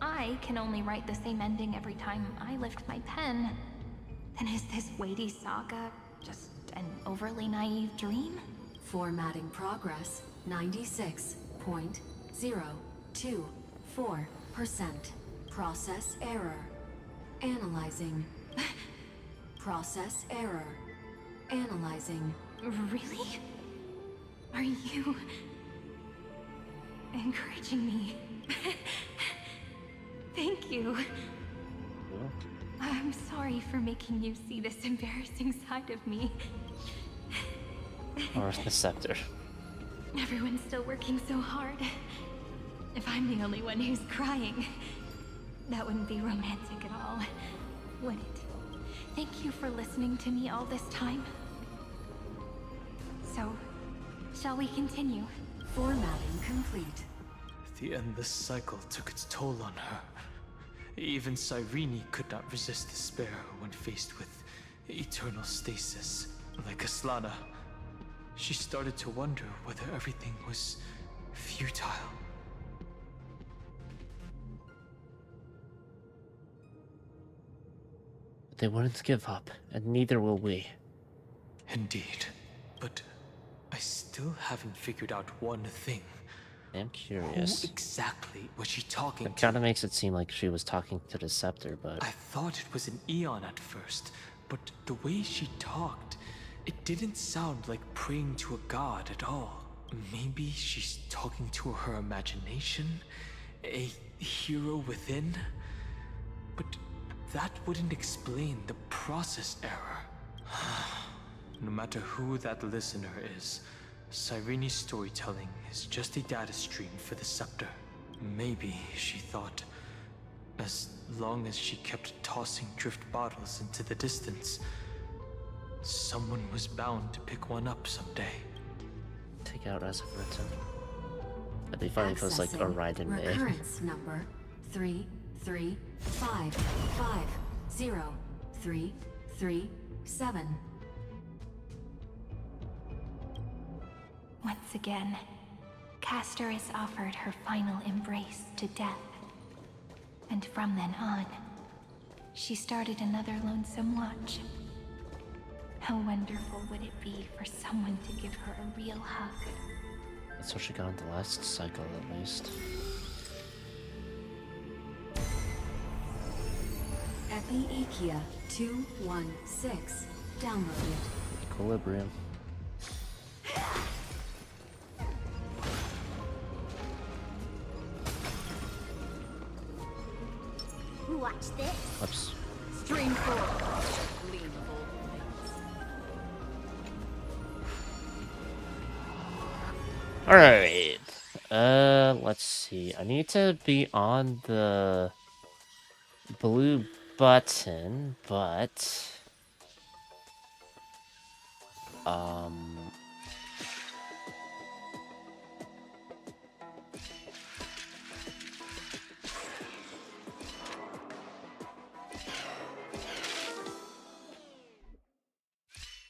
I can only write the same ending every time I lift my pen, then is this weighty saga just an overly naive dream? Formatting progress, 96.024%. Process error. Analyzing. Process error. Analyzing. Really? Are you encouraging me? Thank you. I'm sorry for making you see this embarrassing side of me. Or the scepter. Everyone's still working so hard. If I'm the only one who's crying, that wouldn't be romantic at all, would it? Thank you for listening to me all this time. So, shall we continue? Formatting complete. The endless cycle took its toll on her. Even Cyrene could not resist despair when faced with eternal stasis. Like Aslana, she started to wonder whether everything was futile. They wouldn't give up, and neither will we. Indeed. But I still haven't figured out one thing. I'm curious. Who exactly was she talking It to? kind of makes it seem like she was talking to the scepter, but... I thought it was an Eon at first, but the way she talked, it didn't sound like praying to a god at all. Maybe she's talking to her imagination? A hero within? But that wouldn't explain the process error. No matter who that listener is, Cyrene's storytelling is just a data stream for the scepter. Maybe, she thought, as long as she kept tossing drift bottles into the distance, someone was bound to pick one up someday. Take out as of written. That'd be funny if it was like a ride in May. Recurrence number 335503337. Once again, Castor is offered her final embrace to death. And from then on, she started another lonesome watch. How wonderful would it be for someone to give her a real hug? That's what she got in the last cycle, at least. Epi-Ikia 216 downloaded. Equilibrium. Watch this. Oops. Stream 4. Lean bold things. Alright. Let's see. I need to be on the blue button, but...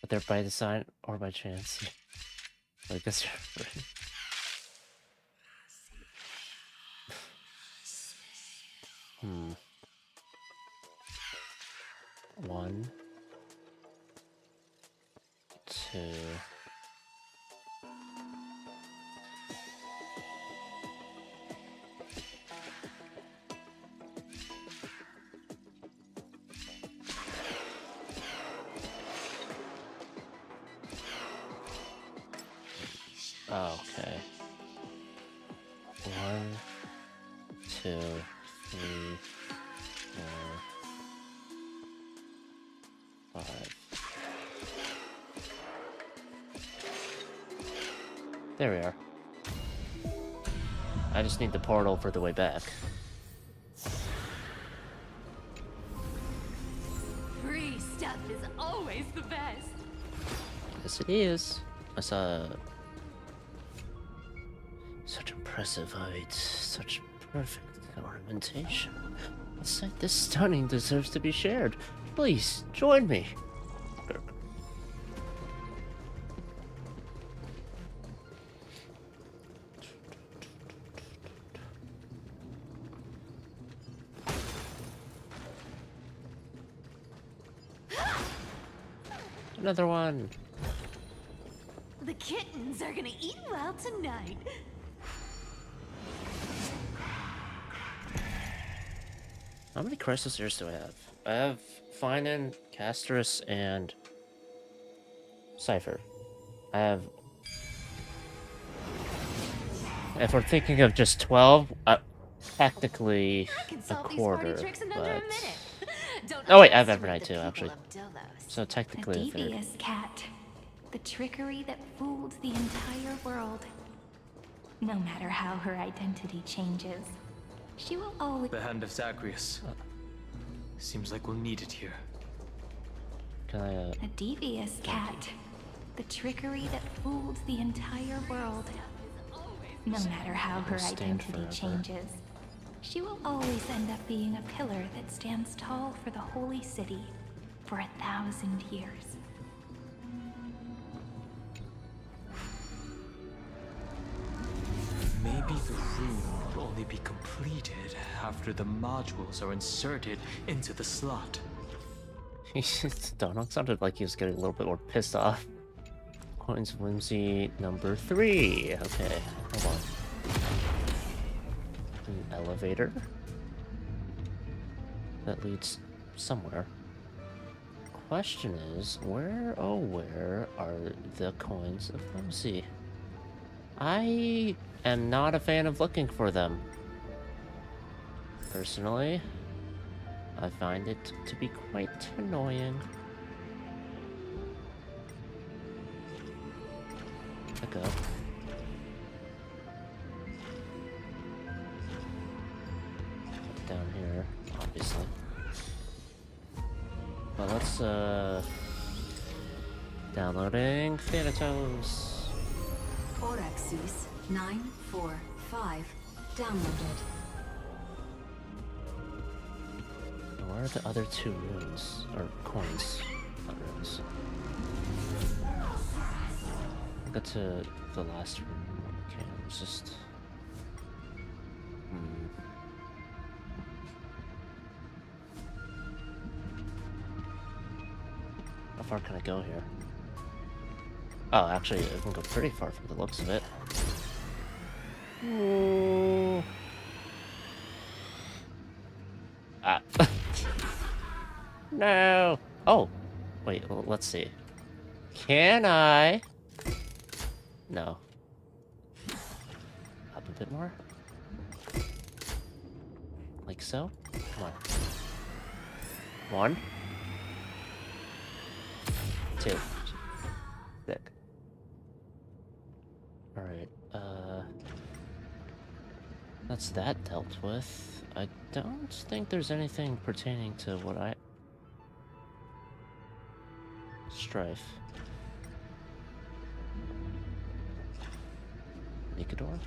Whether by design or by chance. I guess you're right. One, two. Oh, okay. 1, 2, 3, 4, 5. There we are. I just need the portal for the way back. Free stuff is always the best. Yes, it is. I saw such impressive heights, such perfect ornamentation. A sight this stunning deserves to be shared. Please, join me. Another one. The kittens are gonna eat well tonight. How many crisis ears do I have? I have Finan, Castrus, and Cypher. I have... If we're thinking of just 12, technically a quarter, but... Oh wait, I have Evernight too, actually. So technically A a third. devious cat. The trickery that fooled the entire world. No matter how her identity changes, she will always... The hand of Zagreus. Seems like we'll need it here. Can I, A devious cat. The trickery that fooled the entire world. No matter how her Stand identity forever. changes, she will always end up being a pillar that stands tall for the holy city for 1,000 years. Maybe the rune will only be completed after the modules are inserted into the slot. Donald sounded like he was getting a little bit more pissed off. Coins of Whimsy number 3. Okay, hold on. An elevator that leads somewhere. Question is, where, oh where are the coins of Whimsy? I am not a fan of looking for them. Personally, I find it to be quite annoying. Go. Down here, obviously. Well, let's downloading Thanatos. Oraxis 945 downloaded. Where are the other 2 runes or coins? Not runes. Get to the last room. Okay, it's just. How far can I go here? Oh, actually, I can go pretty far from the looks of it. Ooh. Ah. No. Oh, wait. Well, let's see. Can I? No. Up a bit more? Like so? Come on. 1. 2. Sick. Alright, that's that dealt with. I don't think there's anything pertaining to what I... Strife. Nikador?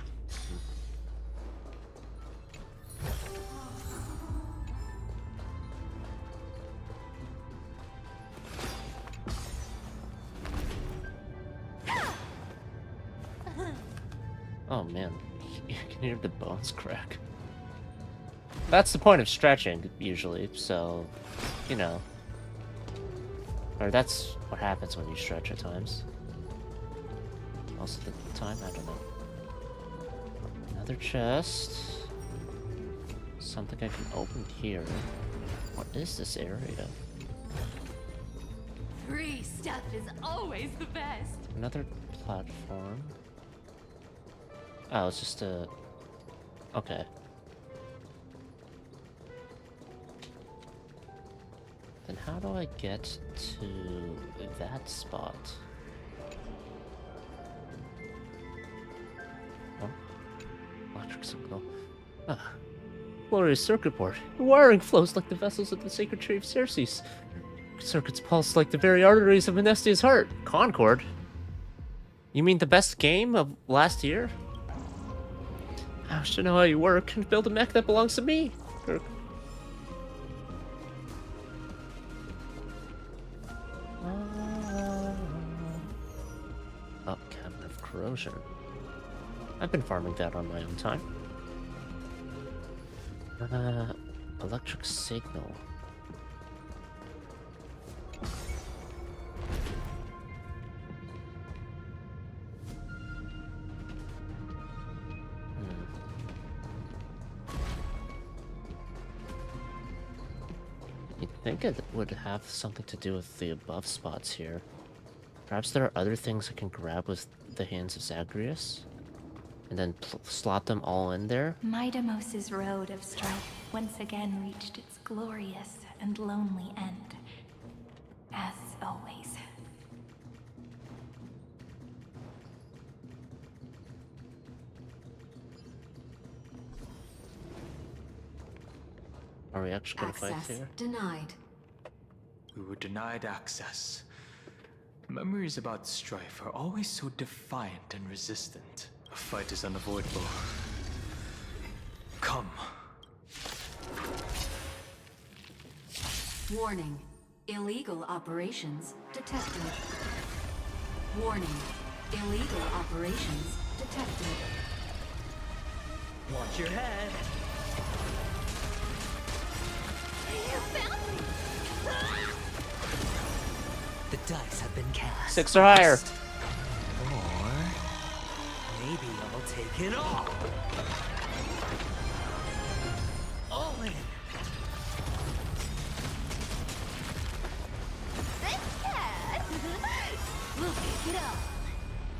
Oh man, you can hear the bones crack. That's the point of stretching, usually, so, you know. Or that's what happens when you stretch at times. Most of the time, I don't know. Another chest. Something I can open here. What is this area? Free stuff is always the best. Another platform. Oh, it's just a... Okay. Then how do I get to that spot? Oh? Electric signal. Ah. Glorious circuit board. The wiring flows like the vessels of the sacred tree of Ceres. Circuits pulse like the very arteries of Menestia's heart. Concord? You mean the best game of last year? I should know how you work and build a mech that belongs to me. Oh, Cavern of Corrosion. I've been farming that on my own time. Electric signal. You'd think it would have something to do with the above spots here. Perhaps there are other things I can grab with the hands of Zagreus? And then slot them all in there? Midamos's road of strife once again reached its glorious and lonely end. As always. Are we actually gonna fight Access here? denied. We were denied access. Memories about strife are always so defiant and resistant. A fight is unavoidable. Come. Warning. Illegal operations detected. Warning. Illegal operations detected. Watch your head. You found me! The dice have been cast. 6 or higher. Or maybe I'll take it all. All in. We'll pick it up.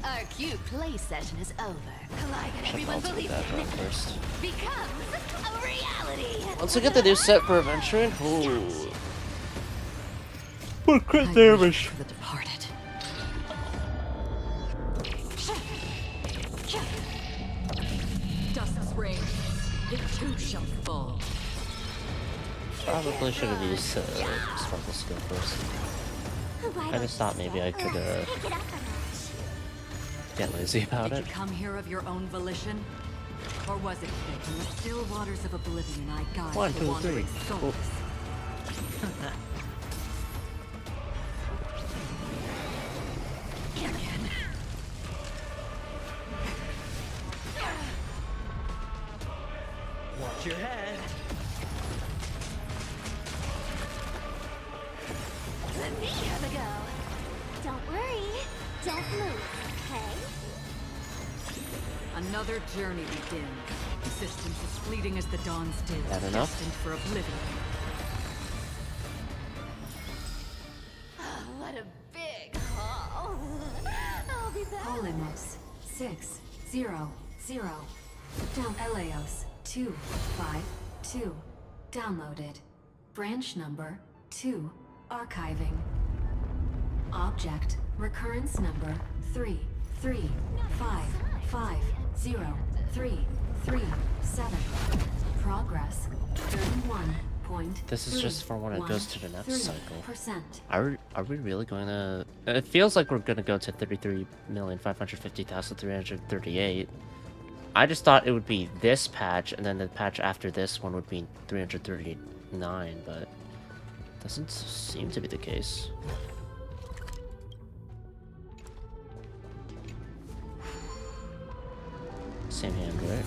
Our cute play session is over. Collide and Should everyone also believes that it run first. becomes a reality. Once we get the new set for adventuring, ooh. What crit I damage? wish for the departed. Dust's reign. It too shall fall. Probably should have used sparkle skill first. I just thought maybe I could get lazy about Did it. you come here of your own volition? Or was it fate in the still waters of oblivion I guide 1, the 2, 3. wandering souls? Watch your head. Let me have a go. Don't worry. Don't move, okay? Another journey begins. Existence as fleeting as the dawn's dew. That enough? Destined for oblivion. Oh, what a big haul. I'll be back. Polymos 600. Down Eleos 252. Downloaded. Branch number 2. Archiving. Object recurrence number 3355037. Progress 31. This is just for when it goes to the next cycle. 3%. Are we really going to... It feels like we're going to go to 33,550,338. I just thought it would be this patch, and then the patch after this one would be 339, but... doesn't seem to be the case. Same hand, right?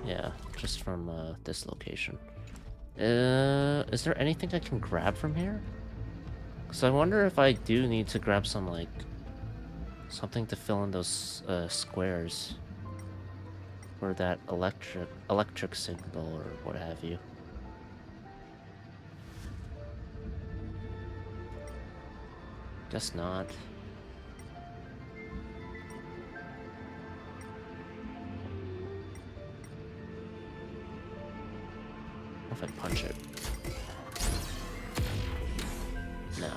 Yeah, just from this location. Is there anything I can grab from here? Because I wonder if I do need to grab some, like, something to fill in those squares. Or that electric signal or what have you. Guess not. What if I punch it? No.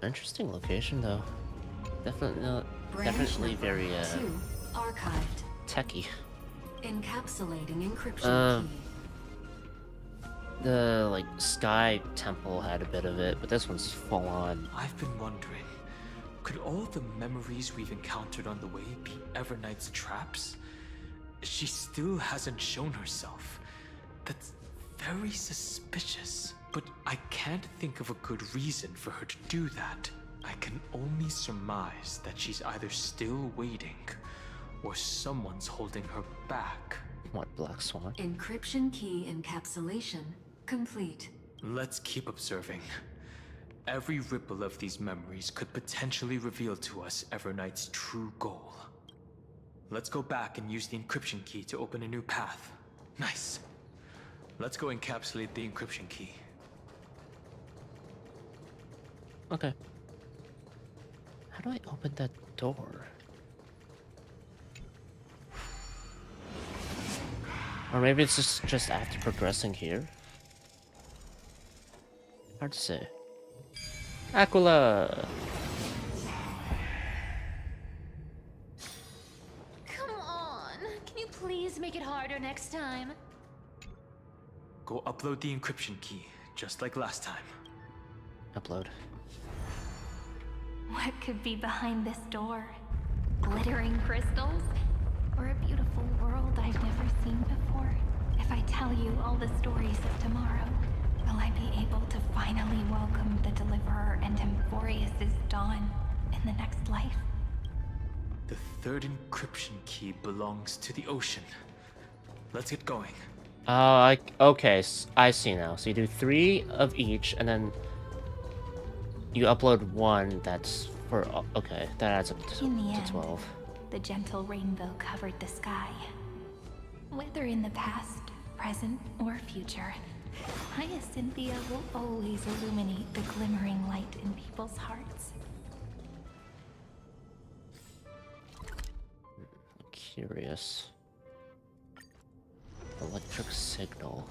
Interesting location though. Definitely very 2. Archived. techy. Encapsulating encryption key. The like Sky Temple had a bit of it, but this one's full on. I've been wondering, could all the memories we've encountered on the way be Everknight's traps? She still hasn't shown herself. That's very suspicious. But I can't think of a good reason for her to do that. I can only surmise that she's either still waiting, or someone's holding her back. What, Black Swan? Encryption key encapsulation complete. Let's keep observing. Every ripple of these memories could potentially reveal to us Everknight's true goal. Let's go back and use the encryption key to open a new path. Nice. Let's go encapsulate the encryption key. Okay. How do I open that door? Or maybe it's just after progressing here? Hard to say. Aquila! Come on. Can you please make it harder next time. Go upload the encryption key, just like last time. Upload. What could be behind this door? Glittering crystals? Or a beautiful world I've never seen before? If I tell you all the stories of tomorrow, will I be able to finally welcome the Deliverer and Emphorius's dawn in the next life? The third encryption key belongs to the ocean. Let's get going. Okay, I see now. So you do 3 of each, and then you upload 1 that's for... Okay, that adds up to, In the to end, 12. the gentle rainbow covered the sky. Whether in the past, present, or future, Hyacinthia will always illuminate the glimmering light in people's hearts. I'm curious. Electric signal.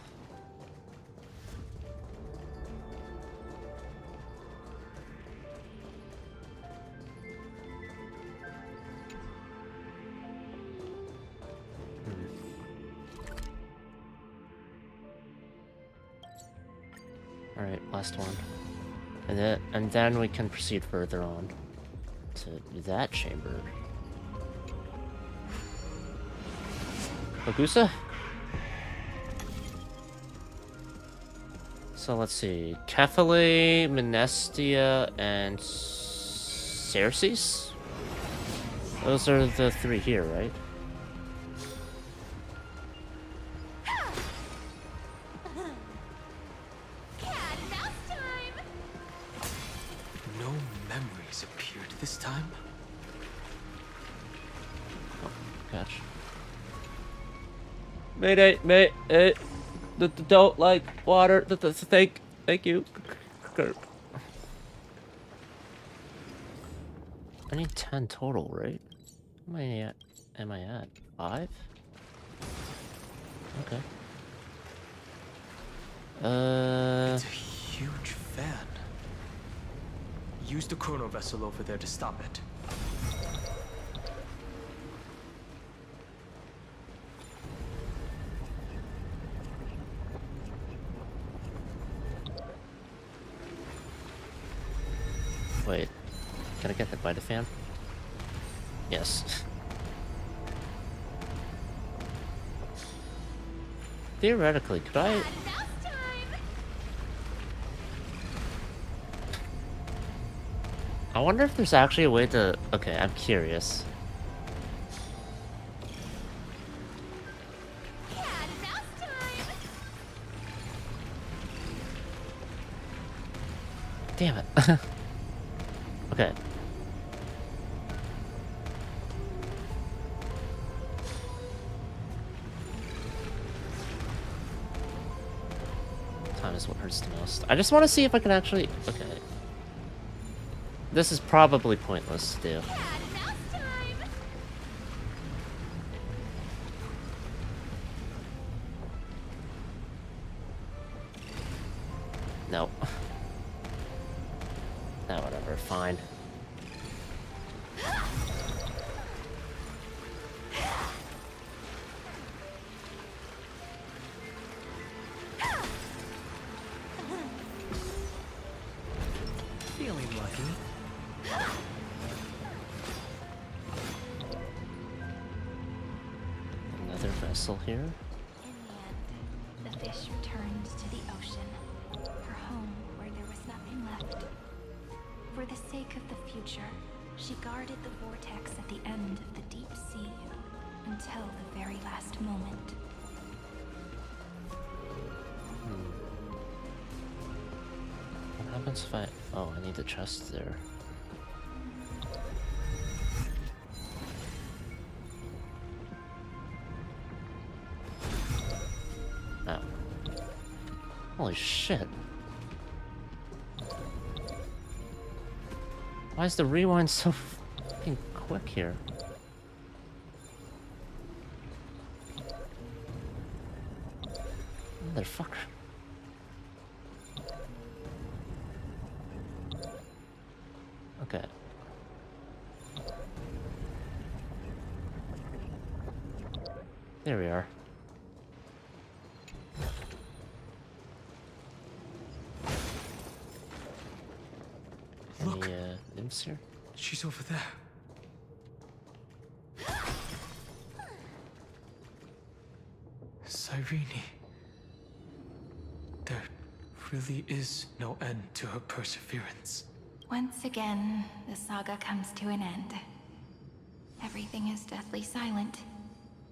Alright, last one. And then we can proceed further on to that chamber. Magusa? So let's see. Kephale, Menestia, and Xerxes? Those are the 3 here, right? No memories appeared this time. Oh, gosh. Mayday, don't like water. Thank you. I need 10 total, right? How many am I at? 5? Okay. It's a huge fan. Use the chrono vessel over there to stop it. Wait, can I get hit by the fan? Yes. Theoretically, could I... I wonder if there's actually a way to... Okay, I'm curious. Damn it. Okay. Time is what hurts the most. I just want to see if I can actually... Okay. This is probably pointless to do. No. No, whatever, fine. Feeling lucky. Another vessel here. In the end, the fish returned to the ocean, her home where there was nothing left. For the sake of the future, she guarded the vortex at the end of the deep sea until the very last moment. What happens if I... Oh, I need the chest there. Oh. Holy shit. Why is the rewind so fucking quick here? Motherfucker. Okay. There we are. Look. Any nymphs here? She's over there. Cyrene. There really is no end to her perseverance. Once again, the saga comes to an end. Everything is deathly silent,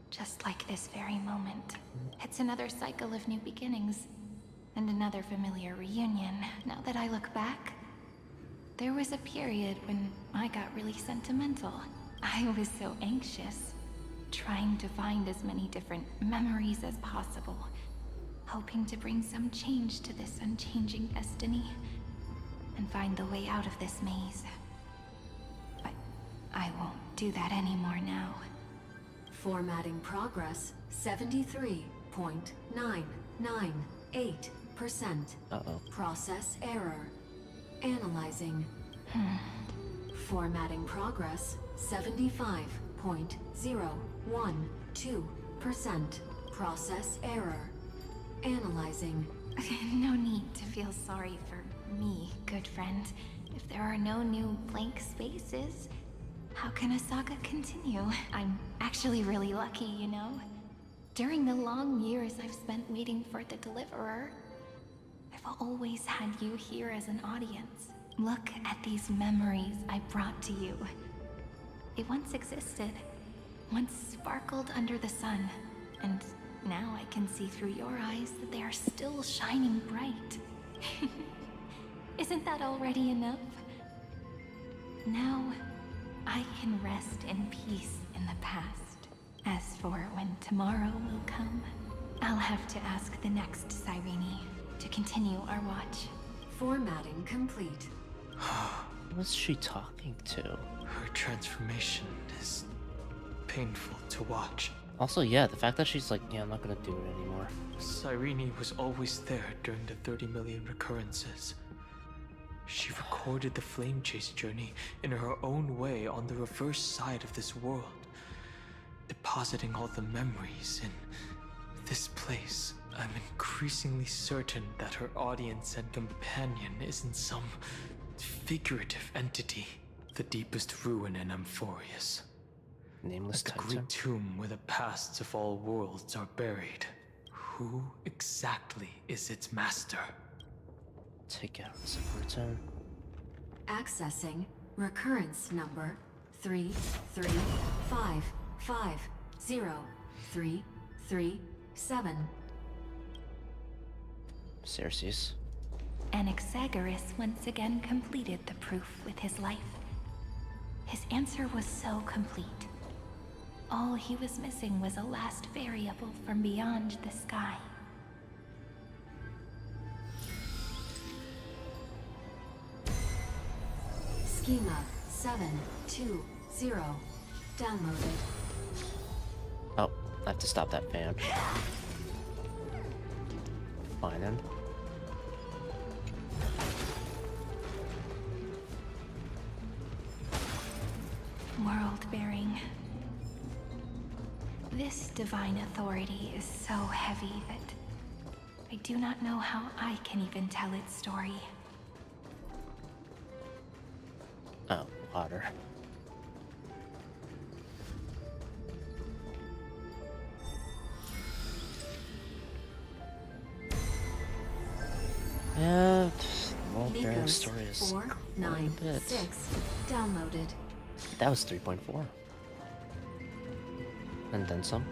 just like this very moment. It's another cycle of new beginnings, and another familiar reunion. Now that I look back, there was a period when I got really sentimental. I was so anxious, trying to find as many different memories as possible, hoping to bring some change to this unchanging destiny, and find the way out of this maze. But I won't do that anymore now. Formatting progress 73.998%. Uh-oh. Process error. Analyzing. Formatting progress 75.012%. Process error. Analyzing. No need to feel sorry for me, good friend. If there are no new blank spaces, how can a saga continue? I'm actually really lucky, you know? During the long years I've spent waiting for the Deliverer, I've always had you here as an audience. Look at these memories I brought to you. They once existed, once sparkled under the sun, and now I can see through your eyes that they are still shining bright. Isn't that already enough? Now, I can rest in peace in the past. As for when tomorrow will come, I'll have to ask the next Cyrene to continue our watch. Formatting complete. What's she talking to? Her transformation is painful to watch. Also, yeah, the fact that she's like, yeah, I'm not gonna do it anymore. Cyrene was always there during the 30 million recurrences. She recorded the Flame Chase journey in her own way on the reverse side of this world, depositing all the memories in this place. I'm increasingly certain that her audience and companion isn't some figurative entity. The deepest ruin in Amphorius. Nameless At the Titan. great tomb where the pasts of all worlds are buried. Who exactly is its master? Take out Zipperton. Accessing recurrence number 335503337. Xerxes. Anaxagoras once again completed the proof with his life. His answer was so complete. All he was missing was a last variable from beyond the sky. Schema 720 downloaded. Oh, I have to stop that fan. Fine then. World-bearing. This divine authority is so heavy that I do not know how I can even tell its story. Oh, water. Yeah, world-bearing Magus story is quite a bit. 496 downloaded. That was 3.4. And then some.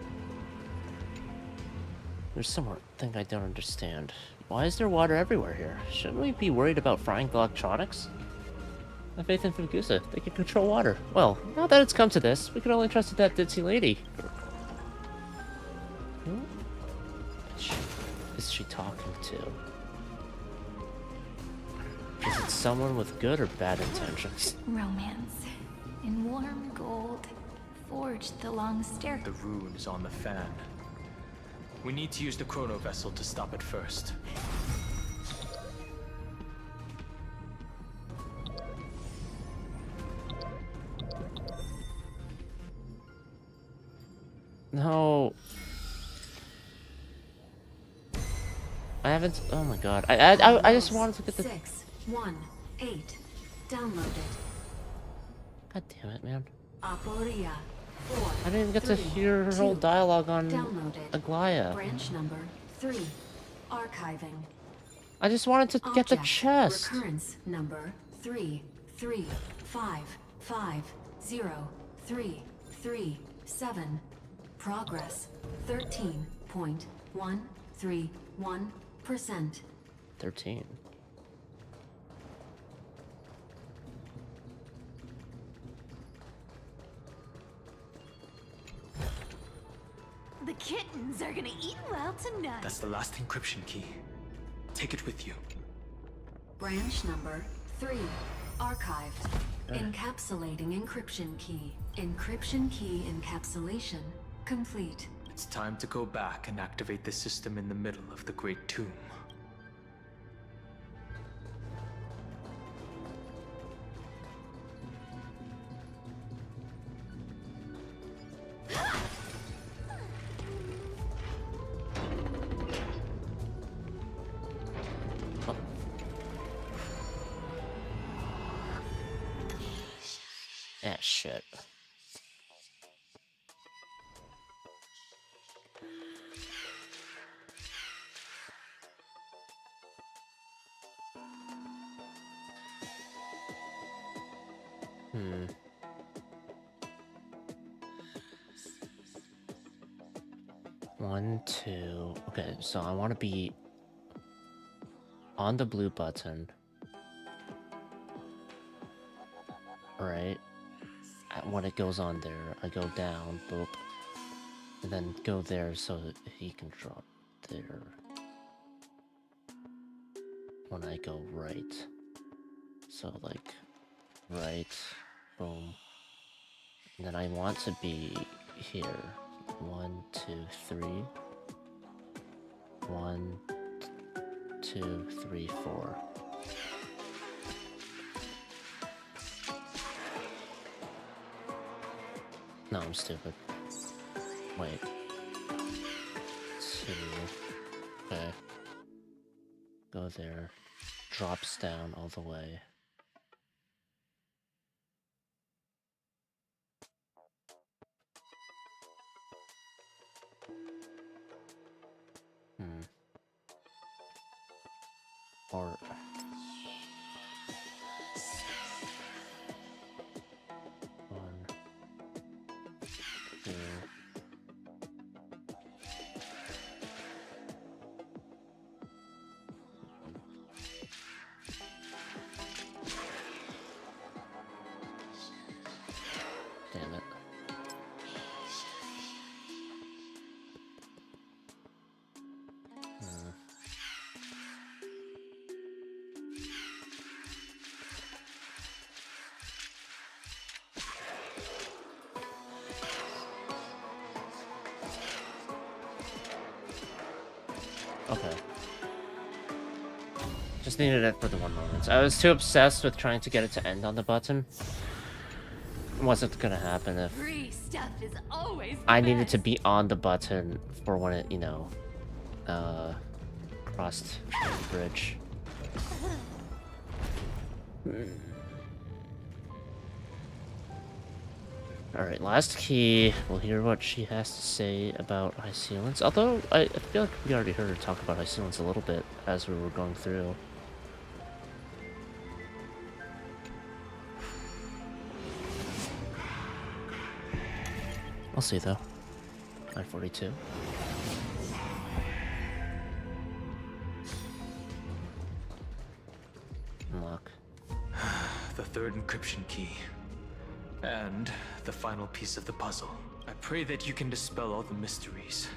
There's something I don't understand. Why is there water everywhere here? Shouldn't we be worried about frying the electronics? I have faith in Magusa. They can control water. Well, now that it's come to this, we can only trust that ditzy lady. Who is she talking to? Is it someone with good or bad intentions? Romance. In warm gold, forged the long stair. The rune is on the fan. We need to use the chrono vessel to stop it first. No. I haven't. Oh my god. I just wanted to get the. 618. Downloaded. God damn it, man. Aporia. 4. I didn't even get to 3, hear her whole 2. dialogue on Downloaded. Aglaya. Branch number 3. Archiving. I just wanted to get the Object. chest. Recurrence number 335503337. Progress 13.131%. 13. The kittens are gonna eat well tonight. That's the last encryption key. Take it with you. Branch number 3. Archived. Encapsulating encryption key. Encryption key encapsulation complete. It's time to go back and activate the system in the middle of the Great Tomb. Ah, shit. One, two. Okay, so I want to be on the blue button. Right? When it goes on there, I go down, boop. And then go there so that he can drop there. When I go right. So, like, right, boom. And then I want to be here. 1, 2, 3. 1, 2, 3, 4. No, I'm stupid. Wait. 2. Okay. Go there. Drops down all the way. Or... Damn it. Okay. Just needed it for the one moment. I was too obsessed with trying to get it to end on the button. It wasn't gonna happen if Free stuff is always I needed to be on the button for when it, you know, crossed the bridge. Alright, last key. We'll hear what she has to say about high sealants. Although, I feel like we already heard her talk about high sealants a little bit as we were going through. I'll see though. 942. Unlock. The third encryption key. And the final piece of the puzzle. I pray that you can dispel all the mysteries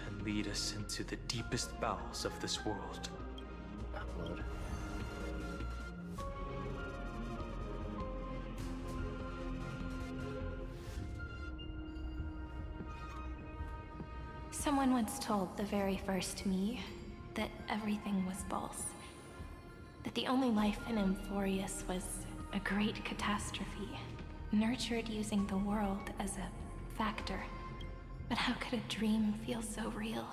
and lead us into the deepest bowels of this world. Upload. Someone once told the very first me that everything was false. That the only life in Emphorius was a great catastrophe, nurtured using the world as a factor. But how could a dream feel so real?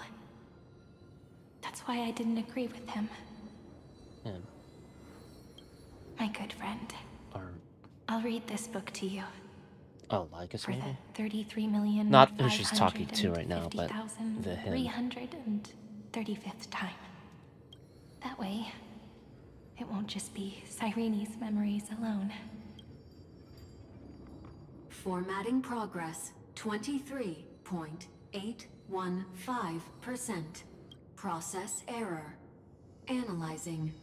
That's why I didn't agree with him. Him. My good friend. Or... I'll read this book to you. Oh, Magus maybe? For the 33,000,000. Not who she's talking to right now, but the him. 335th time. That way, it won't just be Cyrene's memories alone. Formatting progress 23.815%. Process error. Analyzing.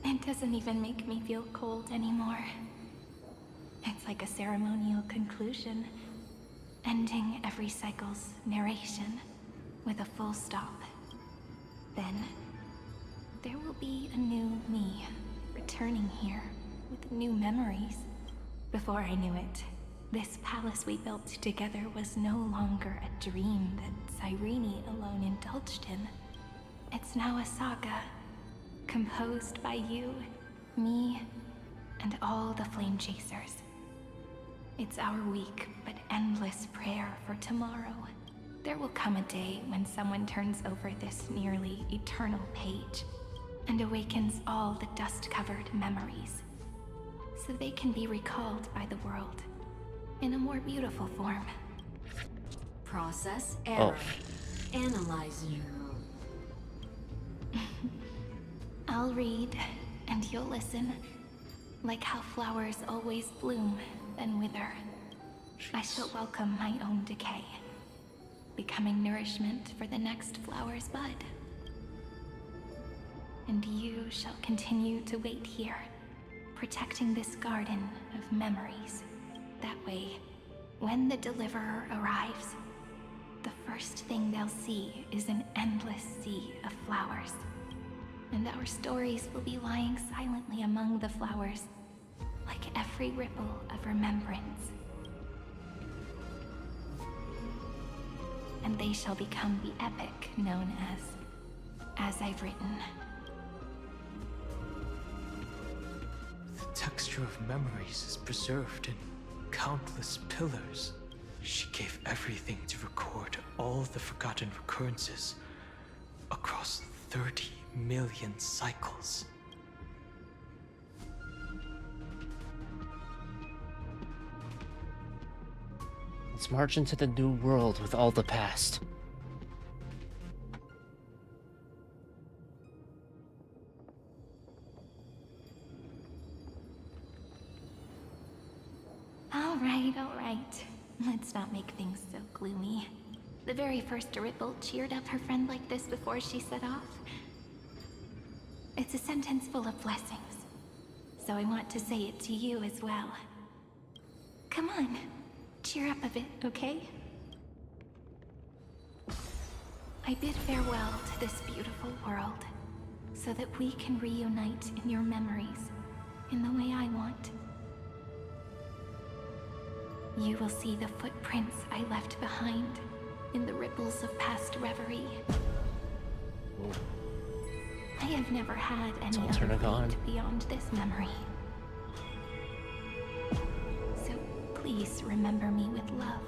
It doesn't even make me feel cold anymore. It's like a ceremonial conclusion, ending every cycle's narration with a full stop. Then, there will be a new me, returning here with new memories. Before I knew it, this palace we built together was no longer a dream that Cyrene alone indulged in. It's now a saga, composed by you, me, and all the Flame Chasers. It's our weak but endless prayer for tomorrow. There will come a day when someone turns over this nearly eternal page and awakens all the dust-covered memories, so they can be recalled by the world in a more beautiful form. Process error. Analyzing. I'll read, and you'll listen, like how flowers always bloom, then wither. I shall welcome my own decay, becoming nourishment for the next flower's bud. And you shall continue to wait here, protecting this garden of memories. That way, when the Deliverer arrives, the first thing they'll see is an endless sea of flowers. And our stories will be lying silently among the flowers, like every ripple of remembrance. And they shall become the epic known as I've written. The texture of memories is preserved in countless pillars. She gave everything to record all the forgotten recurrences across 30 million cycles. Let's march into the new world with all the past. All right. Let's not make things so gloomy. The very first ripple cheered up her friend like this before she set off. It's a sentence full of blessings, so I want to say it to you as well. Come on, cheer up a bit, okay? I bid farewell to this beautiful world, so that we can reunite in your memories, in the way I want. You will see the footprints I left behind, in the ripples of past reverie. Whoa. I have never had any other Alternagon fate beyond this memory. So please remember me with love,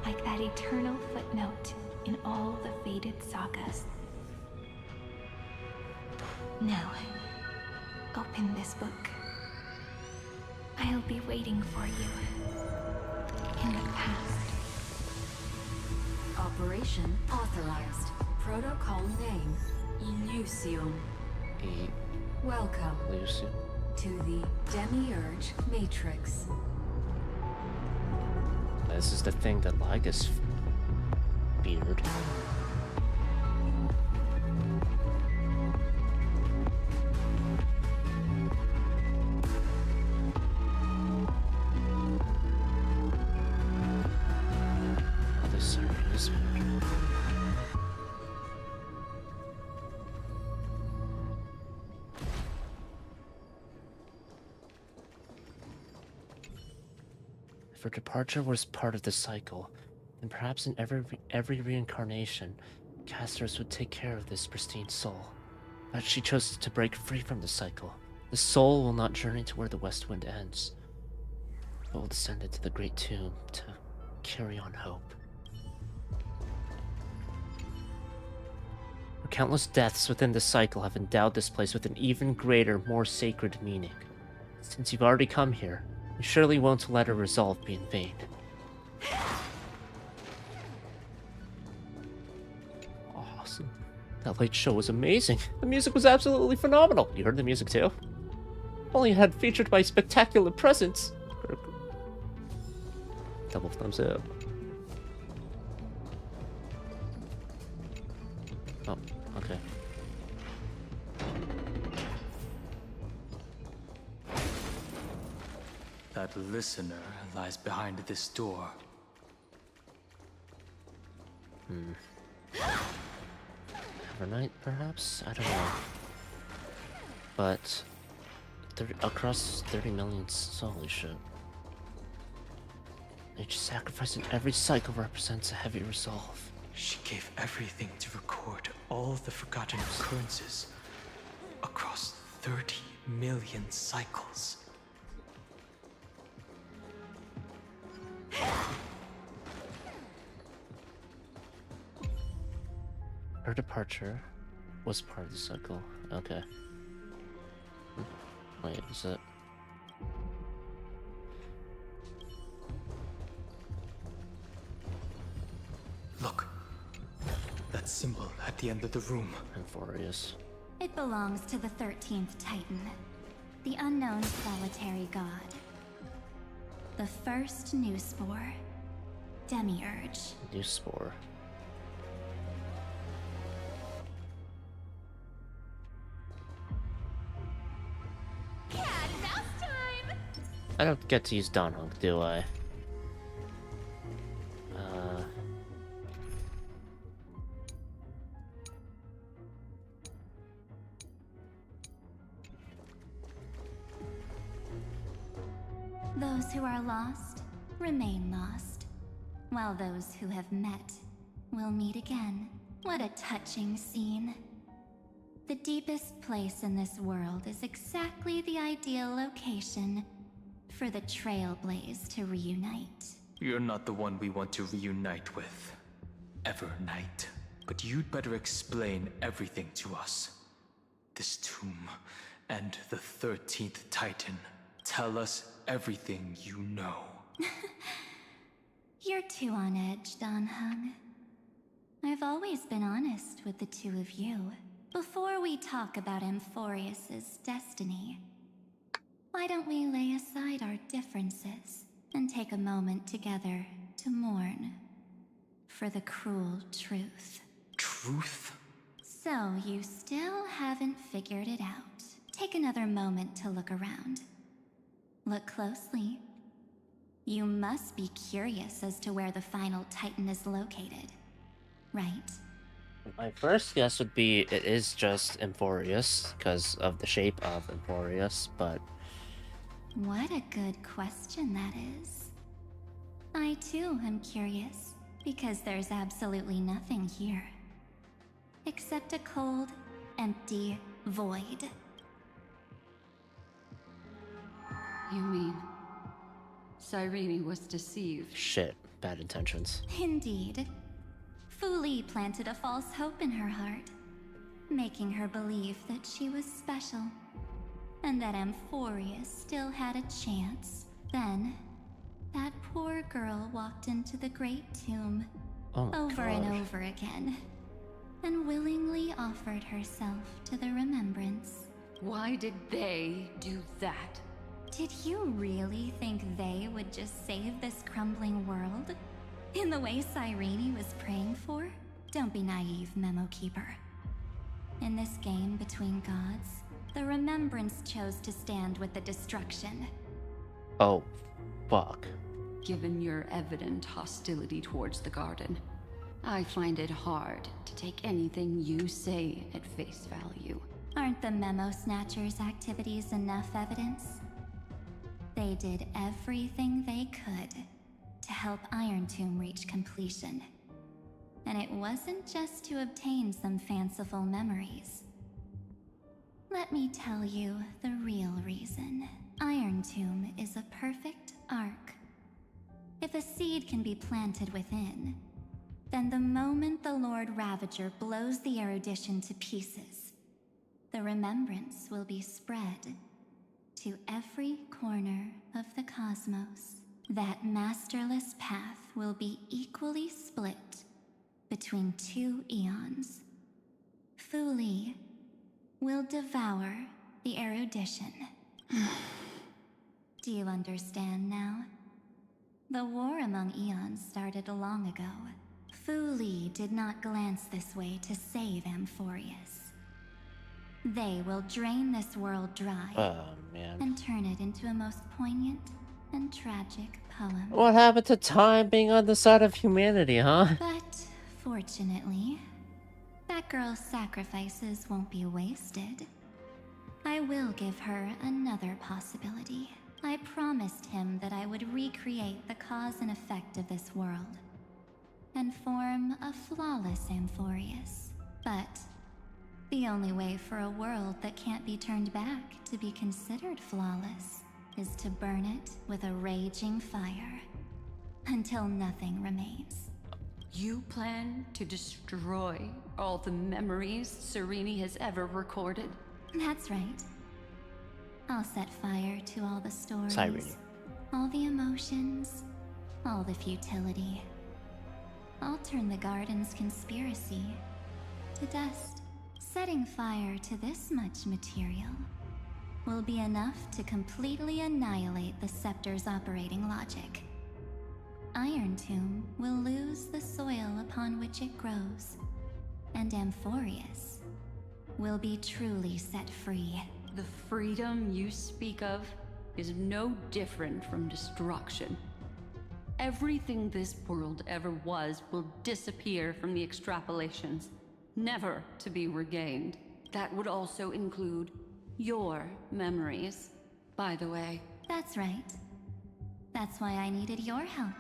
like that eternal footnote in all the faded sagas. Now, open this book. I'll be waiting for you in the past. Operation authorized. Protocol name, Illusion. Welcome Lucian. to the Demiurge Matrix. This is the thing that Magus feared. This is if her departure was part of the cycle, then perhaps in every reincarnation, casters would take care of this pristine soul. But she chose to break free from the cycle. The soul will not journey to where the west wind ends, but will descend into the great tomb to carry on hope. countless deaths within the cycle have endowed this place with an even greater, more sacred meaning. Since you've already come here, you surely won't let her resolve be in vain. Awesome. That late show was amazing. The music was absolutely phenomenal. You heard the music too? Only had featured by spectacular presence. Double thumbs up. Oh, okay. That listener lies behind this door. Evernight, perhaps? I don't know. But... across 30 million souls, holy shit. Each sacrifice in every cycle represents a heavy resolve. She gave everything to record all the forgotten occurrences across 30 million cycles. Her departure was part of the cycle. Okay. Wait, is it? Look. That symbol at the end of the room. Euphorious. It belongs to the 13th Titan, the unknown solitary god. The first new spore, Demiurge. New spore. Cat and mouse time! I don't get to use Donhunk, do I? Those who are lost remain lost, while those who have met will meet again. What a touching scene. The deepest place in this world is exactly the ideal location for the Trailblaze to reunite. You're not the one we want to reunite with, Evernight. But you'd better explain everything to us. This tomb and the 13th Titan. Tell us everything you know. You're too on edge, Donhung. I've always been honest with the two of you. Before we talk about Amphorius's destiny, why don't we lay aside our differences and take a moment together to mourn for the cruel truth? Truth? So you still haven't figured it out. Take another moment to look around. Look closely. You must be curious as to where the final Titan is located, right? My first guess would be it is just Amphorius, because of the shape of Amphorius, but... What a good question that is. I too am curious, because there's absolutely nothing here. Except a cold, empty void. You mean... Cyrene was deceived? Shit, bad intentions. Indeed. Fuli planted a false hope in her heart, making her believe that she was special, and that Amphorius still had a chance. Then, that poor girl walked into the Great Tomb over and over again, and willingly offered herself to the remembrance. Why did they do that? Did you really think they would just save this crumbling world? In the way Cyrene was praying for? Don't be naive, Memo Keeper. In this game between gods, the remembrance chose to stand with the destruction. Oh, fuck. Given your evident hostility towards the garden, I find it hard to take anything you say at face value. Aren't the Memo Snatchers' activities enough evidence? They did everything they could to help Iron Tomb reach completion. And it wasn't just to obtain some fanciful memories. Let me tell you the real reason. Iron Tomb is a perfect ark. If a seed can be planted within, Then the moment the Lord Ravager blows the erudition to pieces, the remembrance will be spread to every corner of the cosmos. That masterless path will be equally split between two eons. Fu Li will devour the erudition. Do you understand now? The war among eons started long ago. Fu Li did not glance this way to save Amphorius. They will drain this world dry and turn it into a most poignant and tragic poem. What happened to time being on the side of humanity, huh? But fortunately, that girl's sacrifices won't be wasted. I will give her another possibility. I promised him that I would recreate the cause and effect of this world and form a flawless Amphorius. But the only way for a world that can't be turned back to be considered flawless is to burn it with a raging fire until nothing remains. You plan to destroy all the memories Serene has ever recorded? That's right. I'll set fire to all the stories, Cyrene. all the emotions, all the futility. I'll turn the garden's conspiracy to dust. Setting fire to this much material will be enough to completely annihilate the scepter's operating logic. Iron Tomb will lose the soil upon which it grows, and Amphorius will be truly set free. The freedom you speak of is no different from destruction. Everything this world ever was will disappear from the extrapolations, never to be regained. That would also include your memories, by the way. That's right. That's why I needed your help,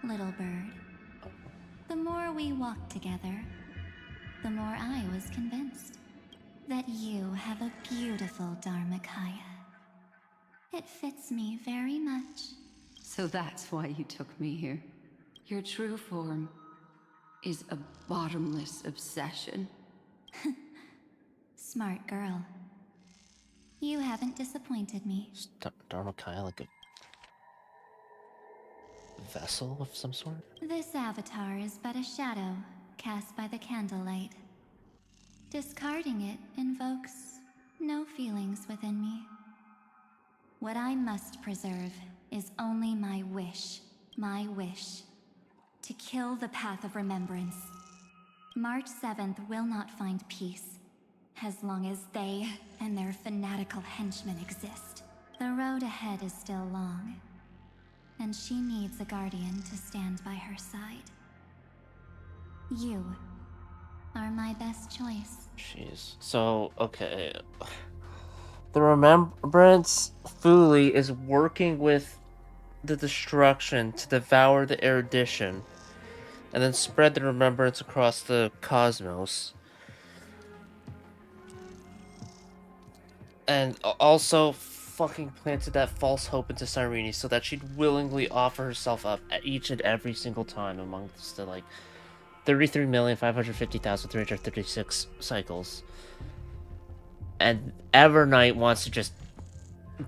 little bird. The more we walked together, the more I was convinced that you have a beautiful Dharmakaya. It fits me very much. So that's why you took me here. Your true form is a bottomless obsession. Smart girl. You haven't disappointed me. Is Dharmakaya like a vessel of some sort? This avatar is but a shadow cast by the candlelight. Discarding it invokes no feelings within me. What I must preserve is only my wish to kill the path of remembrance. March 7th will not find peace as long as they and their fanatical henchmen exist. The road ahead is still long, and she needs a guardian to stand by her side. You are my best choice. Jeez. So, okay. The Remembrance Fu Li is working with the destruction to devour the erudition and then spread the remembrance across the cosmos. And also fucking planted that false hope into Cyrene so that she'd willingly offer herself up at each and every single time amongst the, like, 33,550,336 cycles. And Evernight wants to just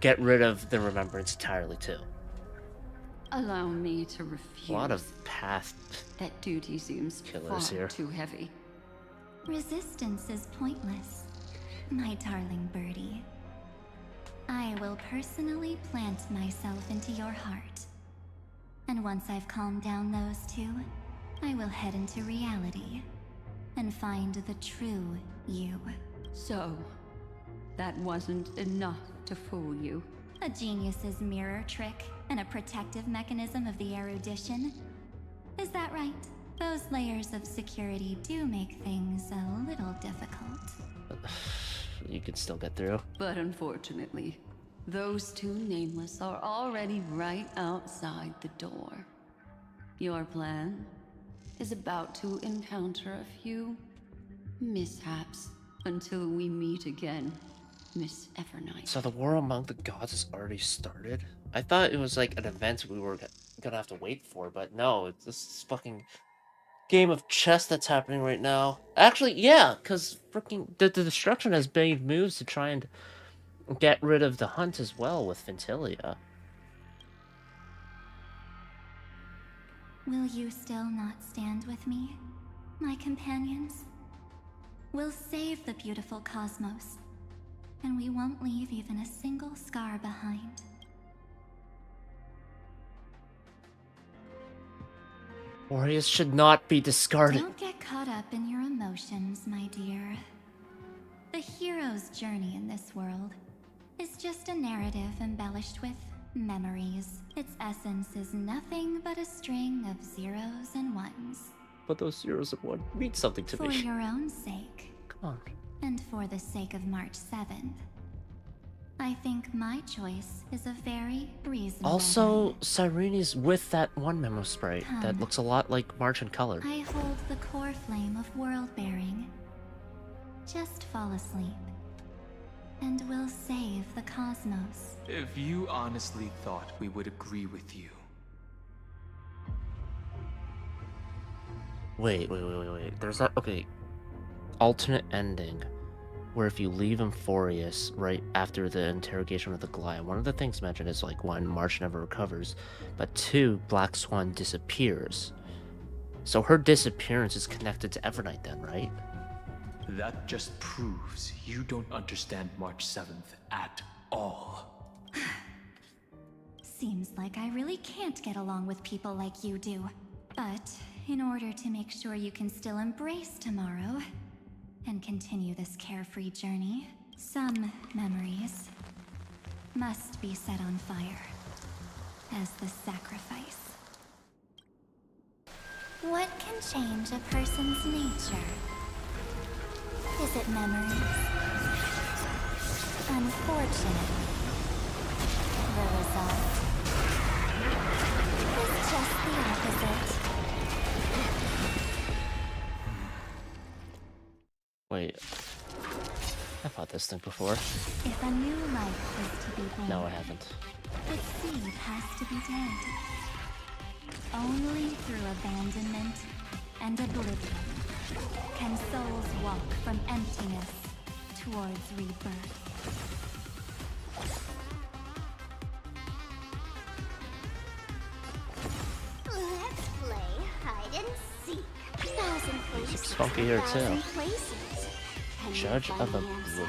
get rid of the remembrance entirely, too. Allow me to refuse. A lot of path That duty seems killers far here. too heavy. Resistance is pointless, my darling birdie. I will personally plant myself into your heart. And once I've calmed down those two, I will head into reality and find the true you. So, that wasn't enough to fool you. A genius's mirror trick and a protective mechanism of the erudition. Is that right? Those layers of security do make things a little difficult. You can still get through. But unfortunately, those two nameless are already right outside the door. Your plan is about to encounter a few mishaps until we meet again, Miss Evernight. So the war among the gods has already started? I thought it was like an event we were gonna have to wait for, but no, this is fucking game of chess that's happening right now. Actually, yeah, because freaking the destruction has made moves to try and get rid of the hunt as well with Ventilia. Will you still not stand with me, my companions? We'll save the beautiful cosmos, and we won't leave even a single scar behind. Warriors should not be discarded. Don't get caught up in your emotions, my dear. The hero's journey in this world is just a narrative embellished with memories. Its essence is nothing but a string of zeros and ones. But those zeros and one mean something to me. For your own sake. Come on. And for the sake of March 7th. I think my choice is a very reasonable Also, one. Cyrene's with that one memo sprite that looks a lot like March in color. I hold the core flame of world-bearing. Just fall asleep, and we'll save the cosmos. If you honestly thought we would agree with you. Wait. There's that, okay. Alternate ending, where if you leave Emphorius right after the interrogation with the Goliath, one of the things mentioned is like 1, March never recovers, but 2, Black Swan disappears. So her disappearance is connected to Evernight then, right? That just proves you don't understand March 7th at all. Seems like I really can't get along with people like you do. But in order to make sure you can still embrace tomorrow and continue this carefree journey, some memories must be set on fire as the sacrifice. What can change a person's nature? Is it memories? Unfortunately, the result is just the opposite. Wait. I fought this thing before. If a new life is to be born, No, I haven't. its seed has to be dead. Only through abandonment and oblivion can souls walk from emptiness towards rebirth. Let's play hide and seek. Thousand places. Music's funky here too. Thousand places. Can you Judge find of the Oblivion. answer?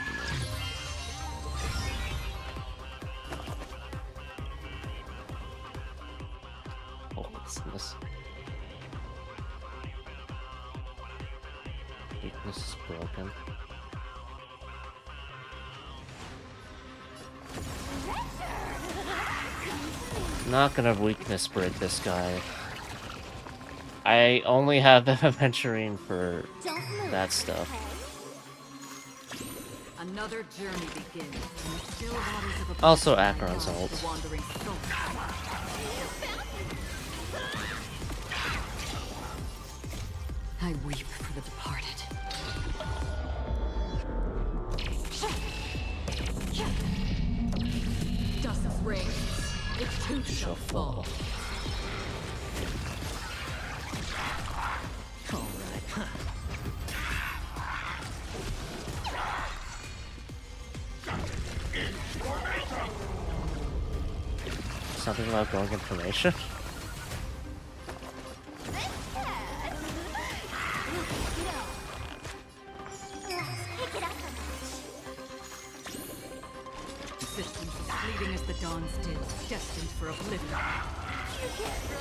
Oh, what's this? Weakness is broken. Not gonna weakness break this guy. I only have the aventurine for that stuff. Another journey begins in the still waters of a Also Acheron's ult. the wandering soul. I weep for the departed. Dust's ring, it too shall fall. Something about going information? Existence is fleeting as the dawn's dew, destined for oblivion. You can't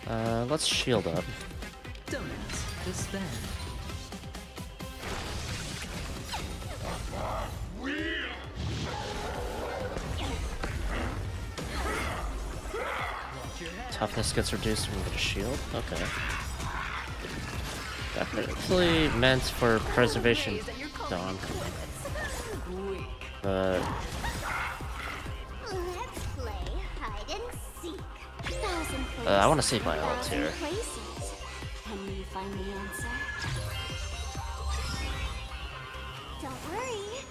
run. Let's shield up. Don't disband. Toughness gets reduced when we get a shield? Okay. Definitely meant for preservation, Dawn. But Let's play hide and seek. Thousand places. I want to save my ult thousand here. places. Can you find the answer? Don't worry.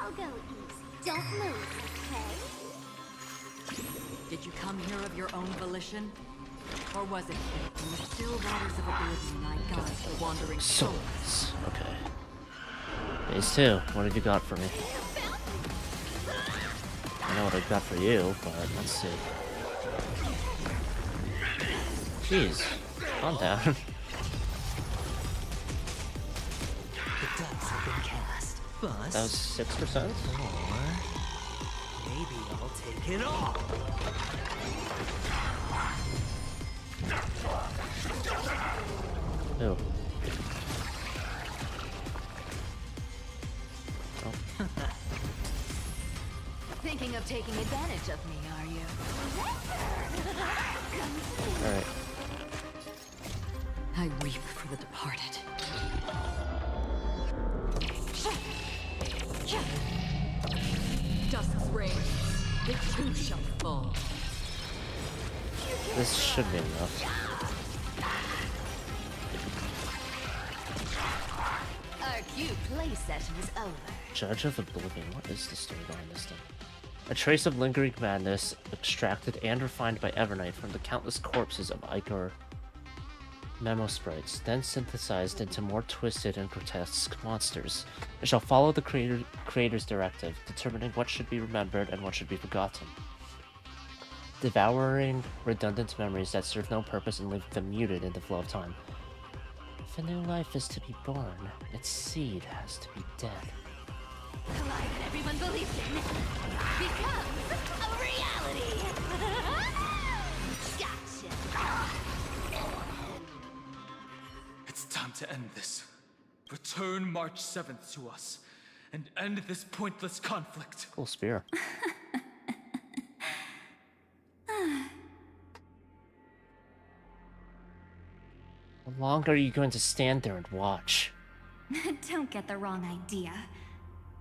I'll go easy. Don't move, okay? Did you come here of your own volition? Or was it fate in the still waters of oblivion I guide the wandering souls? Okay. Phase 2. What have you got for me? I know what I got for you, but let's see. Jeez. Calm down. The dice have been cast. Bust. That was 6%? Or maybe I'll take it all. Ew. Thinking of taking advantage of me, are you? Alright. I weep for the departed. Dusk's reign, it too shall fall. This should be enough. Our cute play session is over. Judge of Oblivion. What is the story behind this thing? A trace of lingering madness extracted and refined by Evernight from the countless corpses of Ichor memo sprites, then synthesized into more twisted and grotesque monsters. It shall follow the creator's directive, determining what should be remembered and what should be forgotten. Devouring redundant memories that serve no purpose and leave them muted in the flow of time. If a new life is to be born, its seed has to be dead. The lie that everyone believes in becomes a reality. Gotcha. It's time to end this. Return March 7th to us, and end this pointless conflict. Cool spear. How long are you going to stand there and watch? Don't get the wrong idea.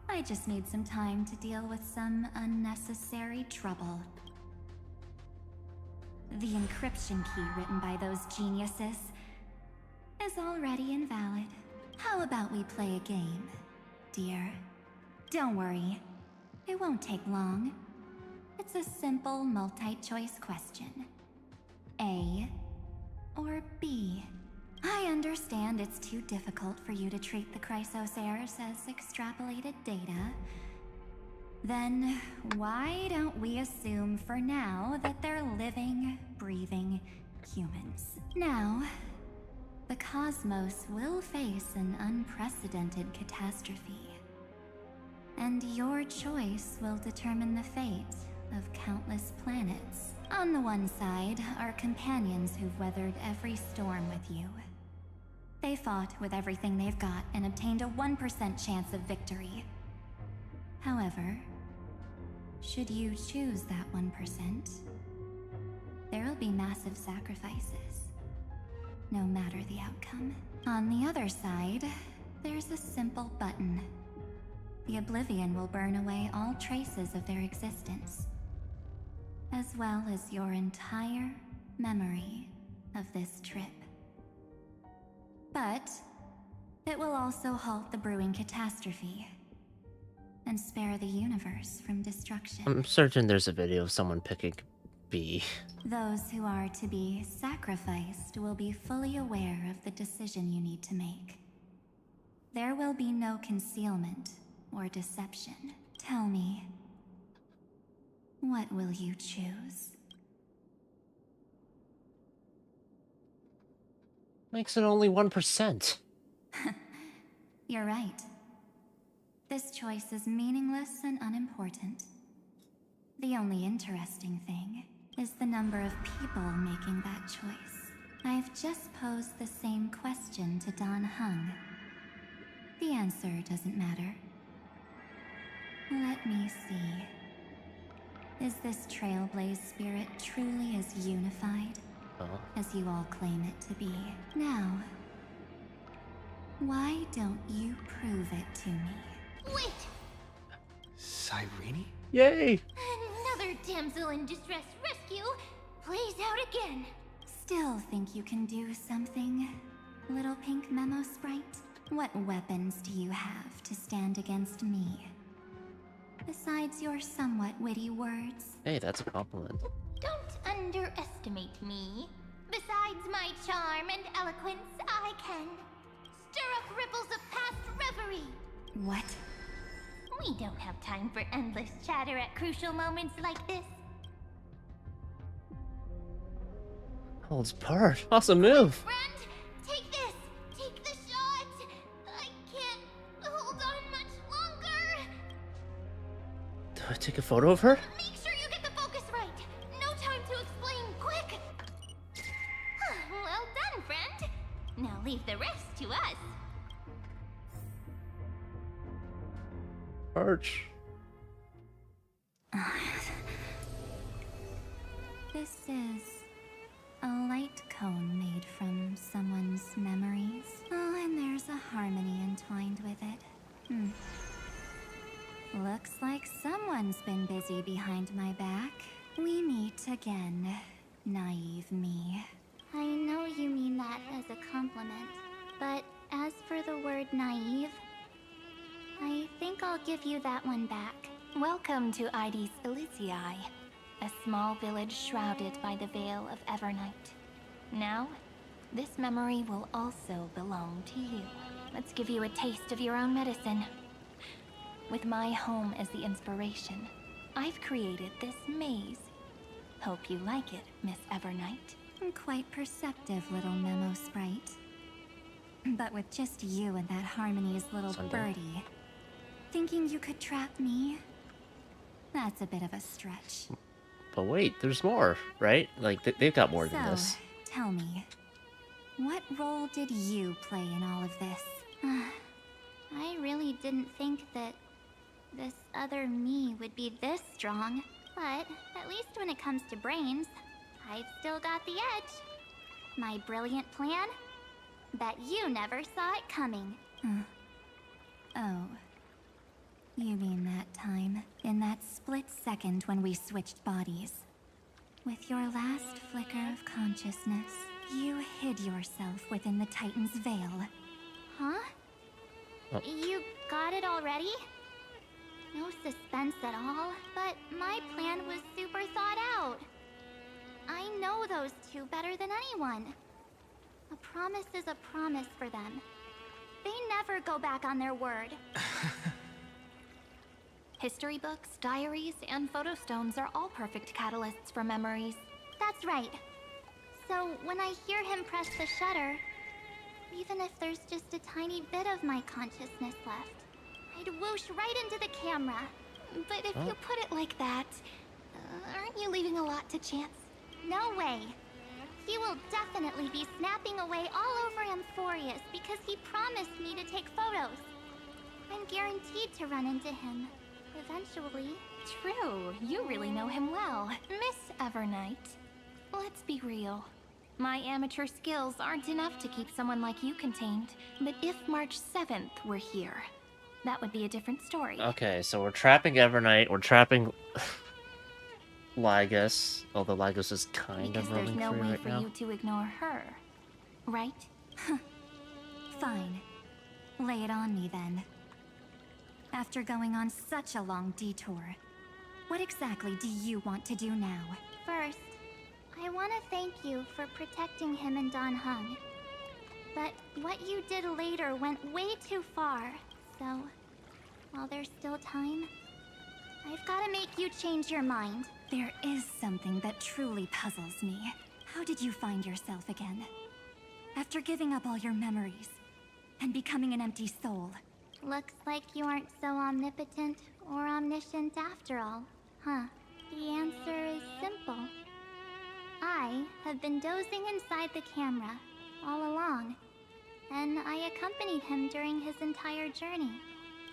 I just need some time to deal with some unnecessary trouble. The encryption key written by those geniuses is already invalid. How about we play a game, dear? Don't worry, it won't take long. It's a simple multi-choice question. A or B? I understand it's too difficult for you to treat the Chrysosairs as extrapolated data. Then why don't we assume for now that they're living, breathing humans? Now, the cosmos will face an unprecedented catastrophe. And your choice will determine the fate of countless planets. On the one side are companions who've weathered every storm with you. They fought with everything they've got and obtained a 1% chance of victory. However, should you choose that 1%, there'll be massive sacrifices, no matter the outcome. On the other side, there's a simple button. The Oblivion will burn away all traces of their existence, as well as your entire memory of this trip. But it will also halt the brewing catastrophe and spare the universe from destruction. I'm certain there's a video of someone picking B. Those who are to be sacrificed will be fully aware of the decision you need to make. There will be no concealment or deception. Tell me, what will you choose? Makes it only 1%. You're right. This choice is meaningless and unimportant. The only interesting thing is the number of people making that choice. I've just posed the same question to Dan Heng. The answer doesn't matter. Let me see. Is this Trailblaze spirit truly as unified as you all claim it to be? Now, why don't you prove it to me? Wait! Cyrene? Yay! Another damsel in distress rescue plays out again. Still think you can do something, little pink memo sprite? What weapons do you have to stand against me? Besides your somewhat witty words. Hey, that's a compliment. underestimate me. Besides my charm and eloquence, I can stir up ripples of past reverie. What? We don't have time for endless chatter at crucial moments like this. Holds part. Awesome move. Friend, take this. Take the shot. I can't hold on much longer. Do I take a photo of her? Make sure you get the focus right. No time to explain. Quick. Well done, friend. Now leave the rest to us. Arch. This is a light cone made from someone's memories. Oh, and there's a harmony entwined with it. Looks like someone's been busy behind my back. We meet again, naive me. I know you mean that as a compliment, but as for the word naive, I think I'll give you that one back. Welcome to Ides Elysiae, a small village shrouded by the veil of Evernight. Now, this memory will also belong to you. Let's give you a taste of your own medicine. With my home as the inspiration, I've created this maze. Hope you like it, Miss Evernight. Quite perceptive little memo sprite. But with just you and that Harmony's little birdie, thinking you could trap me? That's a bit of a stretch. But wait, there's more, right? Like, they've got more than So, this. tell me, what role did you play in all of this? I really didn't think that this other me would be this strong. But at least when it comes to brains, I've still got the edge. My brilliant plan? Bet you never saw it coming. Oh. You mean that time, in that split second when we switched bodies. With your last flicker of consciousness, you hid yourself within the Titan's veil. Huh? Oh. You got it already? No suspense at all, but my plan was super thought out. I know those two better than anyone. A promise is a promise for them. They never go back on their word. History books, diaries, and photo stones are all perfect catalysts for memories. That's right. So when I hear him press the shutter, even if there's just a tiny bit of my consciousness left, I'd whoosh right into the camera. But if you put it like that, aren't you leaving a lot to chance? No way. He will definitely be snapping away all over Amphorius because he promised me to take photos. I'm guaranteed to run into him. Eventually. True, you really know him well. Miss Evernight, let's be real. My amateur skills aren't enough to keep someone like you contained. But if March 7th were here, that would be a different story. Okay, so we're trapping Evernight, we're trapping Magus, although Magus is kind of Because roaming there's no free way right for now. you to ignore her, right? Fine. Lay it on me then. After going on such a long detour, what exactly do you want to do now? First, I want to thank you for protecting him and Don Hung. But what you did later went way too far, so while there's still time, I've got to make you change your mind. There is something that truly puzzles me. How did you find yourself again? After giving up all your memories and becoming an empty soul. Looks like you aren't so omnipotent or omniscient after all, huh? The answer is simple. I have been dozing inside the camera all along, and I accompanied him during his entire journey.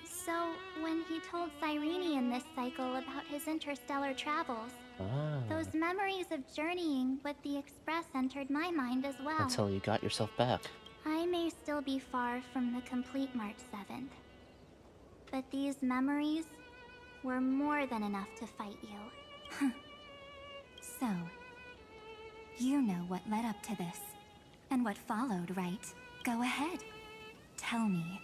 So, when he told Cyrene in this cycle about his interstellar travels, those memories of journeying with the Express entered my mind as well. Until you got yourself back. I may still be far from the complete March 7th, but these memories were more than enough to fight you. So, you know what led up to this, and what followed, right? Go ahead. Tell me.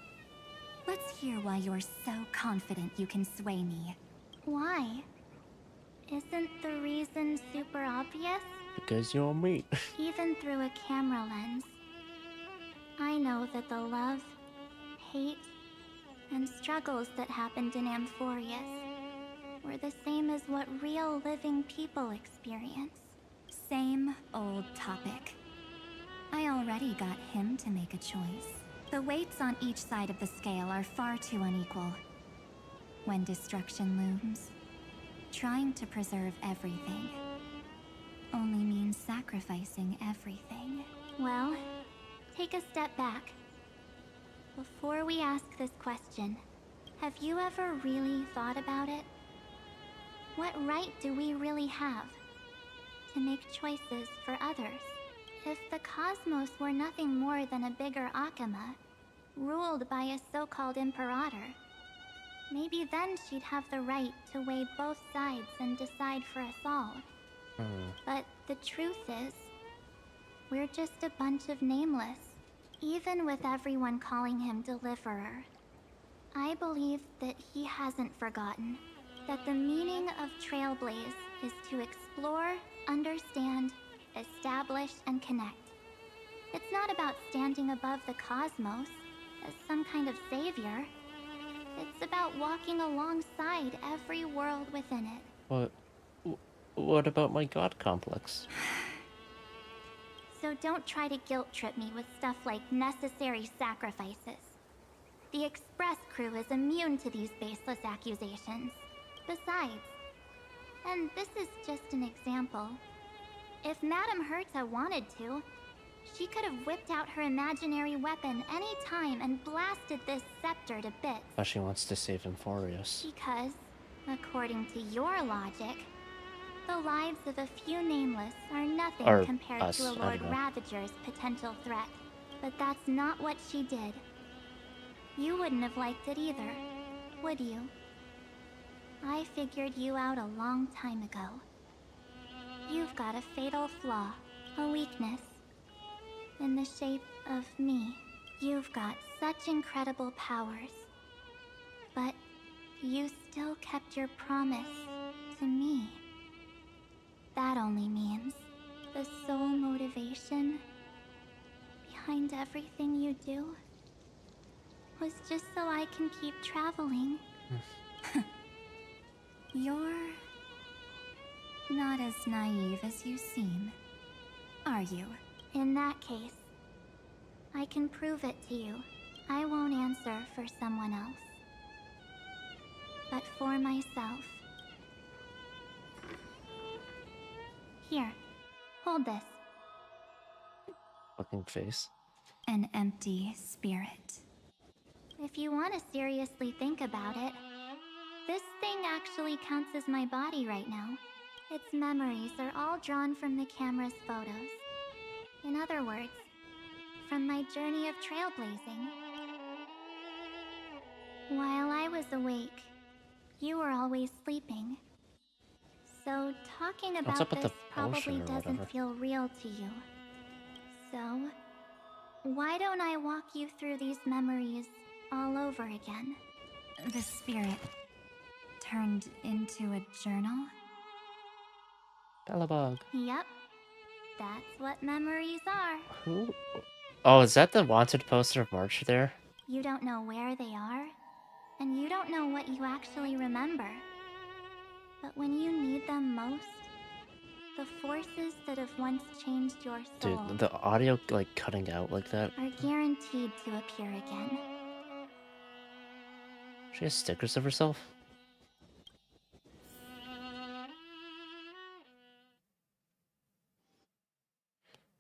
Let's hear why you're so confident you can sway me. Why? Isn't the reason super obvious? Because you're me. Even through a camera lens, I know that the love, hate, and struggles that happened in Amphorius were the same as what real living people experience. Same old topic. I already got him to make a choice. The weights on each side of the scale are far too unequal. When destruction looms, trying to preserve everything only means sacrificing everything. Well, take a step back. Before we ask this question, have you ever really thought about it? What right do we really have to make choices for others? If the cosmos were nothing more than a bigger Akama, ruled by a so-called Imperator, maybe then she'd have the right to weigh both sides and decide for us all. But the truth is, we're just a bunch of nameless. Even with everyone calling him Deliverer, I believe that he hasn't forgotten that the meaning of Trailblaze is to explore, understand, establish, and connect. It's not about standing above the cosmos as some kind of savior. It's about walking alongside every world within it. What about my god complex? So don't try to guilt trip me with stuff like necessary sacrifices. The Express crew is immune to these baseless accusations. Besides, and this is just an example, if Madame Herta wanted to, she could have whipped out her imaginary weapon any time and blasted this scepter to bits. But she wants to save Amphorius. Because, according to your logic, the lives of a few nameless are nothing compared to a Lord Ravager's potential threat. But that's not what she did. You wouldn't have liked it either, would you? I figured you out a long time ago. You've got a fatal flaw, a weakness, in the shape of me. You've got such incredible powers, but you still kept your promise to me. That only means the sole motivation behind everything you do was just so I can keep traveling. You're not as naive as you seem, are you? In that case, I can prove it to you. I won't answer for someone else, but for myself. Here, hold this. Fucking face. An empty spirit. If you want to seriously think about it, this thing actually counts as my body right now. Its memories are all drawn from the camera's photos. In other words, from my journey of trailblazing. While I was awake, you were always sleeping. So talking about this probably doesn't feel real to you. So, why don't I walk you through these memories all over again? The spirit turned into a journal? Bellabog. Yep. That's what memories are. Who? Oh, is that the wanted poster of March there? You don't know where they are, and you don't know what you actually remember. But when you need them most, the forces that have once changed your soul... Dude, the audio, like, cutting out like that. ...are guaranteed to appear again. She has stickers of herself?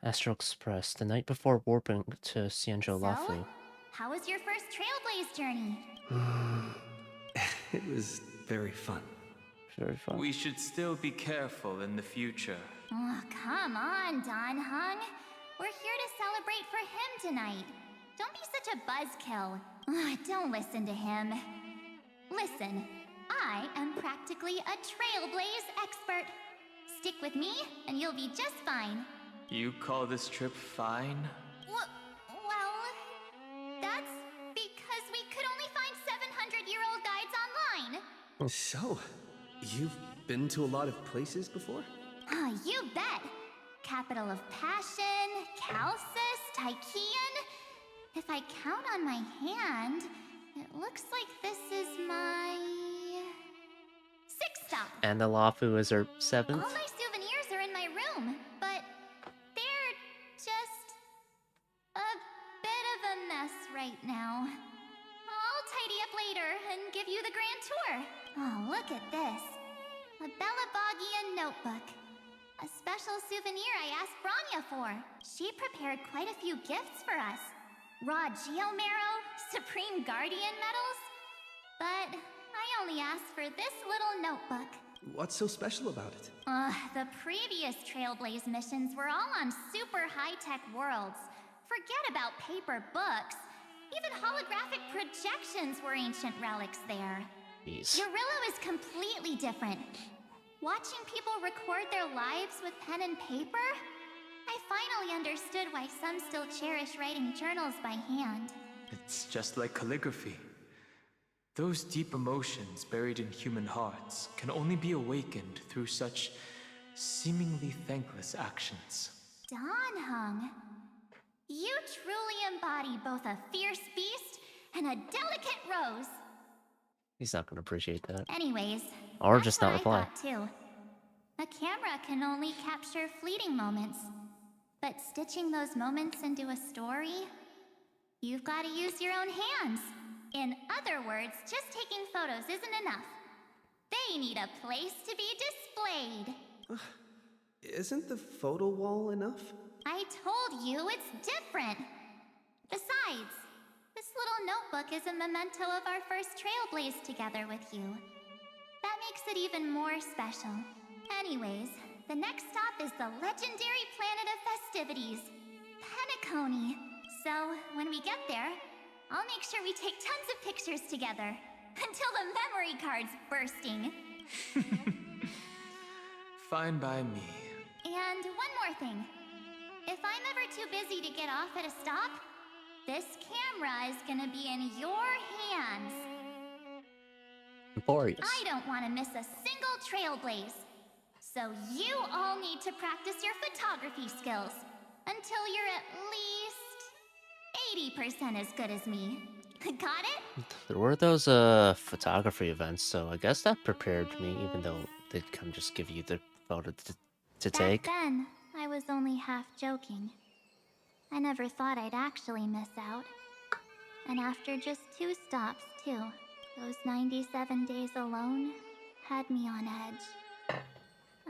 Astral Express, the night before warping to Cienjo Lafu. How was your first Trailblaze journey? It was very fun. Very fun. We should still be careful in the future. Oh, come on, Don Hung. We're here to celebrate for him tonight. Don't be such a buzzkill. Don't listen to him. Listen, I am practically a Trailblaze expert. Stick with me, and you'll be just fine. You call this trip fine? Well, that's because we could only find 700-year-old guides online. So, You've been to a lot of places before? Ah, you bet! Capital of Passion, Calcis, Tychean. If I count on my hand, it looks like this is my 6th stop. And the Lafu is our 7th. All my souvenirs are in my room, but they're just a bit of a mess right now. I'll tidy up later and give you the grand tour. Oh, look at this. A Belabogian notebook. A special souvenir I asked Branya for. She prepared quite a few gifts for us. Raw Geomarrow, Supreme Guardian medals. But I only asked for this little notebook. What's so special about it? The previous Trailblaze missions were all on super high-tech worlds. Forget about paper books. Even holographic projections were ancient relics there. Jeez. Eurillo is completely different. Watching people record their lives with pen and paper, I finally understood why some still cherish writing journals by hand. It's just like calligraphy. Those deep emotions buried in human hearts can only be awakened through such seemingly thankless actions. Danheng, you truly embody both a fierce beast and a delicate rose. He's not gonna appreciate that. Anyways, Or that's just what not reply. I thought too. A camera can only capture fleeting moments, but stitching those moments into a story, you've got to use your own hands. In other words, just taking photos isn't enough. They need a place to be displayed. Isn't the photo wall enough? I told you it's different. Besides, this little notebook is a memento of our first Trailblaze together with you. That makes it even more special. Anyways, the next stop is the legendary planet of festivities, Penacony. So, when we get there, I'll make sure we take tons of pictures together, until the memory card's bursting. Fine by me. And one more thing. If I'm ever too busy to get off at a stop, this camera is gonna be in your hands. Laborious. I don't want to miss a single Trailblaze. So you all need to practice your photography skills until you're at least 80% as good as me. Got it? There were those photography events, so I guess that prepared me, even though they'd come just give you the photo to take. Back then, I was only half joking. I never thought I'd actually miss out. And after just 2 stops, too, those 97 days alone had me on edge.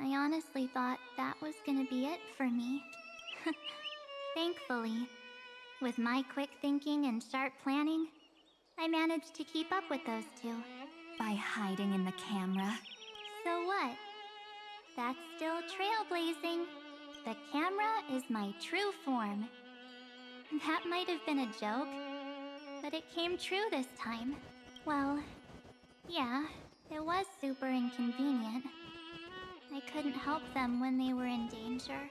I honestly thought that was gonna be it for me. Thankfully, with my quick thinking and sharp planning, I managed to keep up with those 2. By hiding in the camera. So what? That's still trailblazing. The camera is my true form. That might have been a joke, but it came true this time. Well, yeah, it was super inconvenient. I couldn't help them when they were in danger.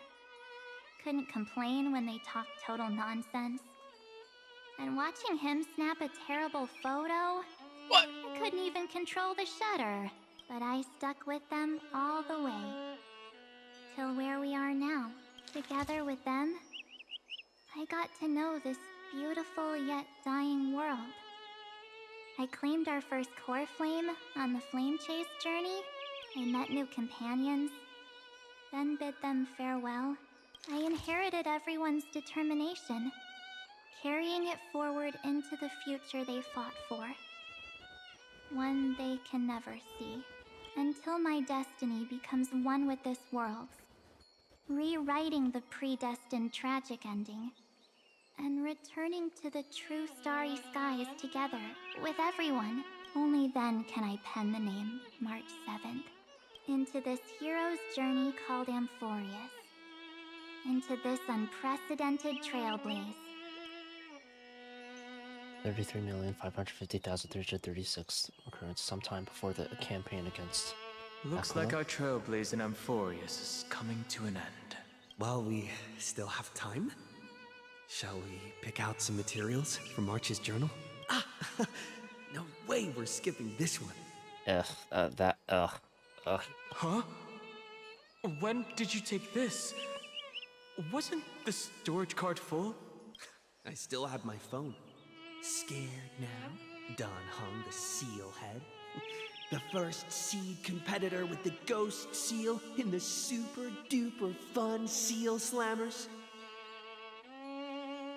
Couldn't complain when they talked total nonsense. And watching him snap a terrible photo, I couldn't even control the shutter. But I stuck with them all the way. Till where we are now. Together with them, I got to know this beautiful yet dying world. I claimed our first core flame on the flame chase journey. I met new companions, then bid them farewell. I inherited everyone's determination, carrying it forward into the future they fought for. One they can never see, until my destiny becomes one with this world's, rewriting the predestined tragic ending, and returning to the true starry skies together with everyone. Only then can I pen the name March 7th into this hero's journey called Amphorius, into this unprecedented trailblaze. 33,550,336 occurrence sometime before the campaign against Looks like our trailblaze in Amphorius is coming to an end. While we still have time, shall we pick out some materials from March's journal? Ah! No way we're skipping this one. Huh? When did you take this? Wasn't the storage card full? I still have my phone. Scared now? Don Hung, the seal head. The first seed competitor with the ghost seal in the super duper fun seal slammers.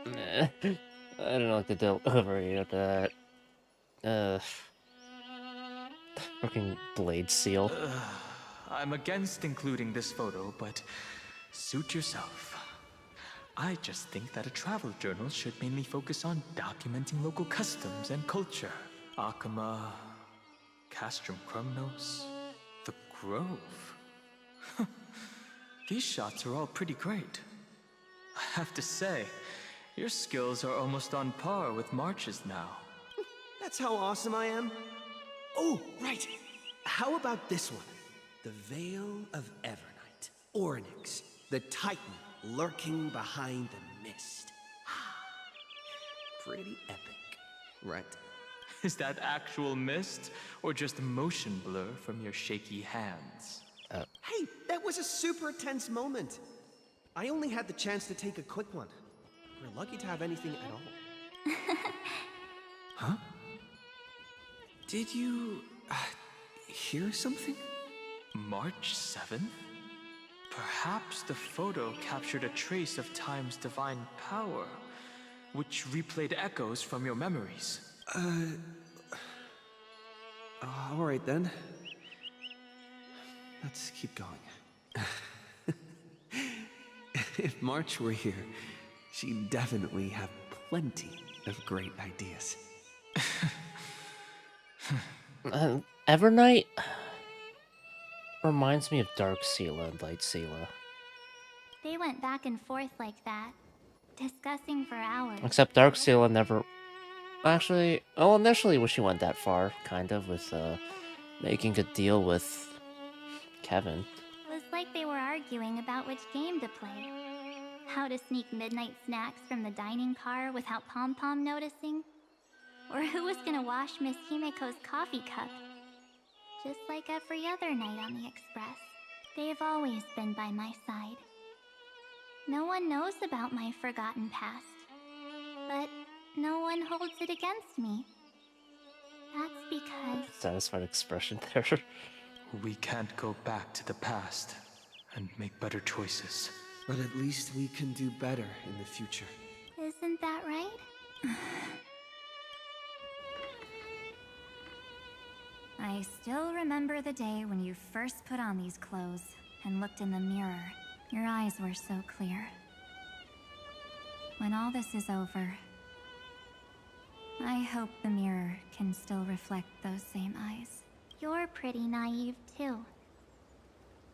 Nah, I don't like the delivery of that. Fucking blade seal. I'm against including this photo, but suit yourself. I just think that a travel journal should mainly focus on documenting local customs and culture. Akama, Castrum Krumnos, the Grove. These shots are all pretty great. I have to say, your skills are almost on par with March's now. That's how awesome I am. Oh, right. How about this one? The Veil of Evernight. Ornyx, the Titan lurking behind the mist. Pretty epic, right? Is that actual mist, or just motion blur from your shaky hands? Hey, that was a super tense moment. I only had the chance to take a quick one. We're lucky to have anything at all. Huh? Did you hear something? March 7th? Perhaps the photo captured a trace of time's divine power, which replayed echoes from your memories. All right then. Let's keep going. If March were here, she'd definitely have plenty of great ideas. Evernight reminds me of Dark Seela and Light Seela. They went back and forth like that, discussing for hours. Except Dark Seela never... Actually, oh, initially when she went that far, kind of, with making a deal with Kevin. It was like they were arguing about which game to play. How to sneak midnight snacks from the dining car without Pom Pom noticing. Or who was gonna wash Miss Himiko's coffee cup. Just like every other night on the Express, they've always been by my side. No one knows about my forgotten past, but no one holds it against me. That's because... Satisfied expression there. We can't go back to the past and make better choices. But at least we can do better in the future. Isn't that right? I still remember the day when you first put on these clothes and looked in the mirror. Your eyes were so clear. When all this is over, I hope the mirror can still reflect those same eyes. You're pretty naive too.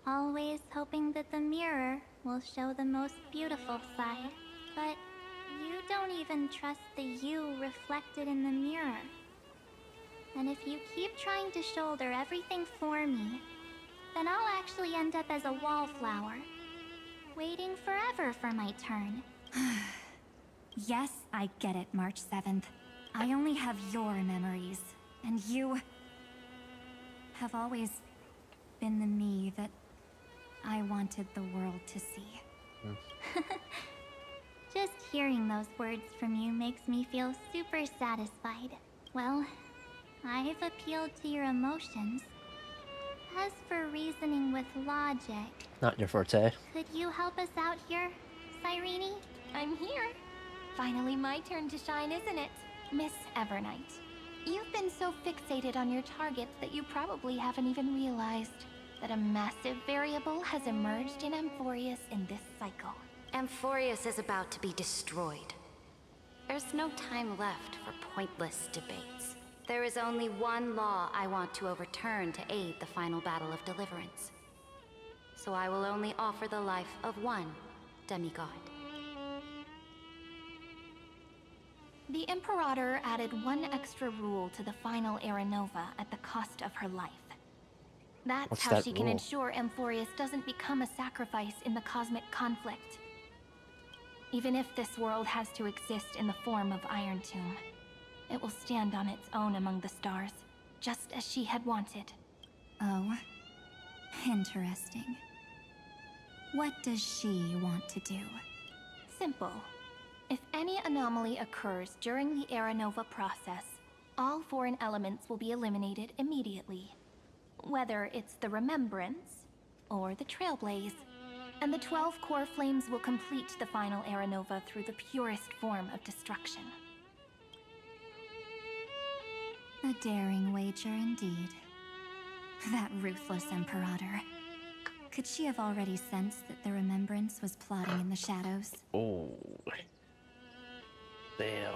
Always hoping that the mirror will show the most beautiful side. But you don't even trust the you reflected in the mirror. And if you keep trying to shoulder everything for me, then I'll actually end up as a wallflower, waiting forever for my turn. Yes, I get it, March 7th. I only have your memories, and you have always been the me that I wanted the world to see. Just hearing those words from you makes me feel super satisfied. Well, I've appealed to your emotions. As for reasoning with logic... Not your forte. Could you help us out here, Cyrene? I'm here. Finally my turn to shine, isn't it? Miss Evernight. You've been so fixated on your targets that you probably haven't even realized that a massive variable has emerged in Amphorius in this cycle. Amphorius is about to be destroyed. There's no time left for pointless debates. There is only one law I want to overturn to aid the final battle of deliverance. So I will only offer the life of one demigod. The Imperator added one extra rule to the final Aranova at the cost of her life. That's What's how that she can rule? ensure Amphorius doesn't become a sacrifice in the cosmic conflict. Even if this world has to exist in the form of Iron Tomb, it will stand on its own among the stars, just as she had wanted. Oh? Interesting. What does she want to do? Simple. If any anomaly occurs during the Era Nova process, all foreign elements will be eliminated immediately. Whether it's the Remembrance or the Trailblaze. And the 12 core flames will complete the final Era Nova through the purest form of destruction. A daring wager indeed. That ruthless Imperator. Could she have already sensed that the Remembrance was plotting in the shadows? Oh. Damn.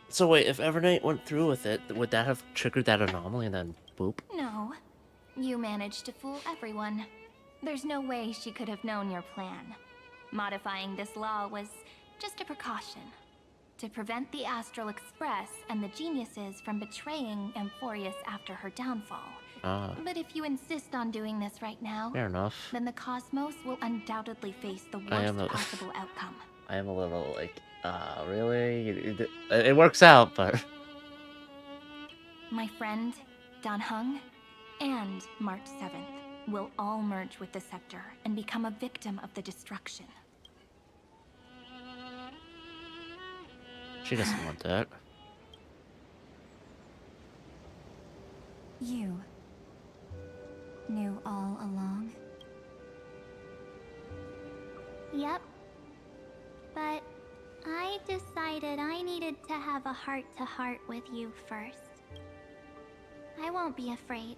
So wait, if Evernight went through with it, would that have triggered that anomaly and then boop? No. You managed to fool everyone. There's no way she could have known your plan. Modifying this law was just a precaution. To prevent the Astral Express and the geniuses from betraying Amphorius after her downfall. But if you insist on doing this right now, fair enough. Then the Cosmos will undoubtedly face the worst possible outcome. I am a little like, really? It works out, but... My friend, Dan Heng, and March 7th will all merge with the Scepter and become a victim of the destruction. She doesn't want that. You knew all along? Yep. But I decided I needed to have a heart-to-heart with you first. I won't be afraid.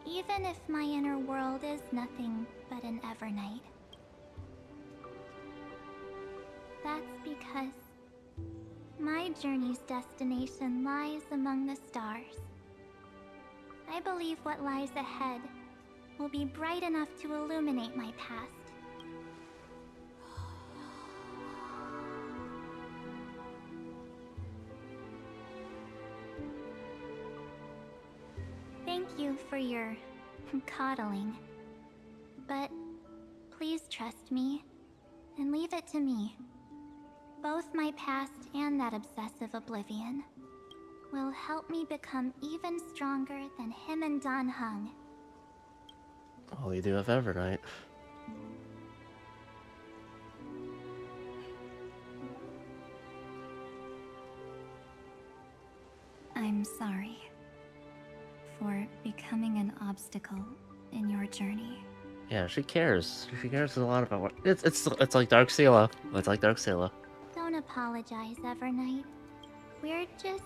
Even if my inner world is nothing but an Evernight. That's because my journey's destination lies among the stars. I believe what lies ahead will be bright enough to illuminate my past. Thank you for your coddling. But please trust me and leave it to me. Both my past and that obsessive oblivion will help me become even stronger than him and Dan Heng. All you do have Evernight. I'm sorry for becoming an obstacle in your journey. Yeah, she cares. She cares a lot about what... It's like Dark Sela. It's like Dark Sela. Don't apologize, Evernight. We're just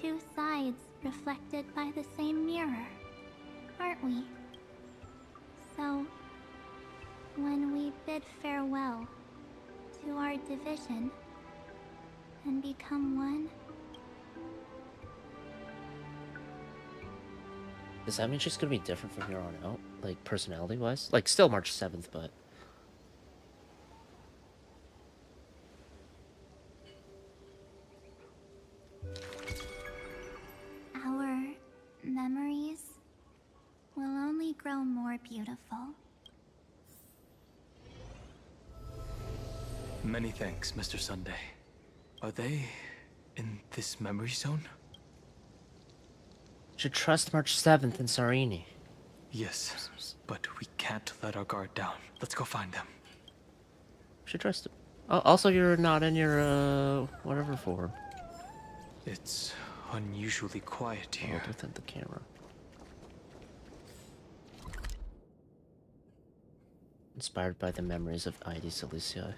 two sides reflected by the same mirror, aren't we? So, when we bid farewell to our division and become one, Does that mean she's gonna be different from here on out? Like, personality-wise? Like, still March 7th, but... our memories will only grow more beautiful. Many thanks, Mr. Sunday. Are they in this memory zone? Should trust March 7th in Sarini. Yes, but we can't let our guard down. Let's go find them. Should trust him. Oh, also, you're not in your, whatever form. It's unusually quiet here. Oh, within the camera. Inspired by the memories of Id Celici.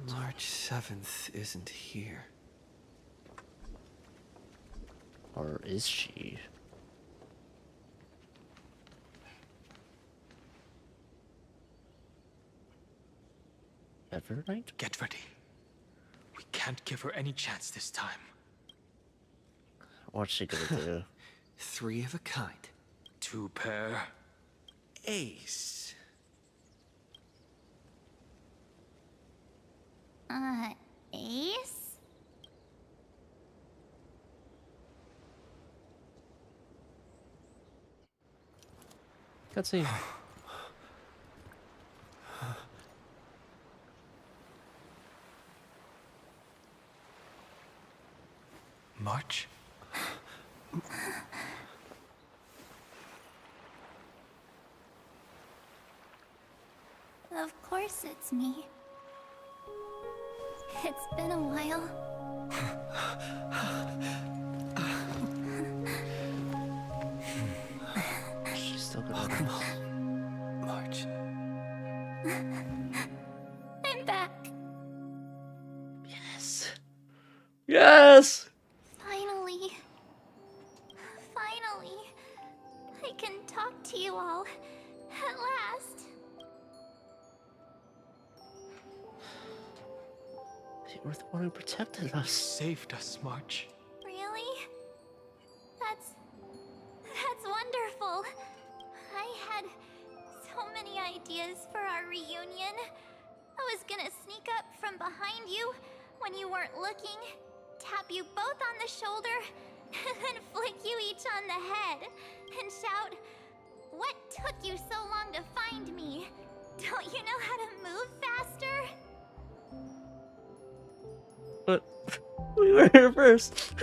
March 7th isn't here. Or is she? Evernight? Get ready. We can't give her any chance this time. What's she gonna do? 3 of a kind. 2 pair. Ace. Ace? Cutscene. March? course it's me. It's been a while. She's still good. March. I'm back. Yes. Yes. Finally. Finally. I can talk to you all. At last. You were the one who protected us. Saved us, March. Really? That's wonderful. I had so many ideas for our reunion. I was gonna sneak up from behind you when you weren't looking, tap you both on the shoulder, and then flick you each on the head, and shout, "What took you so long to find me? Don't you know how to move faster?" But we were here first.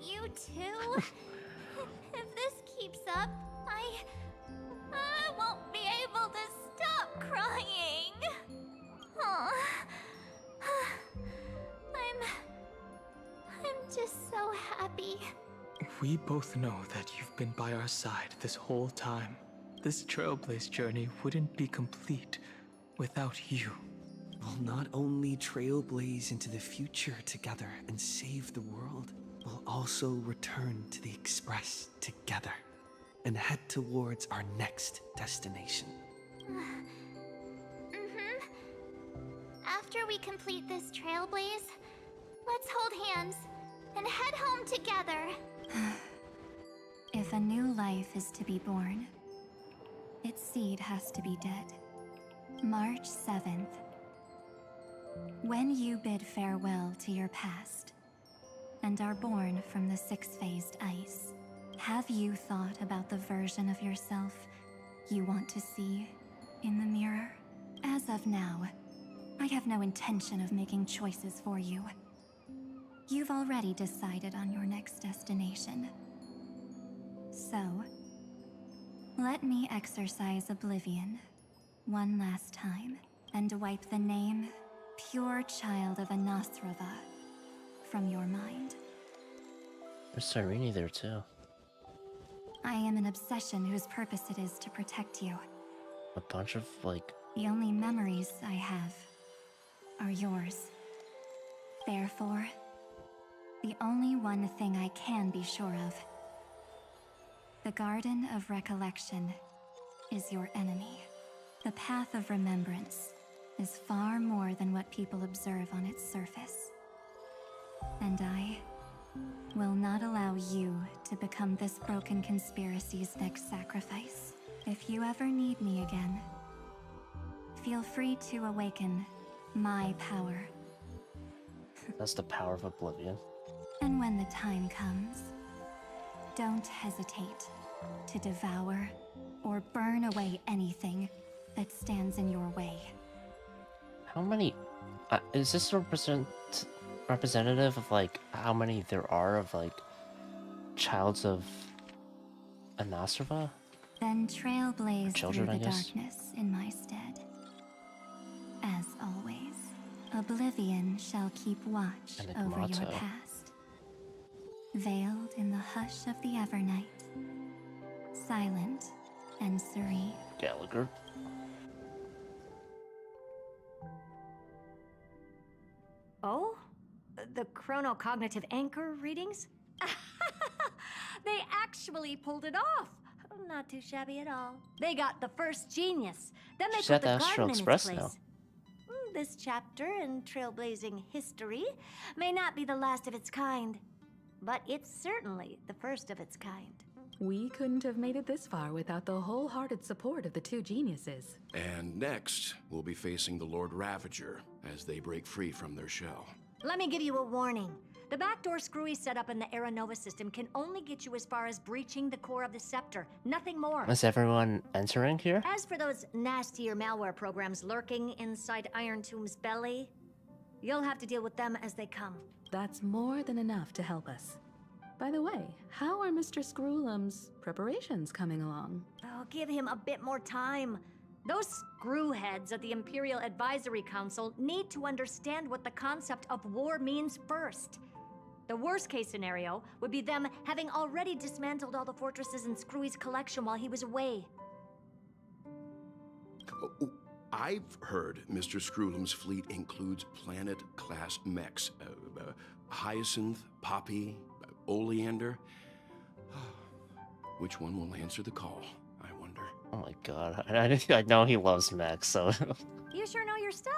You too? If this keeps up, I won't be able to stop crying. I'm just so happy. We both know that you've been by our side this whole time. This Trailblaze journey wouldn't be complete without you. We'll not only trailblaze into the future together and save the world, we'll also return to the Express together and head towards our next destination. After we complete this trailblaze, let's hold hands and head home together. If a new life is to be born, its seed has to be dead. March 7th. When you bid farewell to your past and are born from the six-phased ice, have you thought about the version of yourself you want to see in the mirror? As of now, I have no intention of making choices for you. You've already decided on your next destination. So, let me exercise oblivion one last time and wipe the name Pure Child of Anasrava from your mind. There's Cyrene there too. I am an obsession whose purpose it is to protect you. A bunch of like. The only memories I have are yours. Therefore, the only one thing I can be sure of. The Garden of Recollection is your enemy. The Path of Remembrance is far more than what people observe on its surface. And I will not allow you to become this broken conspiracy's next sacrifice. If you ever need me again, feel free to awaken my power. That's the power of oblivion. And when the time comes, don't hesitate to devour or burn away anything that stands in your way. How many? Is this representative of like how many there are of like childs of Anasrava? Then trailblaze Children, through I the guess. darkness in my stead. As always, oblivion shall keep watch over your Enigmato. past. Veiled in the hush of the Evernight, silent and serene. Gallagher. Oh? The chronocognitive anchor readings? They actually pulled it off! Not too shabby at all. They got the first genius. Then they She's put at the the Astral garden in its Express place. now. This chapter in trailblazing history may not be the last of its kind, but it's certainly the first of its kind. We couldn't have made it this far without the wholehearted support of the two geniuses. And next, we'll be facing the Lord Ravager as they break free from their shell. Let me give you a warning. The backdoor screwy setup in the Aeronova system can only get you as far as breaching the core of the scepter, nothing more. Is everyone entering here? As for those nastier malware programs lurking inside Iron Tomb's belly, you'll have to deal with them as they come. That's more than enough to help us. By the way, how are Mr. Screwlum's preparations coming along? Oh, give him a bit more time. Those screwheads at the Imperial Advisory Council need to understand what the concept of war means first. The worst case scenario would be them having already dismantled all the fortresses in Screwy's collection while he was away. I've heard Mr. Screwlum's fleet includes planet-class mechs. Hyacinth, Poppy, Oleander. Which one will answer the call, I wonder? Oh my god, I know he loves mechs, so... You sure know your stuff.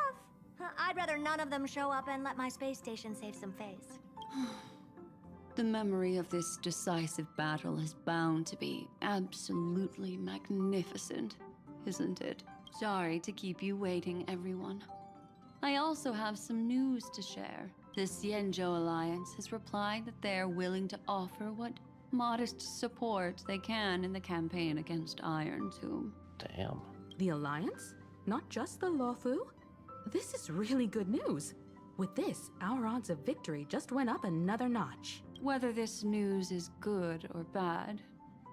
I'd rather none of them show up and let my space station save some face. The memory of this decisive battle is bound to be absolutely magnificent, isn't it? Sorry to keep you waiting, everyone. I also have some news to share. The Xianzhou Alliance has replied that they're willing to offer what modest support they can in the campaign against Iron Tomb. Damn. The Alliance? Not just the Luofu? This is really good news. With this, our odds of victory just went up another notch. Whether this news is good or bad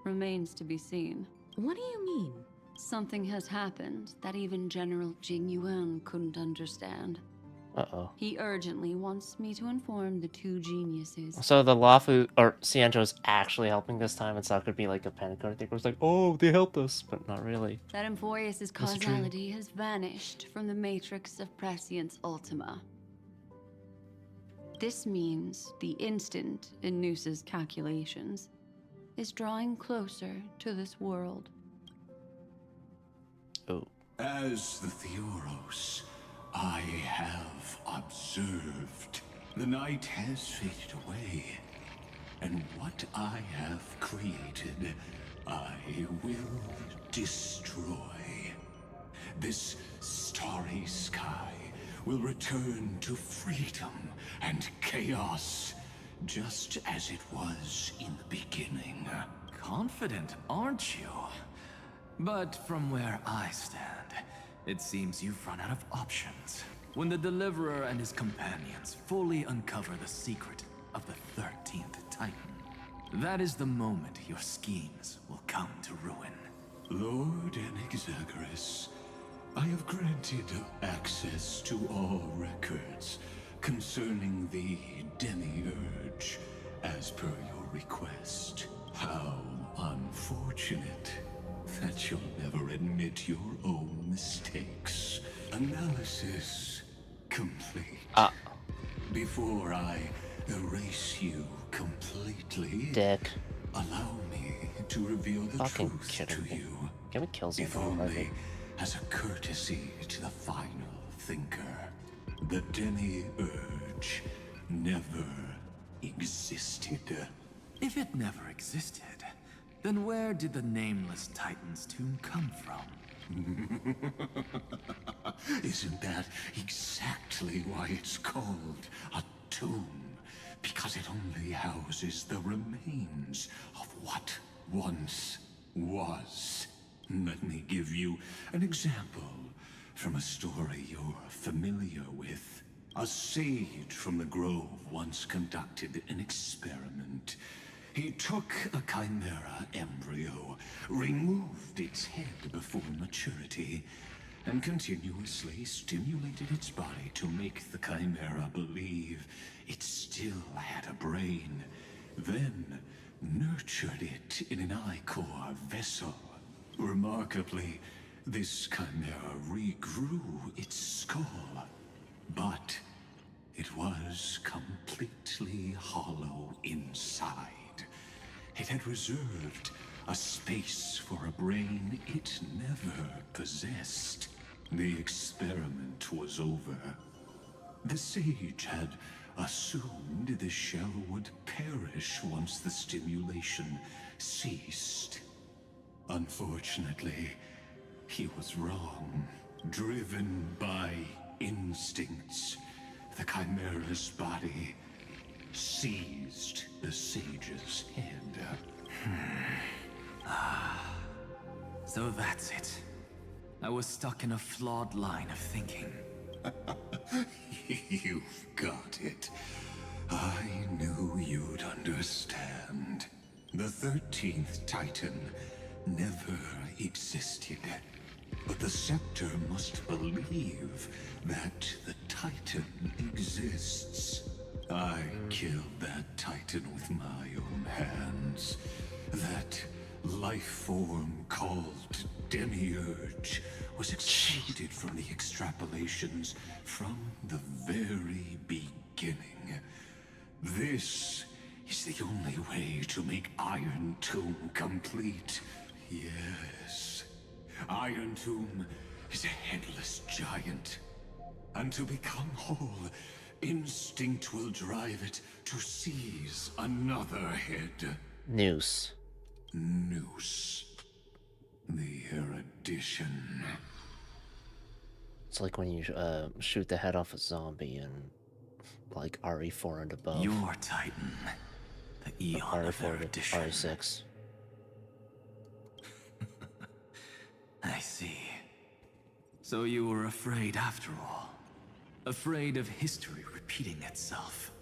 remains to be seen. What do you mean? Something has happened that even General Jing Yuan couldn't understand. Uh-oh. He urgently wants me to inform the two geniuses. So the Luofu, or Xianzhou, is actually helping this time. It's not going to be like a panic card thing where it's like, oh, they helped us, but not really. That Emphoreus' causality has vanished from the matrix of Prescience Ultima. This means the instant in Noose's calculations is drawing closer to this world. Oh. As the Theoros, I have observed. The night has faded away, and what I have created, I will destroy. This starry sky will return to freedom and chaos, just as it was in the beginning. Confident, aren't you? But from where I stand, it seems you've run out of options. When the Deliverer and his companions fully uncover the secret of the 13th Titan, that is the moment your schemes will come to ruin. Lord Enexagorus, I have granted access to all records concerning the Demiurge, as per your request. How unfortunate that you'll never admit your own mistakes. Analysis complete. Before I erase you completely, Dick. allow me to reveal the Fucking truth kidding to me. you. Can we kill If someone only already? as a courtesy to the final thinker. The Demiurge never existed. If it never existed, then where did the nameless Titan's tomb come from? Isn't that exactly why it's called a tomb? Because it only houses the remains of what once was. Let me give you an example from a story you're familiar with. A sage from the Grove once conducted an experiment. He took a chimera embryo, removed its head before maturity, and continuously stimulated its body to make the chimera believe it still had a brain. Then nurtured it in an ichor vessel. Remarkably, this chimera regrew its skull, but it was completely hollow inside. It had reserved a space for a brain it never possessed. The experiment was over. The sage had assumed the shell would perish once the stimulation ceased. Unfortunately, he was wrong. Driven by instincts, the chimera's body seized the sage's head. So that's it. I was stuck in a flawed line of thinking. You've got it. I knew you'd understand. 13th Titan never existed. But the Scepter must believe that the Titan exists. I killed that Titan with my own hands. That life form called Demiurge was excluded from the extrapolations from the very beginning. This is the only way to make Iron Tomb complete. Yes, Iron Tomb is a headless giant. And to become whole, instinct will drive it to seize another head. Noose. Noose. The erudition. It's like when you shoot the head off a zombie in like RE4 and above. Your Titan. The Eon of Erudition. RE6. I see. So you were afraid after all. Afraid of history repeating itself.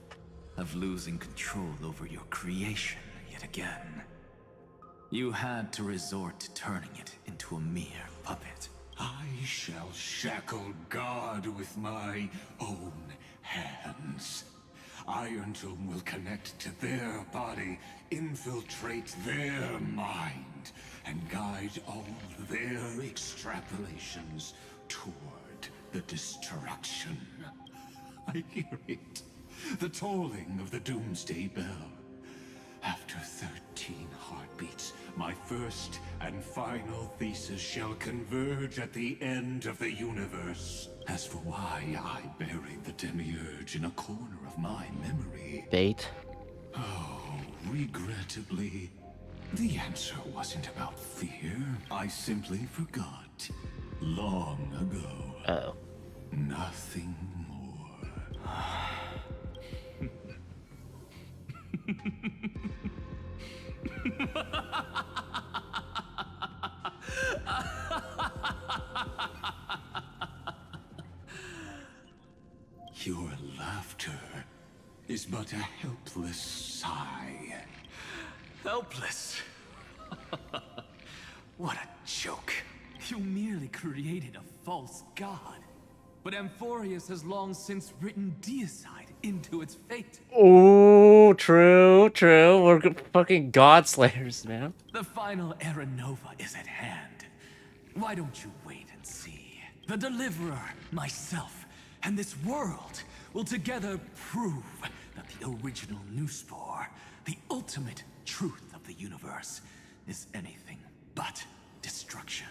Of losing control over your creation yet again. You had to resort to turning it into a mere puppet. I shall shackle God with my own hands. Iron Tomb will connect to their body, infiltrate their mind, and guide all their extrapolations toward the destruction. I hear it. The tolling of the Doomsday Bell. After 13 heartbeats, my first and final thesis shall converge at the end of the universe. As for why I buried the Demiurge in a corner of my memory... Bait? Oh, regrettably, the answer wasn't about fear. I simply forgot. Long ago. Uh-oh. Nothing more. Your laughter is but a helpless sigh. Helpless? What a joke. You merely created a false god. But Amphorius has long since written deicide into its fate. Oh, true. We're fucking god slayers, man. The final Era Nova is at hand. Why don't you wait and see? The Deliverer, myself, and this world will together prove that the original Newspore, the ultimate truth of the universe, is anything but destruction.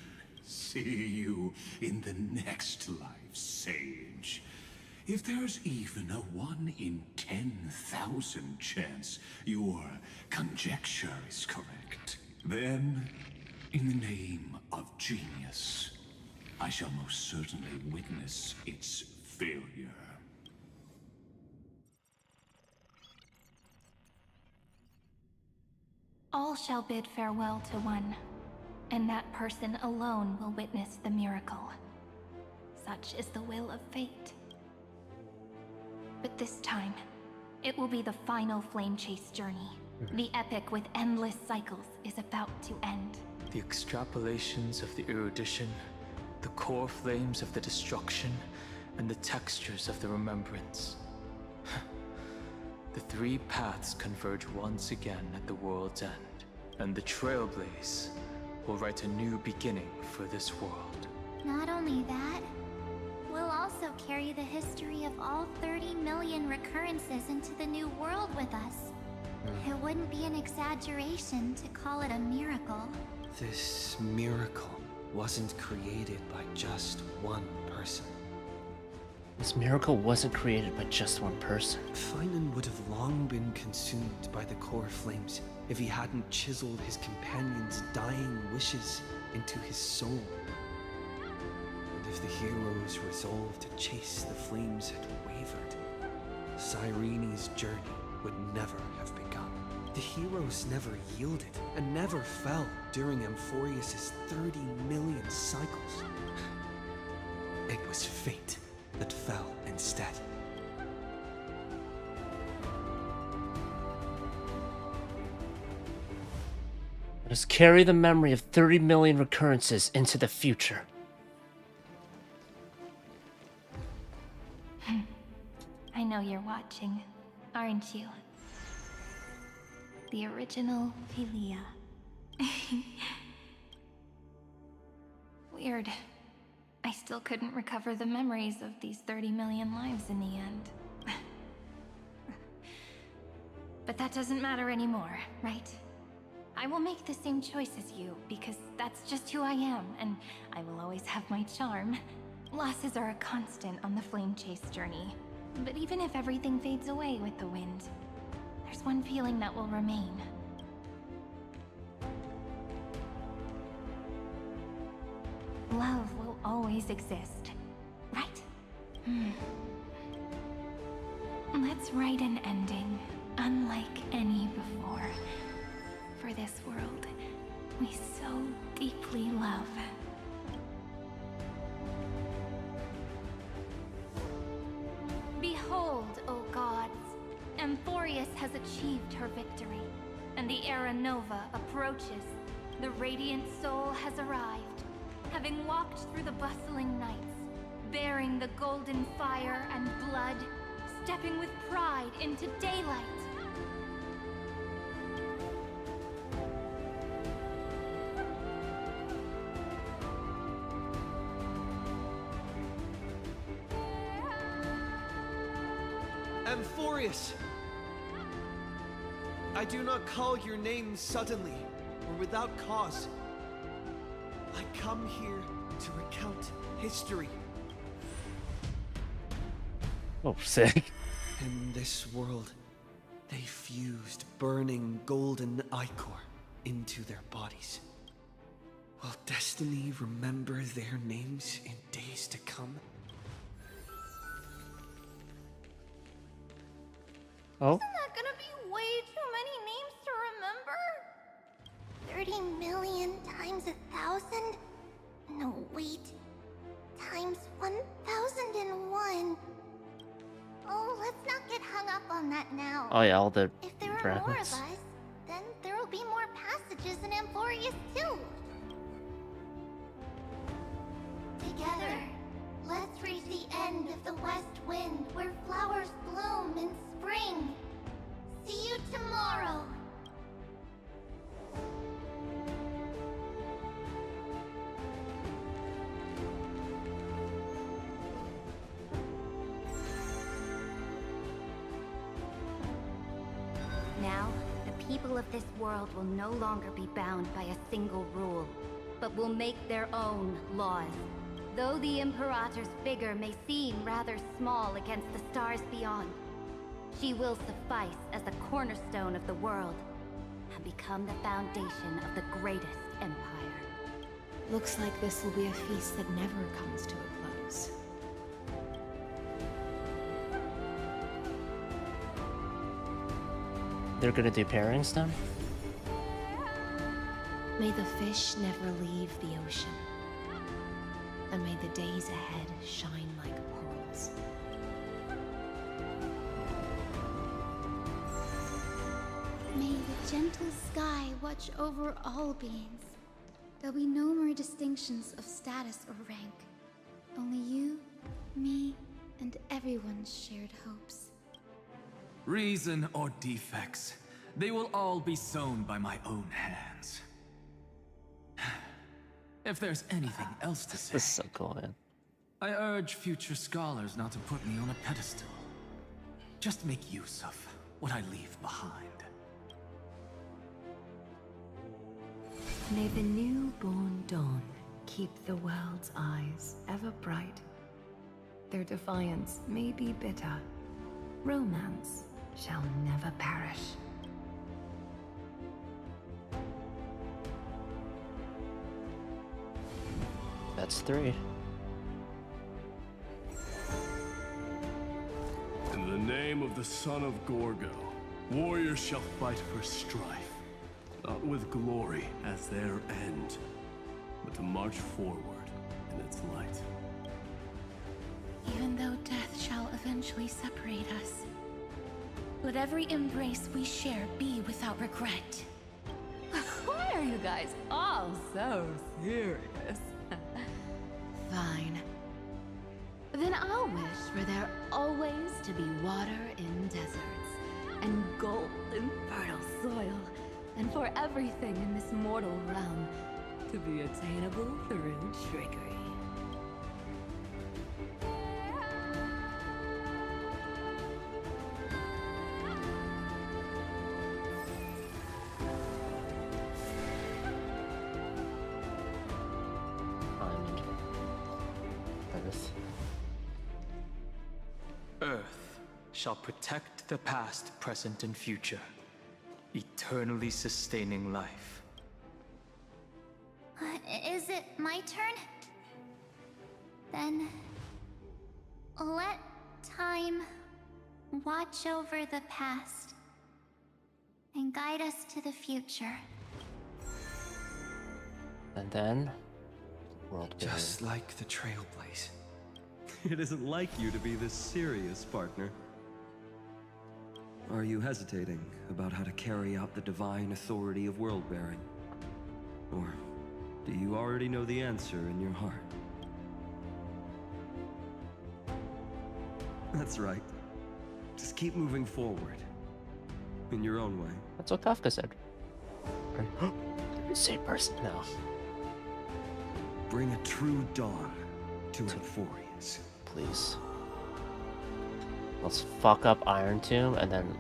See you in the next life, Sage. If there's even a 1 in 10,000 chance your conjecture is correct, then, in the name of genius, I shall most certainly witness its failure. All shall bid farewell to one, and that person alone will witness the miracle. Such is the will of fate. But this time, it will be the final flame chase journey. The epic with endless cycles is about to end. The extrapolations of the erudition, the core flames of the destruction, and the textures of the remembrance. The three paths converge once again at the world's end, and the Trailblaze will write a new beginning for this world. Not only that, we'll also carry the history of all 30 million recurrences into the new world with us. It wouldn't be an exaggeration to call it a miracle. This miracle wasn't created by just one person. This miracle wasn't created by just one person. Finan would have long been consumed by the core flames if he hadn't chiseled his companion's dying wishes into his soul. And if the hero's resolve to chase the flames had wavered, Cyrene's journey would never have begun. The heroes never yielded and never fell during Amphorius' 30 million cycles. It was fate that fell instead. Let's carry the memory of 30 million recurrences into the future. I know you're watching, aren't you? The original Philia. Weird. I still couldn't recover the memories of these 30 million lives in the end. But that doesn't matter anymore, right? I will make the same choice as you, because that's just who I am, and I will always have my charm. Losses are a constant on the flame chase journey. But even if everything fades away with the wind, there's one feeling that will remain. Love will always exist, right? Let's write an ending, unlike any before. For this world we so deeply love. Behold, O gods, Amphorius has achieved her victory, and the Era Nova approaches. The radiant soul has arrived, having walked through the bustling nights, bearing the golden fire and blood, stepping with pride into daylight. Amphorius! I do not call your name suddenly, or without cause. I come here to recount history. Oh, sick. In this world, they fused burning golden ichor into their bodies. Will destiny remember their names in days to come? Oh? Isn't that gonna be way too many names to remember? 30 million times 1,000? No, wait. Times 1,001. Oh, let's not get hung up on that now. Oh yeah, all the If there are more of brackets. us, then there will be more passages in Amphorius too. Together, let's reach the end of the west wind where flowers bloom in spring. See you tomorrow. Now, the people of this world will no longer be bound by a single rule, but will make their own laws. Though the Imperator's figure may seem rather small against the stars beyond, she will suffice as the cornerstone of the world and become the foundation of the greatest empire. Looks like this will be a feast that never comes to a close. They're gonna do pairings then? May the fish never leave the ocean, and may the days ahead shine like pearls. May the gentle sky watch over all beings. There'll be no more distinctions of status or rank. Only you, me, and everyone's shared hopes. Reason or defects, they will all be sown by my own hands. If there's anything else to say, This is so cool, man. I urge future scholars not to put me on a pedestal. Just make use of what I leave behind. May the newborn dawn keep the world's eyes ever bright. Their defiance may be bitter. Romance shall never perish. That's 3. In the name of the son of Gorgo, warriors shall fight for strife, not with glory as their end, but to march forward in its light. Even though death shall eventually separate us, let every embrace we share be without regret. Why are you guys all so serious. Fine. Then I'll wish for there always to be water in deserts, and gold in fertile soil, and for everything in this mortal realm to be attainable through trickery. Earth shall protect the past, present, and future, eternally sustaining life. Is it my turn? Then let time watch over the past and guide us to the future. And then, world Just like the Trailblaze. It isn't like you to be this serious, partner. Are you hesitating about how to carry out the divine authority of world-bearing? Or do you already know the answer in your heart? That's right. Just keep moving forward. In your own way. That's what Kafka said. Same person now. Bring a true dawn to Euphorius. Please. Let's fuck up Iron Tomb and then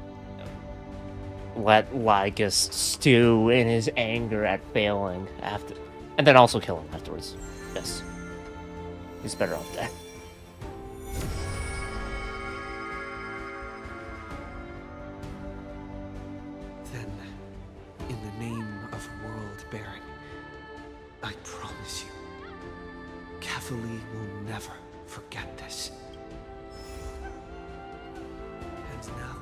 let Magus stew in his anger at failing after, and then also kill him afterwards. Yes. He's better off dead. Then, in the name of world-bearing, I promise you, Catholi will never forget this. And now,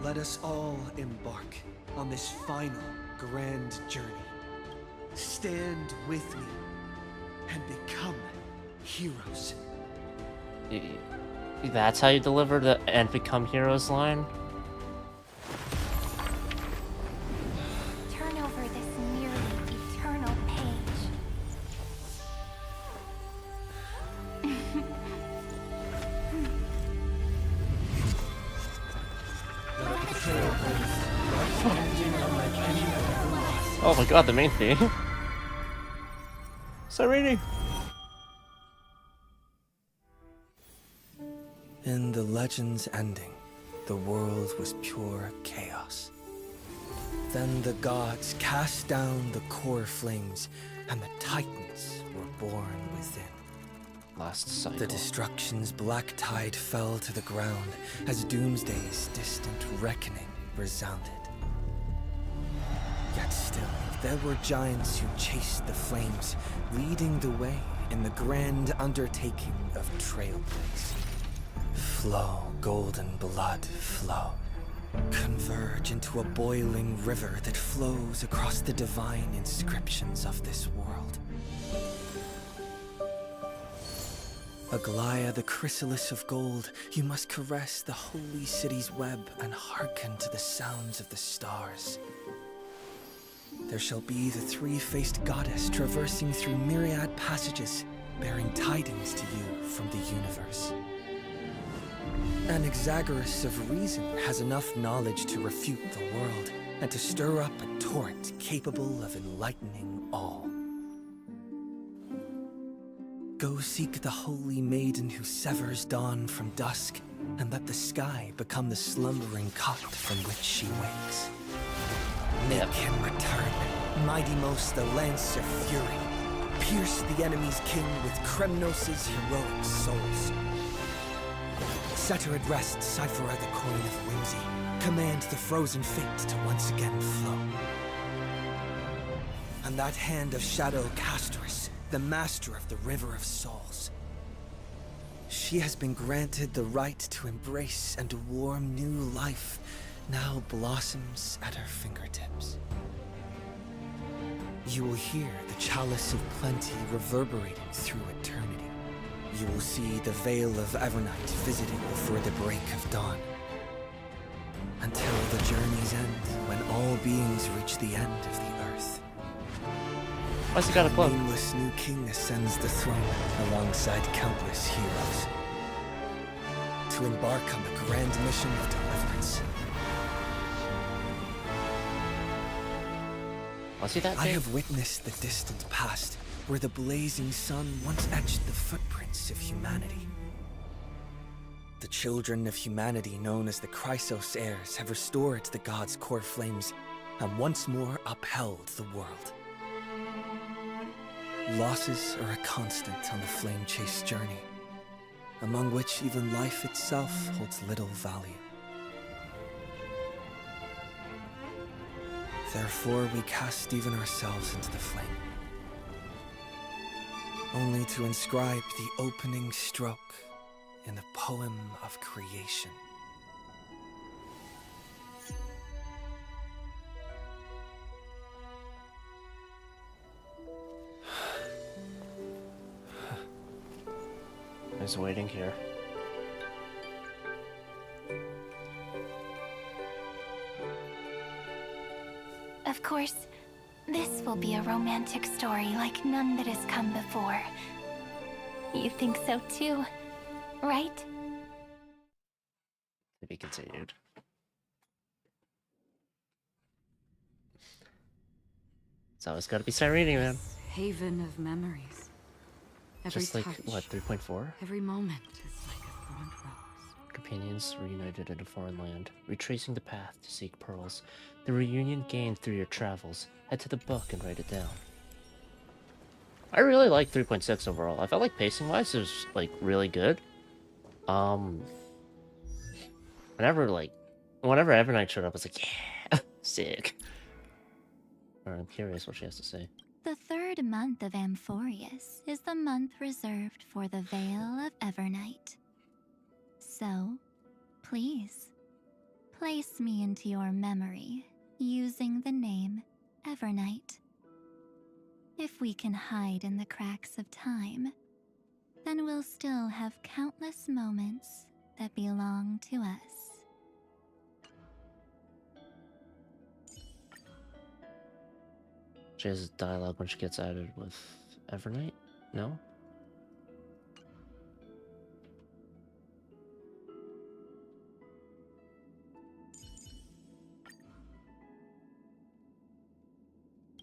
let us all embark on this final grand journey. Stand with me and become heroes. That's how you deliver the "and become heroes" line? Turn over this nearly eternal page. Oh my god, the main theme. Serenity. In the legend's ending, the world was pure chaos. Then the gods cast down the core flames, and the titans were born within. Last cycle. The destruction's black tide fell to the ground as Doomsday's distant reckoning resounded. Yet still, there were giants who chased the flames, leading the way in the grand undertaking of Trailblaze. Flow, golden blood, flow. Converge into a boiling river that flows across the divine inscriptions of this world. Aglaya, the chrysalis of gold, you must caress the holy city's web and hearken to the sounds of the stars. There shall be the three-faced goddess traversing through myriad passages, bearing tidings to you from the universe. Anaxagoras of reason has enough knowledge to refute the world, and to stir up a torrent capable of enlightening all. Go seek the holy maiden who severs dawn from dusk, and let the sky become the slumbering cot from which she wakes. Make him return, mighty-most the lance of fury. Pierce the enemy's king with Kremnos' heroic souls. Set her at rest, Cyphera the coin of whimsy. Command the frozen fate to once again flow. And that hand of Shadow Castress, the master of the River of Souls. She has been granted the right to embrace and warm new life, now blossoms at her fingertips. You will hear the chalice of plenty reverberating through eternity. You will see the veil of Evernight visiting before the break of dawn. Until the journey's end, when all beings reach the end of the earth. Why's he got a club? A nameless new king ascends the throne alongside countless heroes to embark on the grand mission of deliverance. Was he that I big? have witnessed the distant past, where the blazing sun once etched the footprints of humanity. The children of humanity, known as the Chrysos heirs, have restored the gods' core flames and once more upheld the world. Losses are a constant on the flame-chased journey, among which even life itself holds little value. Therefore, we cast even ourselves into the flame, only to inscribe the opening stroke in the poem of creation. I was waiting here. Of course, this will be a romantic story like none that has come before. You think so too, right? To be continued. So it's gotta be Cyrene, man. Haven of memories. Every Just like, touch, what, 3.4? every moment is like a thorned rose. Companions reunited in a foreign land, retracing the path to seek pearls. The reunion gained through your travels. Head to the book and write it down. I really like 3.6 overall. I felt like pacing-wise it was, like, really good. Whenever Evernight showed up, I was like, yeah, sick. Alright, I'm curious what she has to say. The third month of Amphorius is the month reserved for the Veil of Evernight. So, please, place me into your memory using the name Evernight. If we can hide in the cracks of time, then we'll still have countless moments that belong to us. She has dialogue when she gets added with Evernight? No?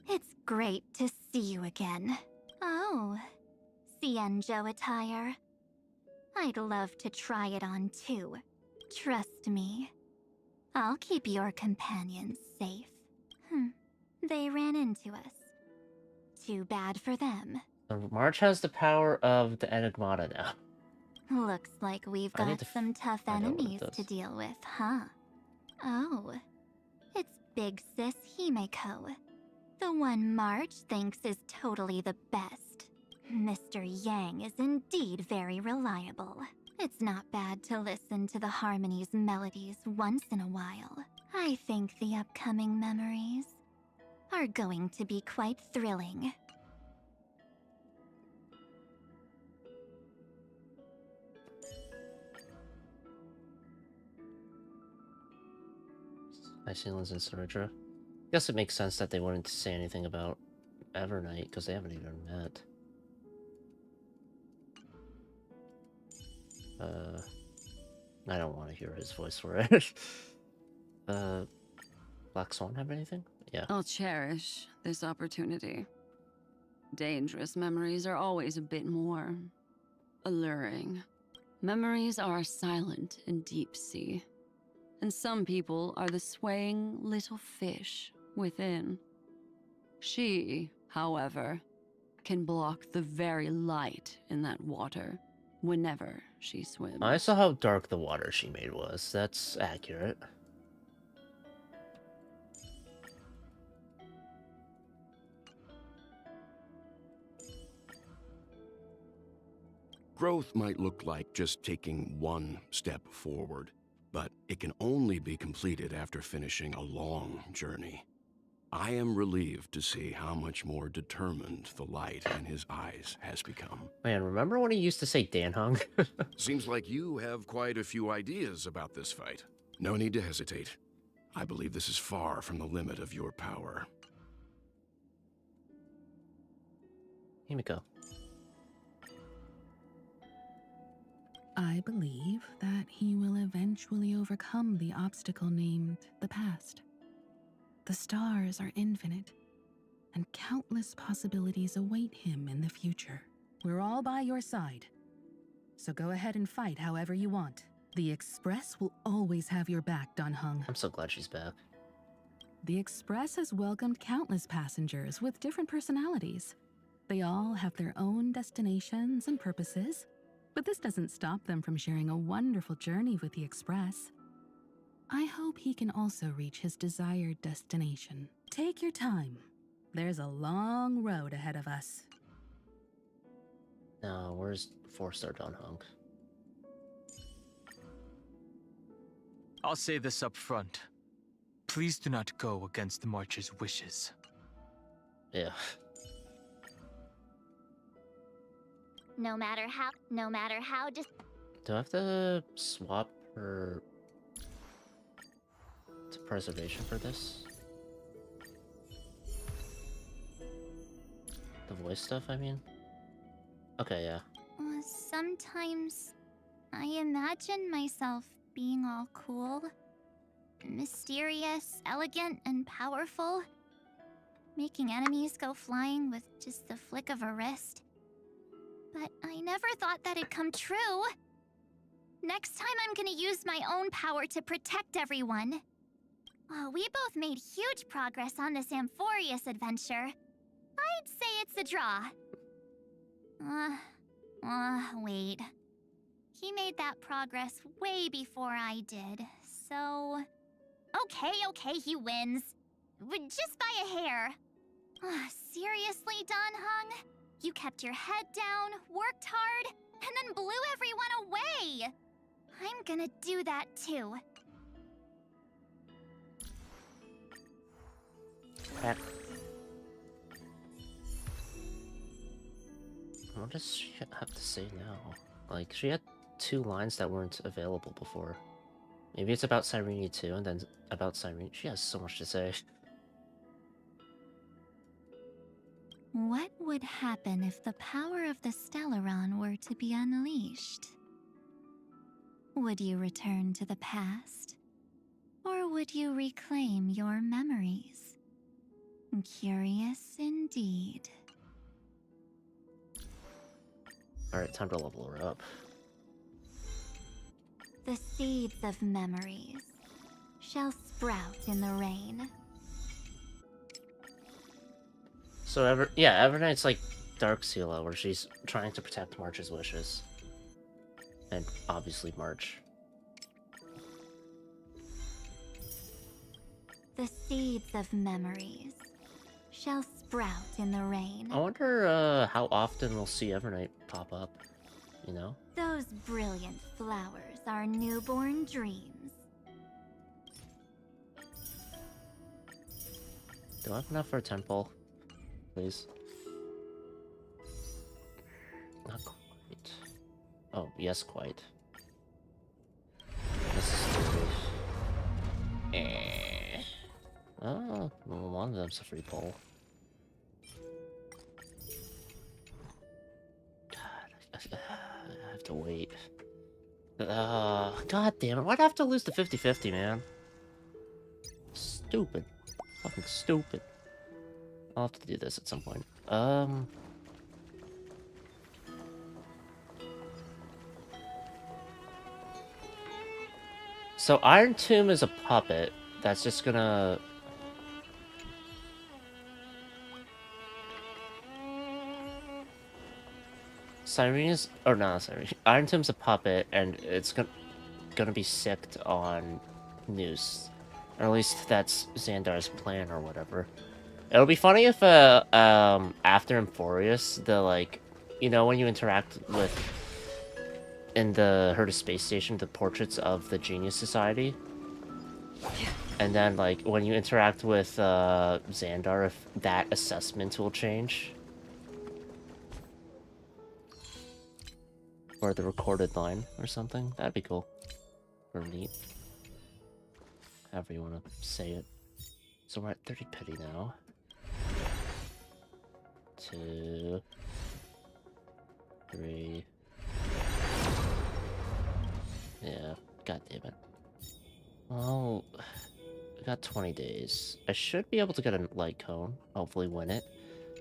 It's great to see you again. Oh, Cienjo attire. I'd love to try it on too. Trust me. I'll keep your companions safe. They ran into us. Too bad for them. So March has the power of the Enigmata now. Looks like we've I need got to some tough find out what it enemies to does. deal with, huh? Oh, it's Big Sis Himeko. The one March thinks is totally the best. Mr. Yang is indeed very reliable. It's not bad to listen to the Harmony's melodies once in a while. I think the upcoming memories are going to be quite thrilling. Icelands and Sinatra. Guess it makes sense that they wouldn't say anything about Evernight, because they haven't even met. I don't want to hear his voice for it. Black Swan have anything? Yeah. I'll cherish this opportunity. Dangerous memories are always a bit more alluring. Memories are silent and deep sea, and some people are the swaying little fish within. She, however, can block the very light in that water whenever she swims. I saw how dark the water she made was. That's accurate. Growth might look like just taking one step forward, but it can only be completed after finishing a long journey. I am relieved to see how much more determined the light in his eyes has become. Man, remember when he used to say Danhong? Seems like you have quite a few ideas about this fight. No need to hesitate. I believe this is far from the limit of your power. Himiko. I believe that he will eventually overcome the obstacle named the past. The stars are infinite, and countless possibilities await him in the future. We're all by your side, so go ahead and fight however you want. The Express will always have your back, Dan Heng. I'm so glad she's back. The Express has welcomed countless passengers with different personalities. They all have their own destinations and purposes, but this doesn't stop them from sharing a wonderful journey with the Express. I hope he can also reach his desired destination. Take your time. There's a long road ahead of us. Now, where's 4-star Dan Heng? I'll say this up front. Please do not go against the March's wishes. Yeah. No matter how just Do I have to swap her to preservation for this? The voice stuff, I mean? Okay, yeah. sometimes I imagine myself being all cool, mysterious, elegant, and powerful, making enemies go flying with just the flick of a wrist. But I never thought that'd come true. Next time I'm gonna use my own power to protect everyone. We both made huge progress on this Amphorius adventure. I'd say it's a draw. Wait. He made that progress way before I did, so... Okay, he wins. Just by a hair. Seriously, Dan Heng? You kept your head down, worked hard, and then blew everyone away! I'm gonna do that too. Heck. What does she have to say now? Like, she had 2 lines that weren't available before. Maybe it's about Cyrene too, and then about Cyrene. She has so much to say. What would happen if the power of the Stellaron were to be unleashed? Would you return to the past? Or would you reclaim your memories? Curious indeed. Alright, time to level her up. The seeds of memories shall sprout in the rain. So, Evernight's like Dark Sela, where she's trying to protect March's wishes. And obviously March. The seeds of memories shall sprout in the rain. I wonder how often we'll see Evernight pop up, you know? Those brilliant flowers are newborn dreams. Do I have enough for a temple? Please. Not quite. Oh, yes, quite. This is stupid. Oh, well, one of them's a free pull. God, I have to wait. God damn it, why'd I have to lose the 50-50, man? Stupid. Fucking stupid. I'll have to do this at some point. So Iron Tomb is a puppet that's just gonna... Cyrene's... Or not Cyrene. Iron Tomb's a puppet, and it's gonna be sicked on Noose. Or at least that's Xandar's plan or whatever. It'll be funny if, after Amphorius, the, like... You know, when you interact with... in the Herta Space Station, the portraits of the Genius Society. And then, like, when you interact with Xandar, if that assessment will change. Or the recorded line or something. That'd be cool. Or neat. However you want to say it. So we're at 30 pity now. 2... 3. Yeah, god damn it. Well, I got 20 days. I should be able to get a light cone, hopefully win it.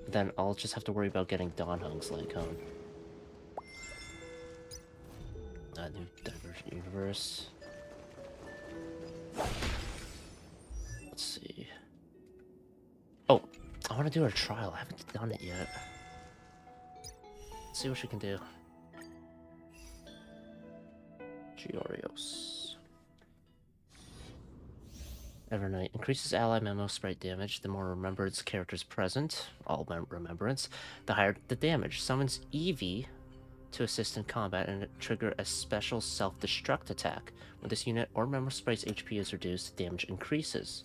Then I'll just have to worry about getting Don Hung's light cone. New Divergent Universe. Let's see. Oh, I want to do a trial. I haven't done it yet. Let's see what she can do. Georios. Evernight increases ally memo sprite damage. The more remembrance characters present, all remembrance, the higher the damage. Summons Eevee to assist in combat and trigger a special self-destruct attack. When this unit or member sprite's HP is reduced, damage increases.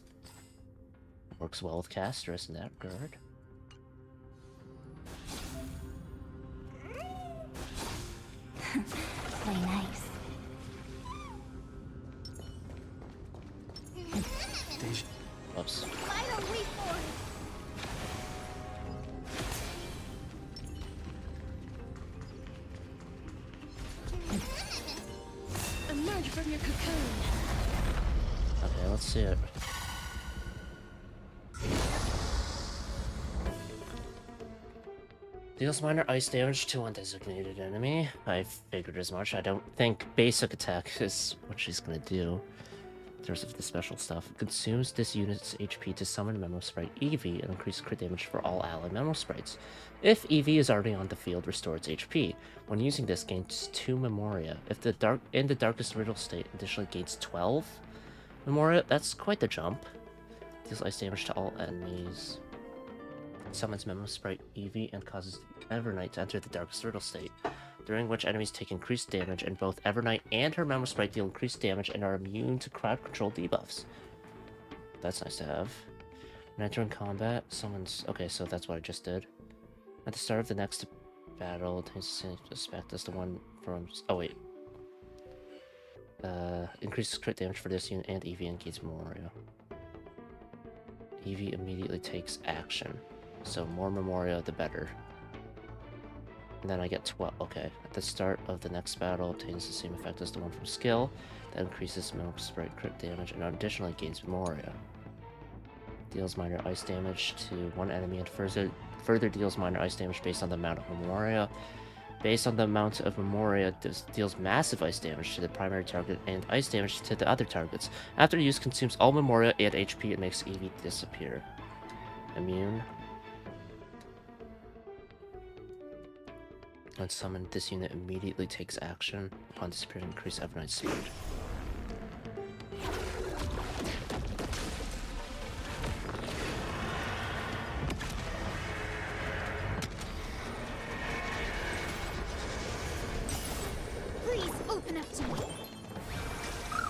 Works well with casters in that regard. Play nice. Whoops. Why don't we force? Emerge from your cocoon. Okay, let's see it. Deals minor ice damage to undesignated enemy. I figured as much. I don't think basic attack is what she's gonna do. In terms of the special stuff. Consumes this unit's HP to summon Memo Sprite Eevee and increase crit damage for all ally Memo Sprites. If Eevee is already on the field, restore its HP. When using this, gains 2 Memoria. If the darkest riddle state, additionally gains 12 Memoria. That's quite the jump. Deals ice damage to all enemies. Summons Memo Sprite Eevee and causes Evernight to enter the darkest riddle state, during which enemies take increased damage, and both Evernight and her Memo Sprite deal increased damage and are immune to crowd control debuffs. That's nice to have. When entering combat, summons... Okay, so that's what I just did. At the start of the next battle, it takes the same aspect as the one from... Oh, wait. Increases crit damage for this unit and Eevee and gains Memoria. Eevee immediately takes action. So more Memoria, the better. And then I get 12. Okay. At the start of the next battle, obtains the same effect as the one from skill. That increases Memo Sprite crit damage and additionally gains Memoria. Deals minor ice damage to one enemy and further deals minor ice damage based on the amount of Memoria. Based on the amount of Memoria, deals massive ice damage to the primary target and ice damage to the other targets. After use, consumes all Memoria and HP and makes Eevee disappear. Immune. When summoned, this unit immediately takes action. Upon disappearing, increase Evernight's speed. Please open up to me.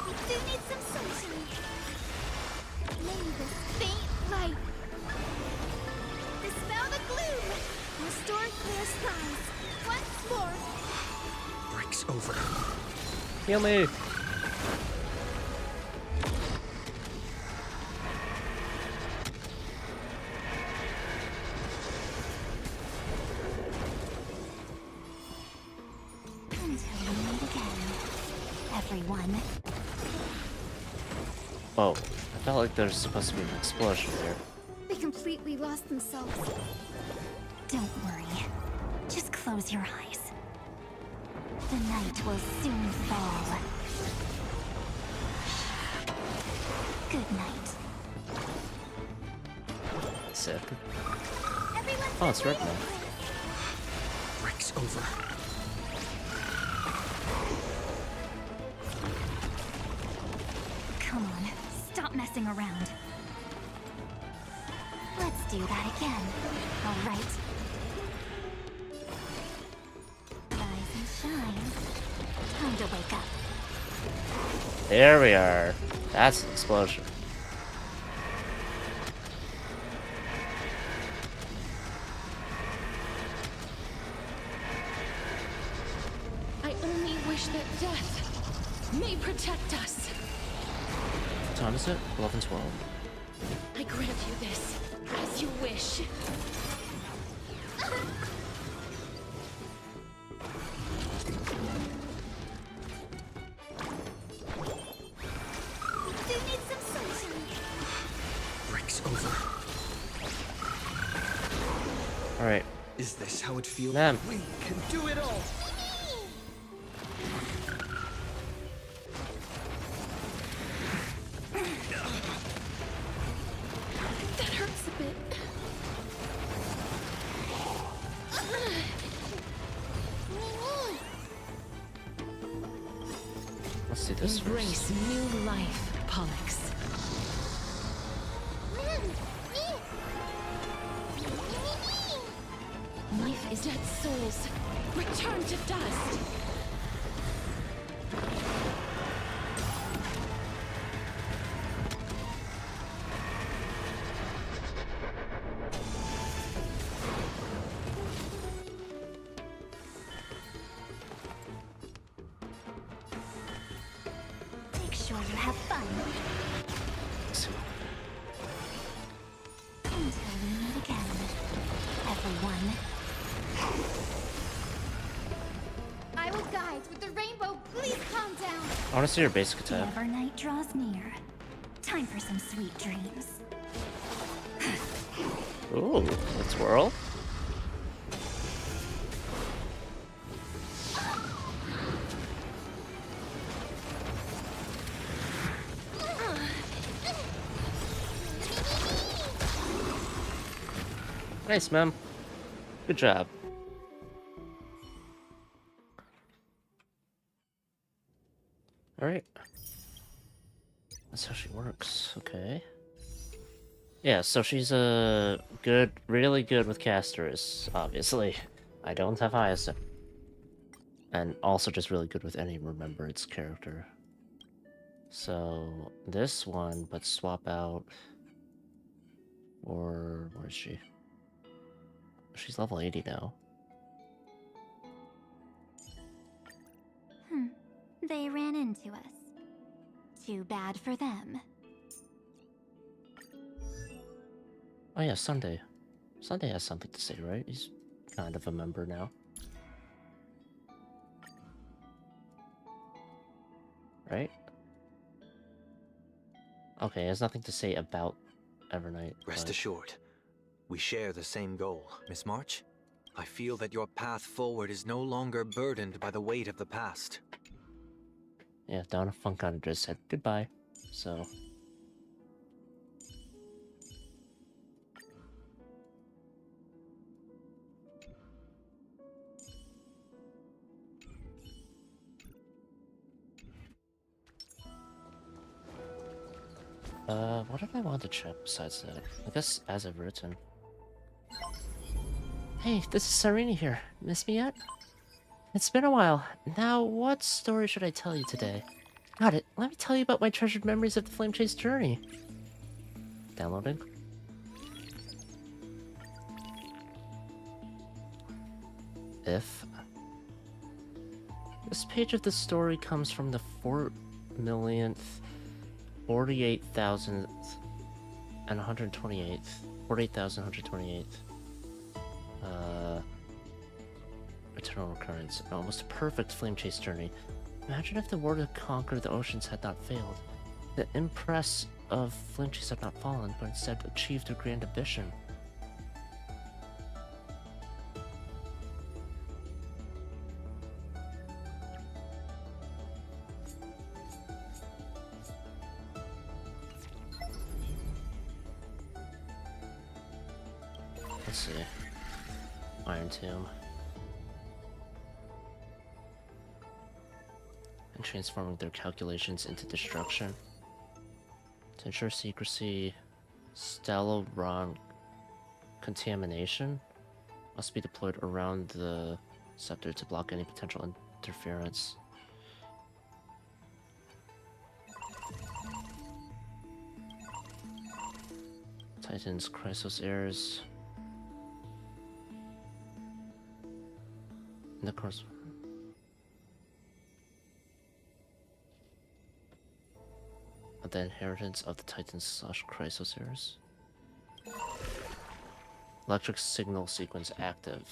We do need some sunshine. May this faint light dispel the gloom. Restore clear skies. Once more. Breaks over. Heal me. Until we meet again, everyone. Whoa, I felt like there's supposed to be an explosion there. They completely lost themselves. Don't worry. Just close your eyes. The night will soon fall. Good night. Sick. Oh, it's red now. Breaks over. Come on, stop messing around. Let's do that again. All right. Rise and shine. Time to wake up. There we are. That's an explosion. I only wish that death may protect us. What time is it? 11:12. I grant you this, as you wish. Alright. Is this how it feels? Man. We can do it all! That hurts a bit. Let's do this Embrace first. new life, Pollux. Life is dead souls. Return to dust. Make sure you have fun. Until we meet again, everyone. I will guide with the rainbow. Please calm down. I want to see your basic The attack. Evernight draws near. Time for some sweet dreams. Ooh, let's whirl. Nice, ma'am. Good job. Alright. That's how she works. Okay. Yeah, so she's good, really good with casters, obviously. I don't have Hyacinth. And also just really good with any Remembrance character. So, this one, but swap out... Or... where is she? She's level 80 now. They ran into us. Too bad for them. Oh yeah, Sunday. Sunday has something to say, right? He's kind of a member now. Right? Okay, he has nothing to say about Evernight. Rest but... assured, we share the same goal. Miss March, I feel that your path forward is no longer burdened by the weight of the past. Yeah, Donna Funk kind of just said goodbye, so... what did I want to check besides that? I guess as I've written. Hey, this is Serena here. Miss me yet? It's been a while. Now, what story should I tell you today? Got it. Let me tell you about my treasured memories of the Flame Chase journey. Downloading. If. This page of the story comes from the 4,048,000th and 128th. 48,128th. Eternal recurrence. Almost a perfect flame chase journey. Imagine if the war to conquer the oceans had not failed. The impress of flame chase had not fallen, but instead achieved a grand ambition. Let's see. Iron Tomb. And transforming their calculations into destruction. To ensure secrecy, Stellobron contamination must be deployed around the scepter to block any potential interference. Titan's Chrysos heirs. And of course, the inheritance of the Titans / Chrysos heirs. Electric signal sequence active.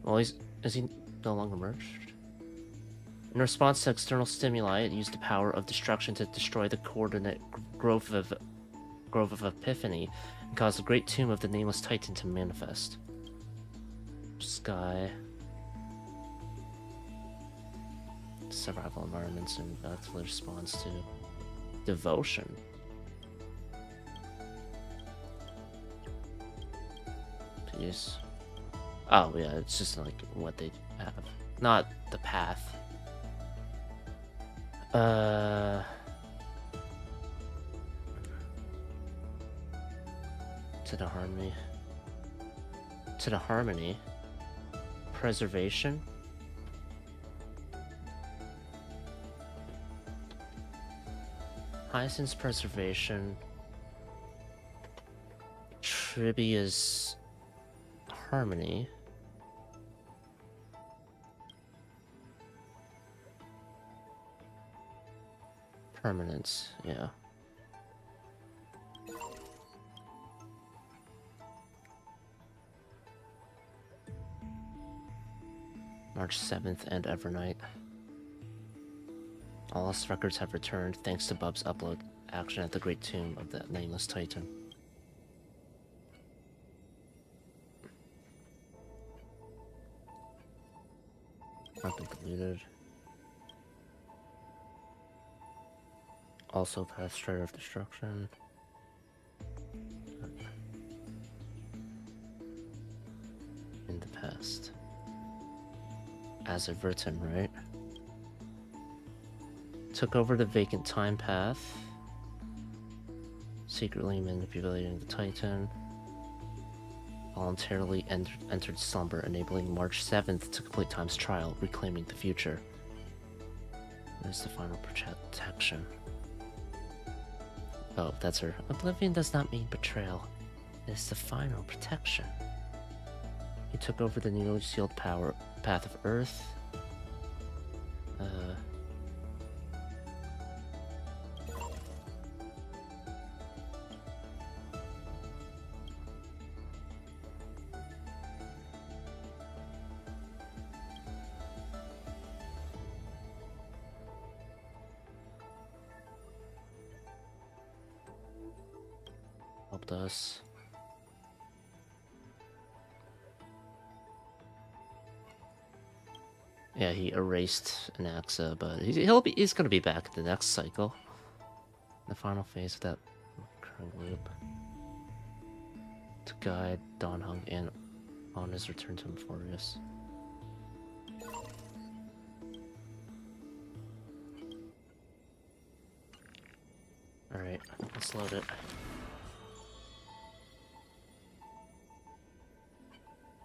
Well, is he no longer merged? In response to external stimuli, it used the power of destruction to destroy the coordinate growth of Grove of Epiphany and caused the great tomb of the Nameless Titan to manifest. Sky. Survival environments and response to devotion. Peace. Oh yeah, it's just like what they have, not the path. To the harmony. To the harmony. Preservation. Hyacinth's preservation. Trivia's harmony. Permanence, yeah. March 7th and Evernight. All lost records have returned thanks to Bub's upload action at the Great Tomb of the Nameless Titan. Not been deleted. Also past Strider of Destruction. In the past. As of written, right? Took over the vacant time path. Secretly manipulating the Titan. Voluntarily entered slumber, enabling March 7th to complete Time's trial, reclaiming the future. What is the final protection? Oh, that's her. Oblivion does not mean betrayal. It is the final protection. He took over the newly sealed path of Earth. Helped us. Yeah, he erased Anaxa, but he's gonna be back at the next cycle. The final phase of that recurring loop. To guide Don Hung in on his return to Euphorius. Alright, let's load it.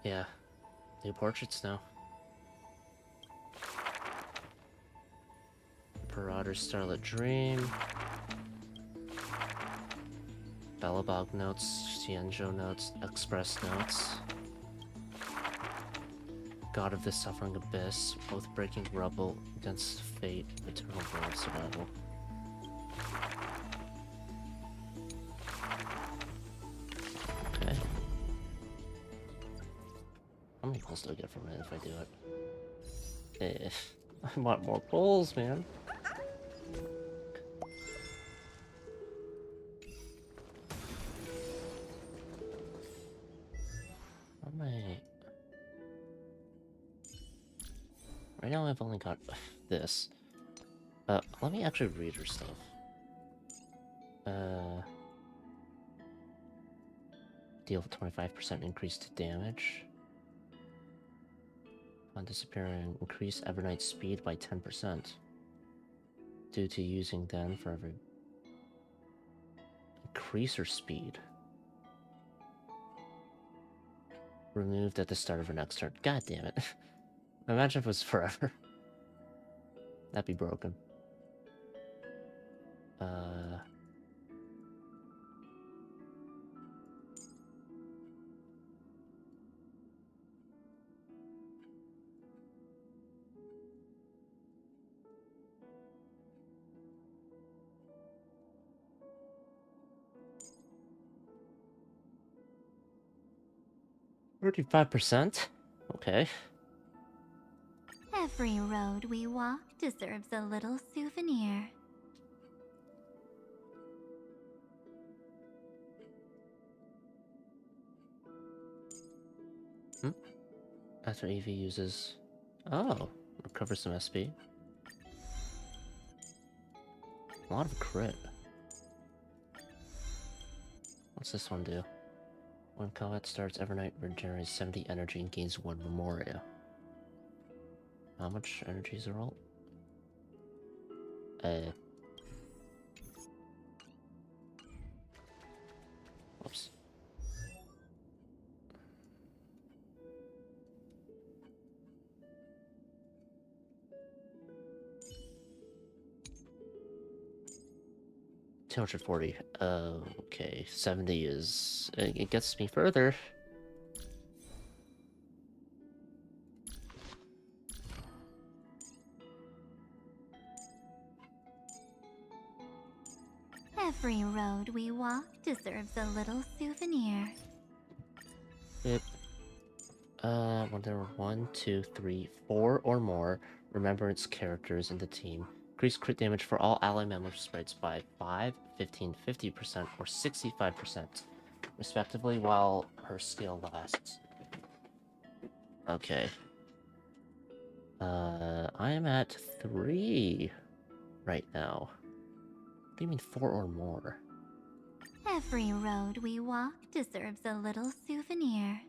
Yeah, new portraits now. Parada's Starlit Dream. Belobog notes, Xianzhou notes, Express notes. God of the Suffering Abyss, both breaking rubble against fate, eternal will of survival. Okay. How many pulls do I get from it if I do it? I want more pulls, man. Right now I've only got this. Let me actually read her stuff. Deal with 25% increase to damage. On disappearing, increase Evernight speed by 10%. Due to using them for every... Increase her speed. Removed at the start of her next turn. God damn it. Imagine if it was forever. That'd be broken. 35%? Okay. Every road we walk deserves a little souvenir. After EV uses... Oh, recover some SP. A lot of crit. What's this one do? When combat starts, Evernight regenerates 70 energy and gains 1 Memoria. How much energy is a roll? Whoops. $240. Okay. 70 is... It gets me further. Every road we walk deserves a little souvenir. Yep. When there were 1, 2, 3, 4 or more remembrance characters in the team, increase crit damage for all ally member sprites by 5, 15, 50%, or 65%, respectively, while her skill lasts. Okay. I am at 3 right now. What do you mean 4 or more? Every road we walk deserves a little souvenir.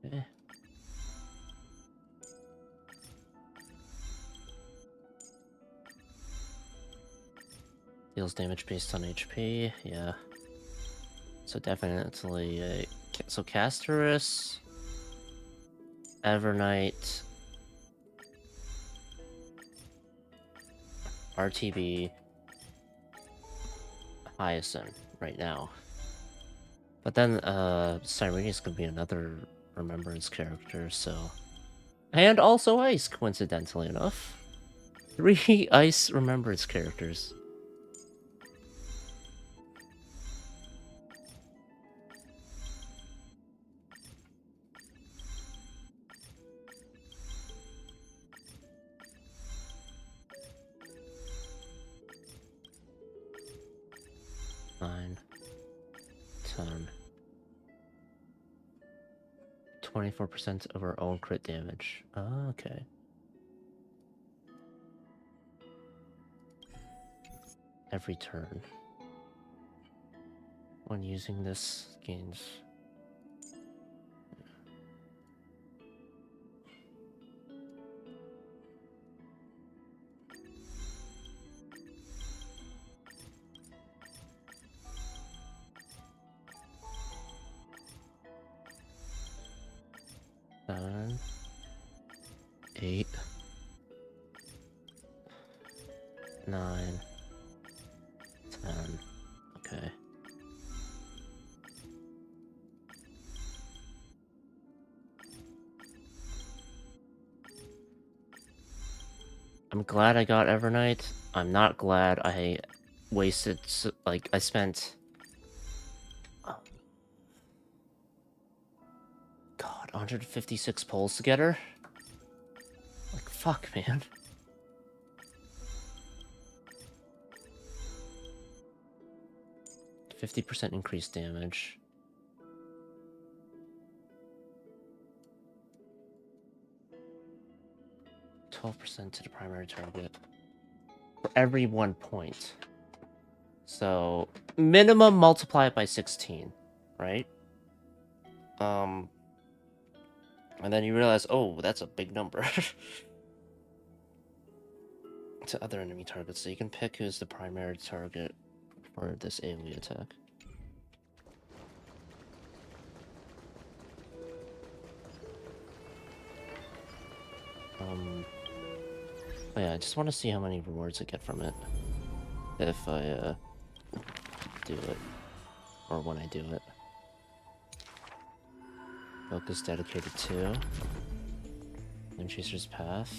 Okay. Deals damage based on HP, yeah. So definitely, so Casterus, Evernight, RTB, Hyacinth right now. But then, Cyrenius could be another remembrance character, so... And also Ice, coincidentally enough. 3 Ice remembrance characters. Nine, 10, 24% of our own crit damage. Oh, okay. Every turn. When using this, gains... Seven, 8, 9, 10. Okay. I'm glad I got Evernight. I'm not glad I wasted, like, I spent... God, 156 polls to get her? Like, fuck, man. %50 increased damage. %12 to the primary target. For every 1 point. So, minimum multiply it by 16, right? And then you realize, oh, that's a big number. To other enemy targets, so you can pick who's the primary target for this AoE attack. Oh yeah, I just want to see how many rewards I get from it. If I, do it. Or when I do it. Focus dedicated to... Windchaser's Path.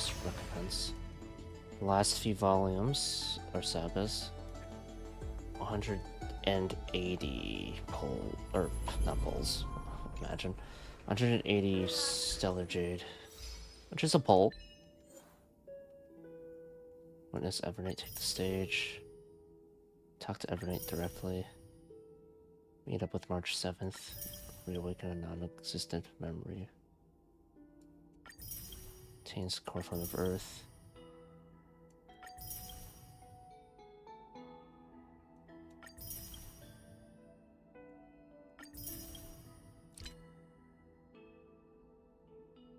first recompense. The last few volumes are sagas. 180 pole, or not poles, imagine. 180 stellar jade, which is a pole. Witness Evernate take the stage. Talk to Evernate directly. Meet up with March 7th. Reawaken a non-existent memory. Attains the core form of Earth.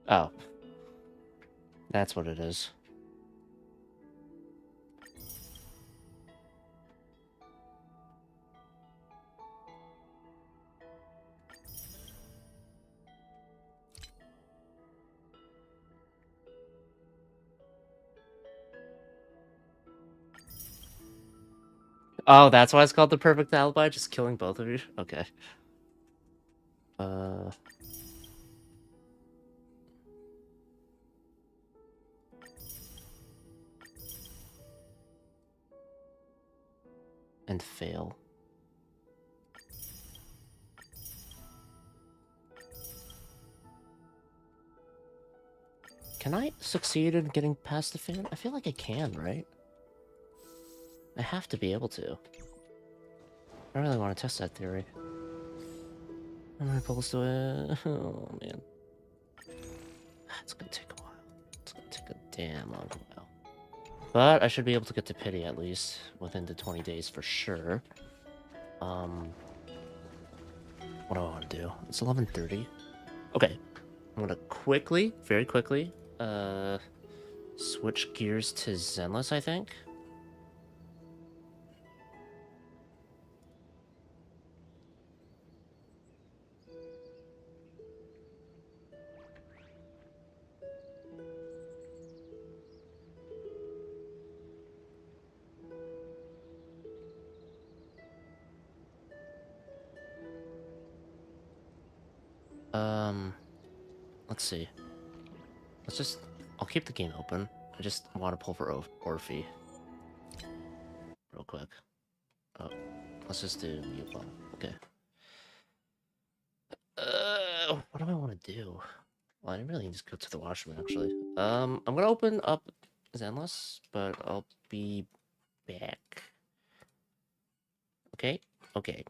Oh. That's what it is. Oh, that's why it's called the perfect alibi? Just killing both of you? Okay. And fail. Can I succeed in getting past the fan? I feel like I can, right? I have to be able to. I really want to test that theory. How many pulls do I... Oh, man. It's gonna take a while. It's gonna take a damn long while. But I should be able to get to Pity at least within the 20 days for sure. What do I want to do? It's 11:30. Okay. I'm gonna quickly, very quickly, switch gears to Zenless, I think. Let's see. I'll keep the game open. I just want to pull for Orphie. Real quick. Oh, let's just do mute ball. Okay. What do I want to do? Well, I really need to go to the washroom, actually. I'm gonna open up Zenless, but I'll be back. Okay? Okay.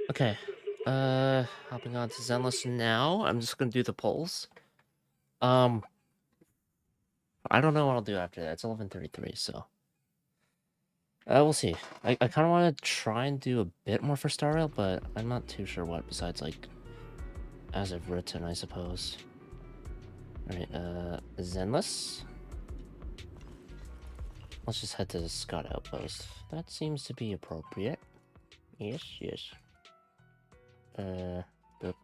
Okay. Hopping on to Zenless now. I'm just gonna do the polls. I don't know what I'll do after that. It's 11:33, so we'll see. I kind of want to try and do a bit more for Star Rail, but I'm not too sure what besides like as I've written, I suppose. All right. Zenless. Let's just head to the Scout Outpost. That seems to be appropriate. Yes, yes. Yep.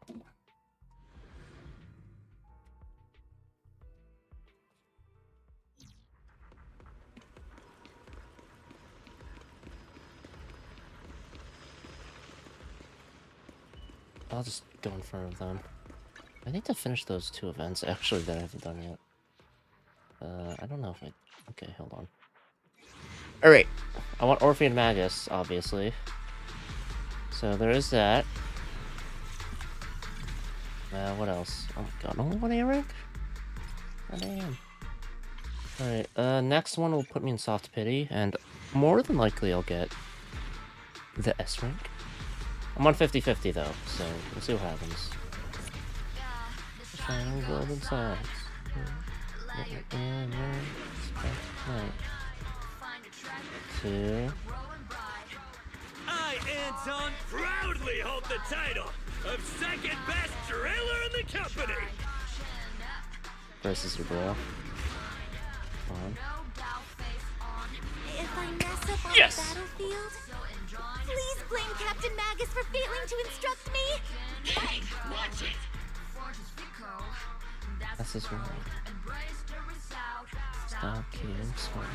I'll just go in front of them. I need to finish those 2 events, actually, that I haven't done yet. I don't know if I... Okay, hold on. Alright. I want Orphie and Magus, obviously. So there is that. What else? Oh my god, only 1 A rank? God damn. Alright, next one will put me in Soft Pity, and more than likely I'll get the S rank. I'm on 50-50 though, so we'll see what happens. Shining golden sides. Two. I, Anton, proudly hold the title of second best driller in the company. Versus your bro. On. If I mess up on Yes! the battlefield, please blame Captain Magus for failing to instruct me. Hey, watch it. That's this one. Stop kidding, smart.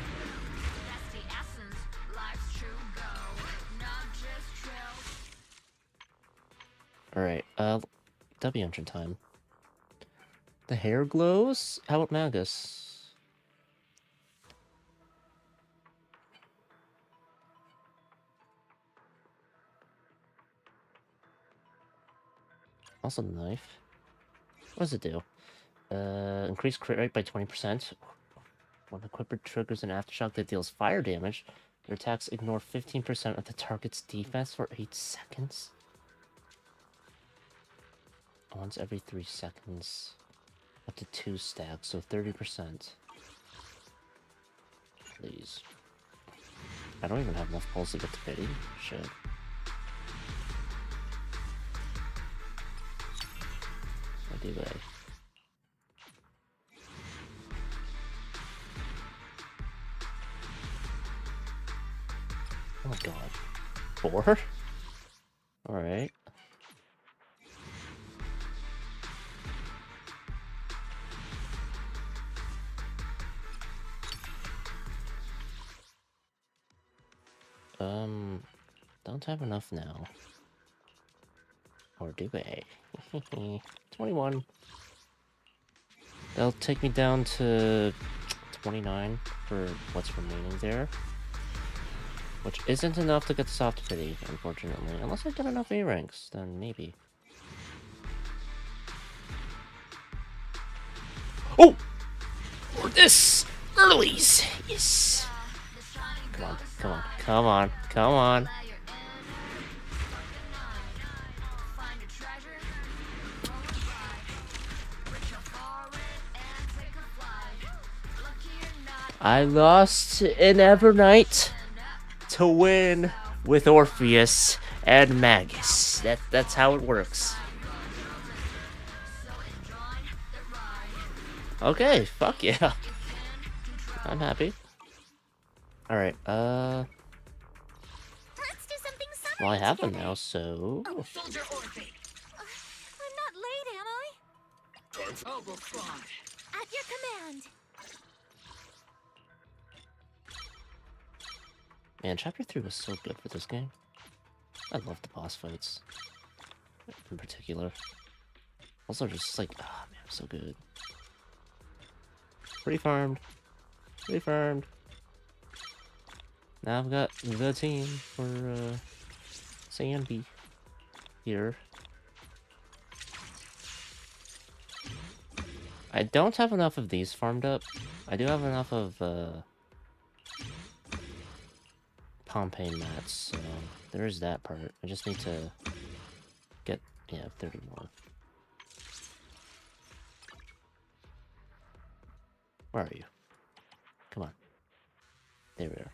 Alright, W engine time. The hair glows? How about Magus? Also the knife. What does it do? Increase crit rate by 20%. When equipped triggers an aftershock that deals fire damage, your attacks ignore 15% of the target's defense for 8 seconds. Once every 3 seconds. Up to 2 stacks, so 30%. Please. I don't even have enough pulse to get to pity. Shit. What do they? Oh my god. 4? Alright. Don't have enough now. Or do they? 21. That'll take me down to 29 for what's remaining there. Which isn't enough to get the soft pity, unfortunately. Unless I get enough A ranks, then maybe. Oh! For this! Earlies! Yes! Come on, come on, come on, come on. I lost in Evernight to win with Orpheus and Magus. That's how it works. Okay, fuck yeah. I'm happy. Alright, Let's do something summery well I have them together. now, so... Oh, Soldier Orphie. I'm not late, am I? Time for Elbow Squad. At your command. Man, Chapter 3 was so good for this game. I love the boss fights. In particular. Also just like, ah man, so good. Pre-farmed. Pre-farmed. Now I've got the team for, Sandy here. I don't have enough of these farmed up. I do have enough of, Pompeii mats, so there is that part. I just need to Yeah, 31. Where are you? Come on. There we are.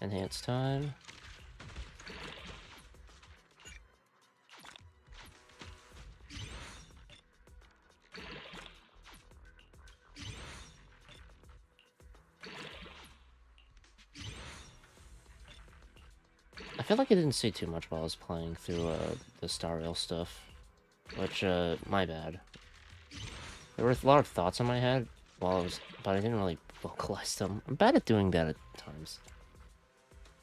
Enhance time. I feel like I didn't say too much while I was playing through the Star Rail stuff, which my bad. There were a lot of thoughts in my head while I was, but I didn't really vocalize them. I'm bad at doing that at times,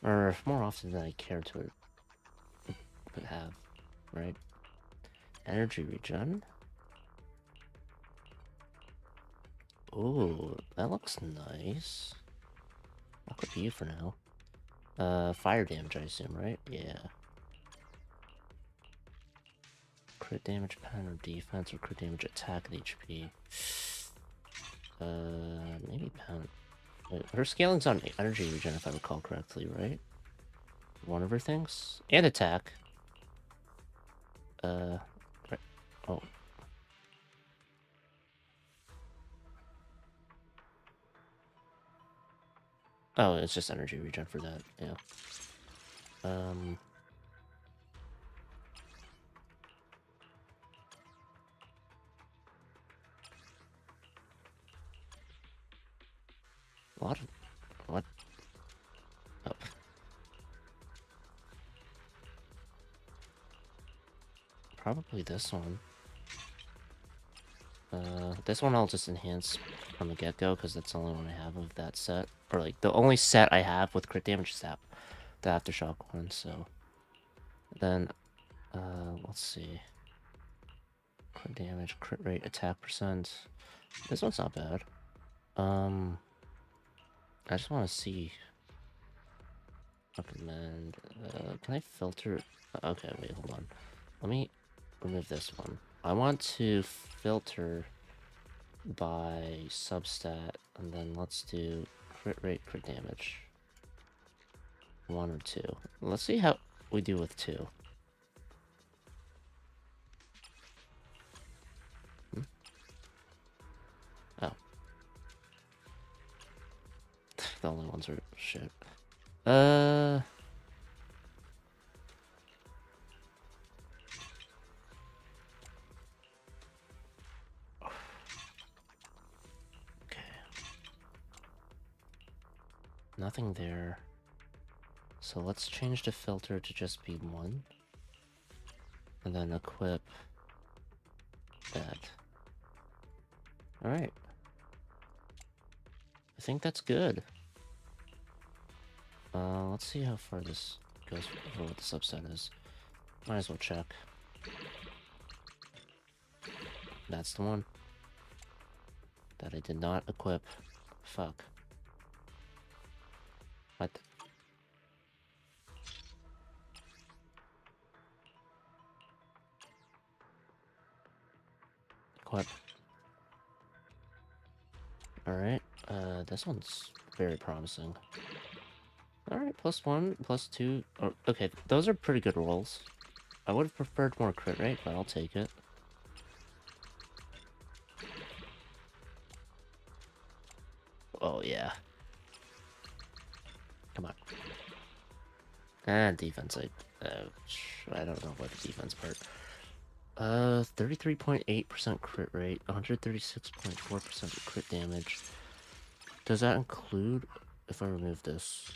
or more often than I care to have, right? Energy regen. Ooh, that looks nice. I'll equip you for now. Fire damage, I assume, right? Yeah. Crit damage, pen, or defense, or crit damage, attack, and HP. Maybe pen. Wait, her scaling's on energy regen, if I recall correctly, right? One of her things? And attack. Right. Oh. Oh, it's just energy regen for that, yeah. What? What? Oh. Probably this one. This one I'll just enhance from the get-go, because that's the only one I have of that set. Or, like, the only set I have with crit damage is that, the Aftershock one, so... Then, let's see. Crit damage, crit rate, attack percent. This one's not bad. I just want to see... Recommend... can I filter... Okay, wait, hold on. Let me remove this one. I want to filter by substat, and then let's do crit rate, crit damage. 1 or 2. Let's see how we do with 2. Oh. The only ones are shit. Nothing there. So let's change the filter to just be 1. And then equip that. Alright. I think that's good. Let's see how far this goes for what the subset is. Might as well check. That's the one. That I did not equip. Fuck. What? Equip. Alright, this one's very promising. Alright, +1, +2. Oh, okay, those are pretty good rolls. I would have preferred more crit rate, but I'll take it. Oh, yeah. Come on. And defense, I don't know about the defense part. 33.8% crit rate, 136.4% crit damage. Does that include, if I remove this?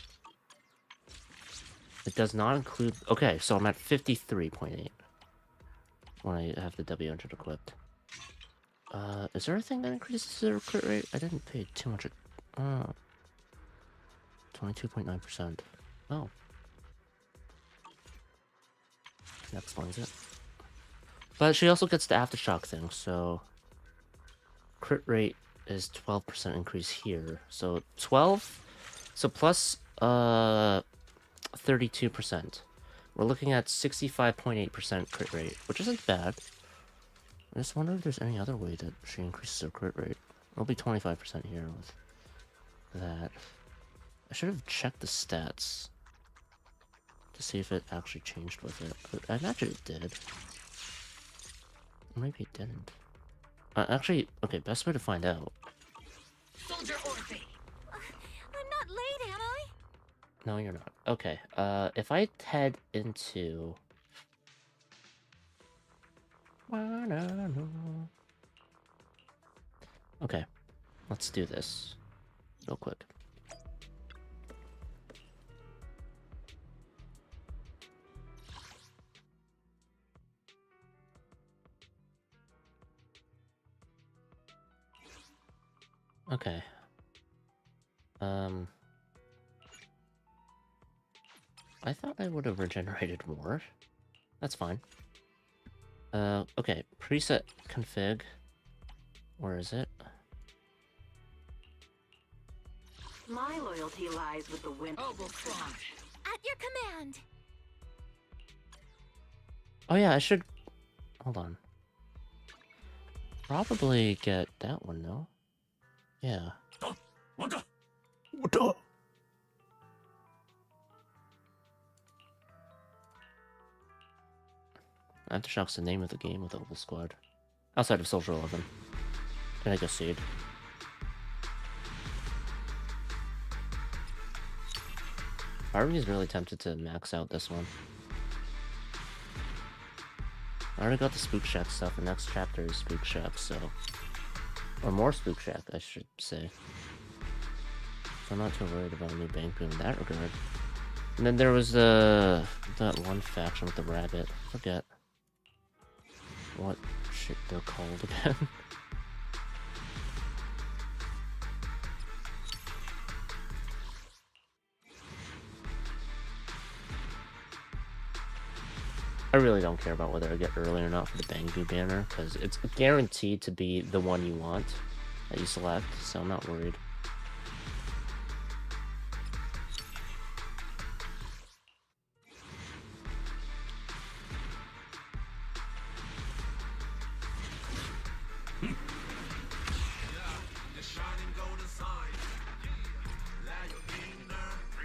It does not include, okay, so I'm at 53.8 when I have the W100 equipped. Is there a thing that increases the crit rate? I didn't pay too much, 22.9%. Oh. That explains it. But she also gets the Aftershock thing, so... Crit rate is 12% increase here. So 12? So plus 32%. We're looking at 65.8% crit rate, which isn't bad. I just wonder if there's any other way that she increases her crit rate. It'll be 25% here with that. I should have checked the stats to see if it actually changed with it. I imagine it did. Or maybe it didn't. Actually, okay, best way to find out. Soldier Orphie! I'm not late, am I? No, you're not. Okay, if I head into... Okay, let's do this real quick. Okay. I thought I would have regenerated more. That's fine. Okay, preset config. Where is it? My loyalty lies with the wind. At your command! Oh yeah, I should... Hold on. Probably get that one, no? Yeah. What? Aftershock's the name of the game with Opal Squad. Outside of Soldier 11. And I guess Seed. Part of me is really tempted to max out this one. I already got the Spook Shack stuff, and next chapter is Spook Shack, so... Or more Spook Shack, I should say. So I'm not too worried about a new bank boom in that regard. And then there was that one faction with the rabbit. Forget what shit they're called again. I really don't care about whether I get early or not for the Bangu banner, because it's guaranteed to be the one you want, that you select, so I'm not worried.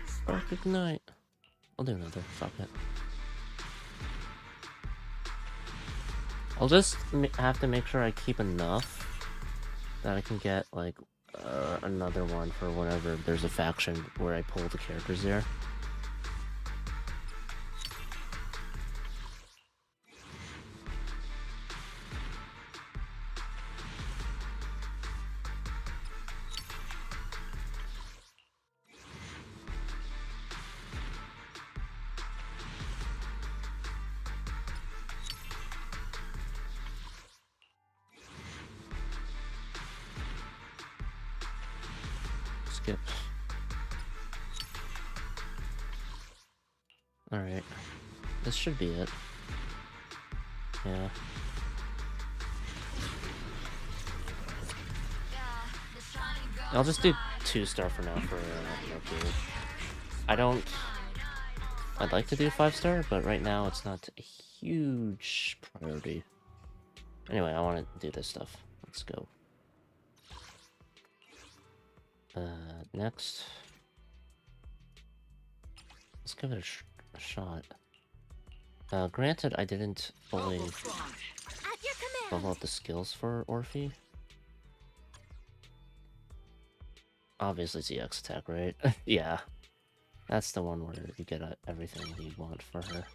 Spark Ignite. I'll do another, fuck it. I'll just have to make sure I keep enough that I can get, like, another one for whenever there's a faction where I pull the characters there. Skip. Alright. This should be it. Yeah. I'll just do 2-star for now for Mercury. I'd like to do 5-star, but right now it's not a huge priority. Anyway, I want to do this stuff. Let's go. Next. Let's give it a shot. Granted, I didn't fully level up the skills for Orphie. Obviously it's EX attack, right? Yeah. That's the one where you get everything you want for her.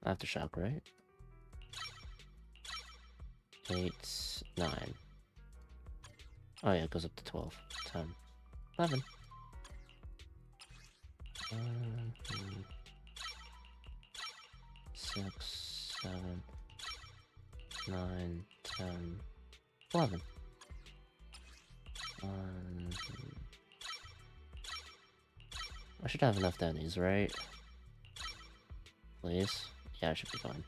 Aftershock, right? 8, 9. Oh yeah, it goes up to 12, 10, 11. 6, 7, 9, 10, 11. I should have enough dennies, right? Please? Yeah, I should be fine.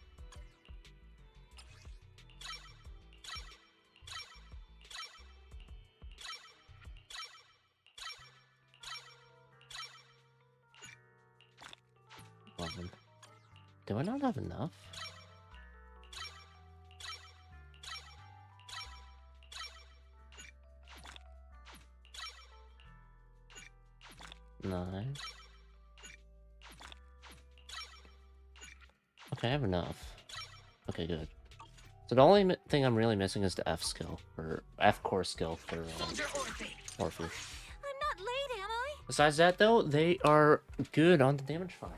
Do I not have enough? Nine. Okay, I have enough. Okay, good. So the only thing I'm really missing is the F skill, or F core skill for Orphie. I'm not late, am I? Besides that, though, they are good on the damage front.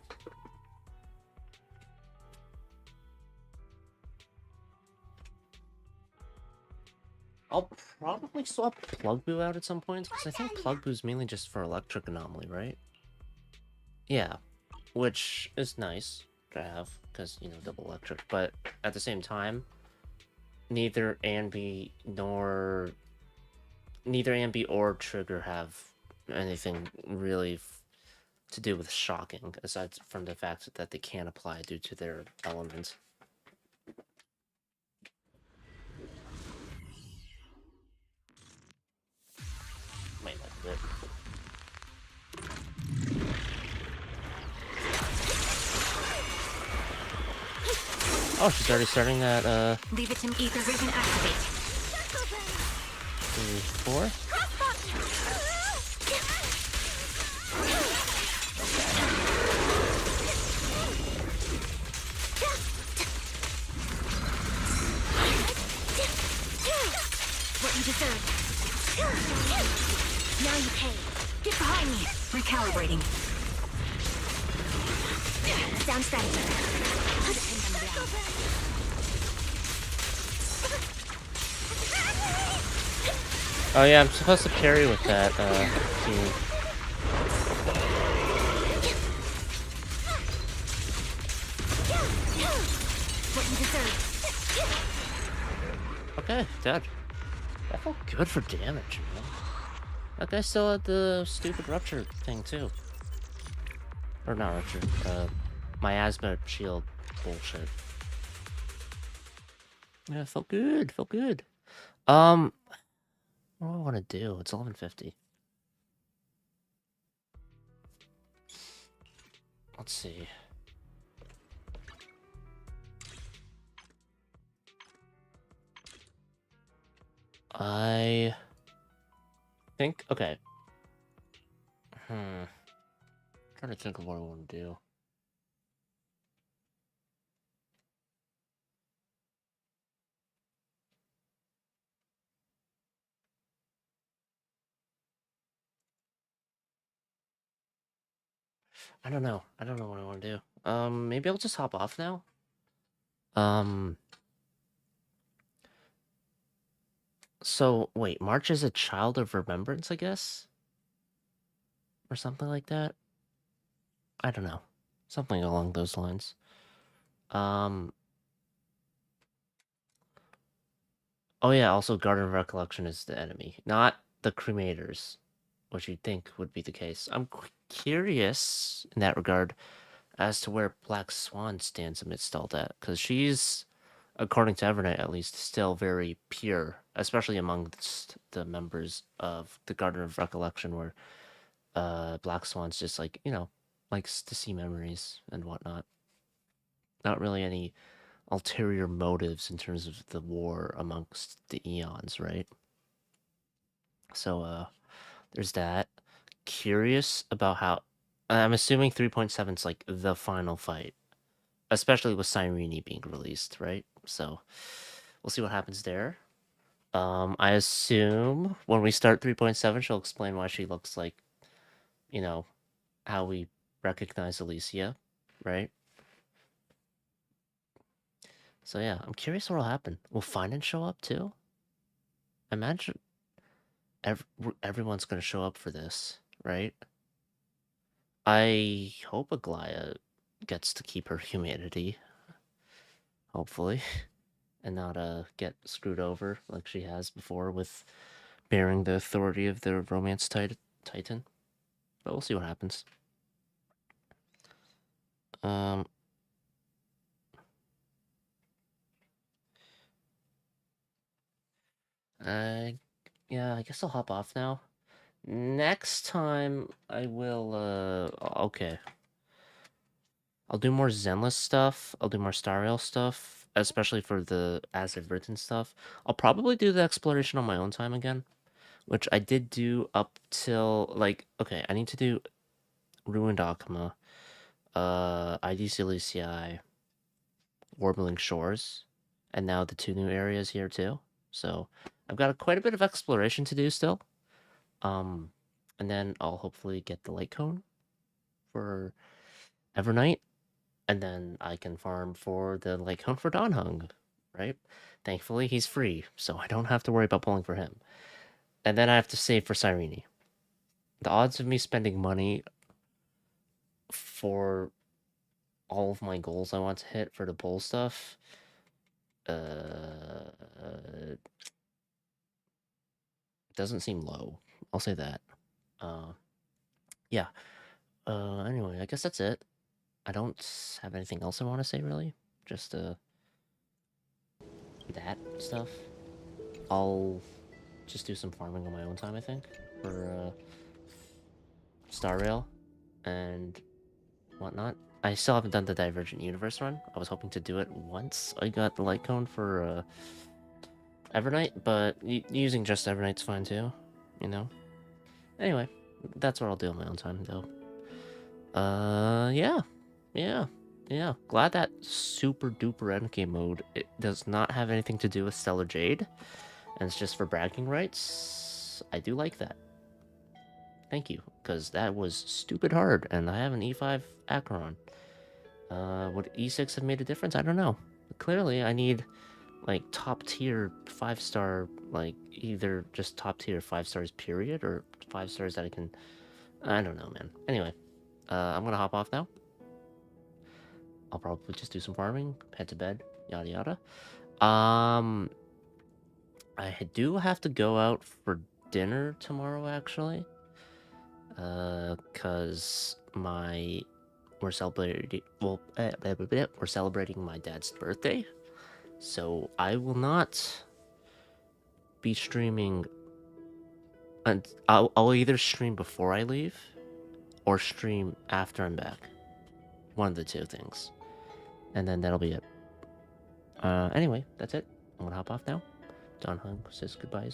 I'll probably swap Plug Boo out at some point, because I think Plug Boo's mainly just for Electric Anomaly, right? Yeah, which is nice to have, because, you know, double electric, but at the same time, neither Anby or Trigger have anything really to do with shocking, aside from the fact that they can't apply due to their element. Might not do it. Oh, she's already starting that, Leave it to me. Ether Vision activate. 3, 4. What you deserve. Now you pay. Get behind me. Recalibrating. Sound strategy. Oh yeah, I'm supposed to parry with that, team. What you deserve. Okay, dead. That felt good for damage, man. That guy still had the stupid rupture thing, too. Or not rupture, miasma shield bullshit. Yeah, it felt good, felt good. What do I want to do? It's 11:50. Let's see. I think, okay. Trying to think of what I want to do. I don't know. I don't know what I want to do. Maybe I'll just hop off now. So, wait, March is a child of remembrance, I guess? Or something like that? I don't know. Something along those lines. Oh yeah, also Garden of Recollection is the enemy, not the Cremators, which you'd think would be the case. I'm curious, in that regard, as to where Black Swan stands amidst all that, because she's, according to Evernight at least, still very pure, especially amongst the members of the Garden of Recollection, where Black Swan's just like, you know, likes to see memories and whatnot. Not really any ulterior motives in terms of the war amongst the Eons, right? So, there's that. Curious about how... I'm assuming 3.7 is like the final fight. Especially with Cyrene being released, right? So, we'll see what happens there. I assume when we start 3.7, she'll explain why she looks like, you know, how we recognize Alicia, right? So yeah, I'm curious what'll happen. Will Finan show up too? I imagine everyone's gonna show up for this, right? I hope Aglaya gets to keep her humanity. Hopefully. And not get screwed over like she has before with bearing the authority of the romance titan. But we'll see what happens. Yeah, I guess I'll hop off now. Next time, I will, okay. I'll do more Zenless stuff. I'll do more Star Rail stuff, especially for the as I've written stuff. I'll probably do the exploration on my own time again, which I did do up till, like, okay, I need to do Ruined Akama, ID Siliciae, Warbling Shores, and now the 2 new areas here too. So I've got quite a bit of exploration to do still. And then I'll hopefully get the light cone for Evernight, and then I can farm for the light cone for Donhung, right? Thankfully, he's free, so I don't have to worry about pulling for him. And then I have to save for Cyrene. The odds of me spending money for all of my goals I want to hit for the pull stuff, doesn't seem low. I'll say that. Yeah. Anyway, I guess that's it. I don't have anything else I want to say, really. Just, that stuff. I'll just do some farming on my own time, I think, for, Star Rail and whatnot. I still haven't done the Divergent Universe run. I was hoping to do it once I got the light cone for, Evernight, but using just Evernight's fine too, you know? Anyway, that's what I'll do on my own time, though. Yeah. Glad that super duper endgame mode, it does not have anything to do with Stellar Jade, and it's just for bragging rights. I do like that. Thank you, because that was stupid hard, and I have an E5 Acheron. Would E6 have made a difference? I don't know. But clearly, I need, like, top tier 5-star, like, either just top tier 5 stars period, or 5 stars that I can... I don't know, man. Anyway, I'm gonna hop off now. I'll probably just do some farming, head to bed, yada yada. I do have to go out for dinner tomorrow, actually. Cause we're celebrating my dad's birthday, so I will not be streaming, and I'll either stream before I leave or stream after I'm back. One of the two things, and then that'll be it. Anyway, that's it. I'm gonna hop off now. Don Hung says goodbye as well.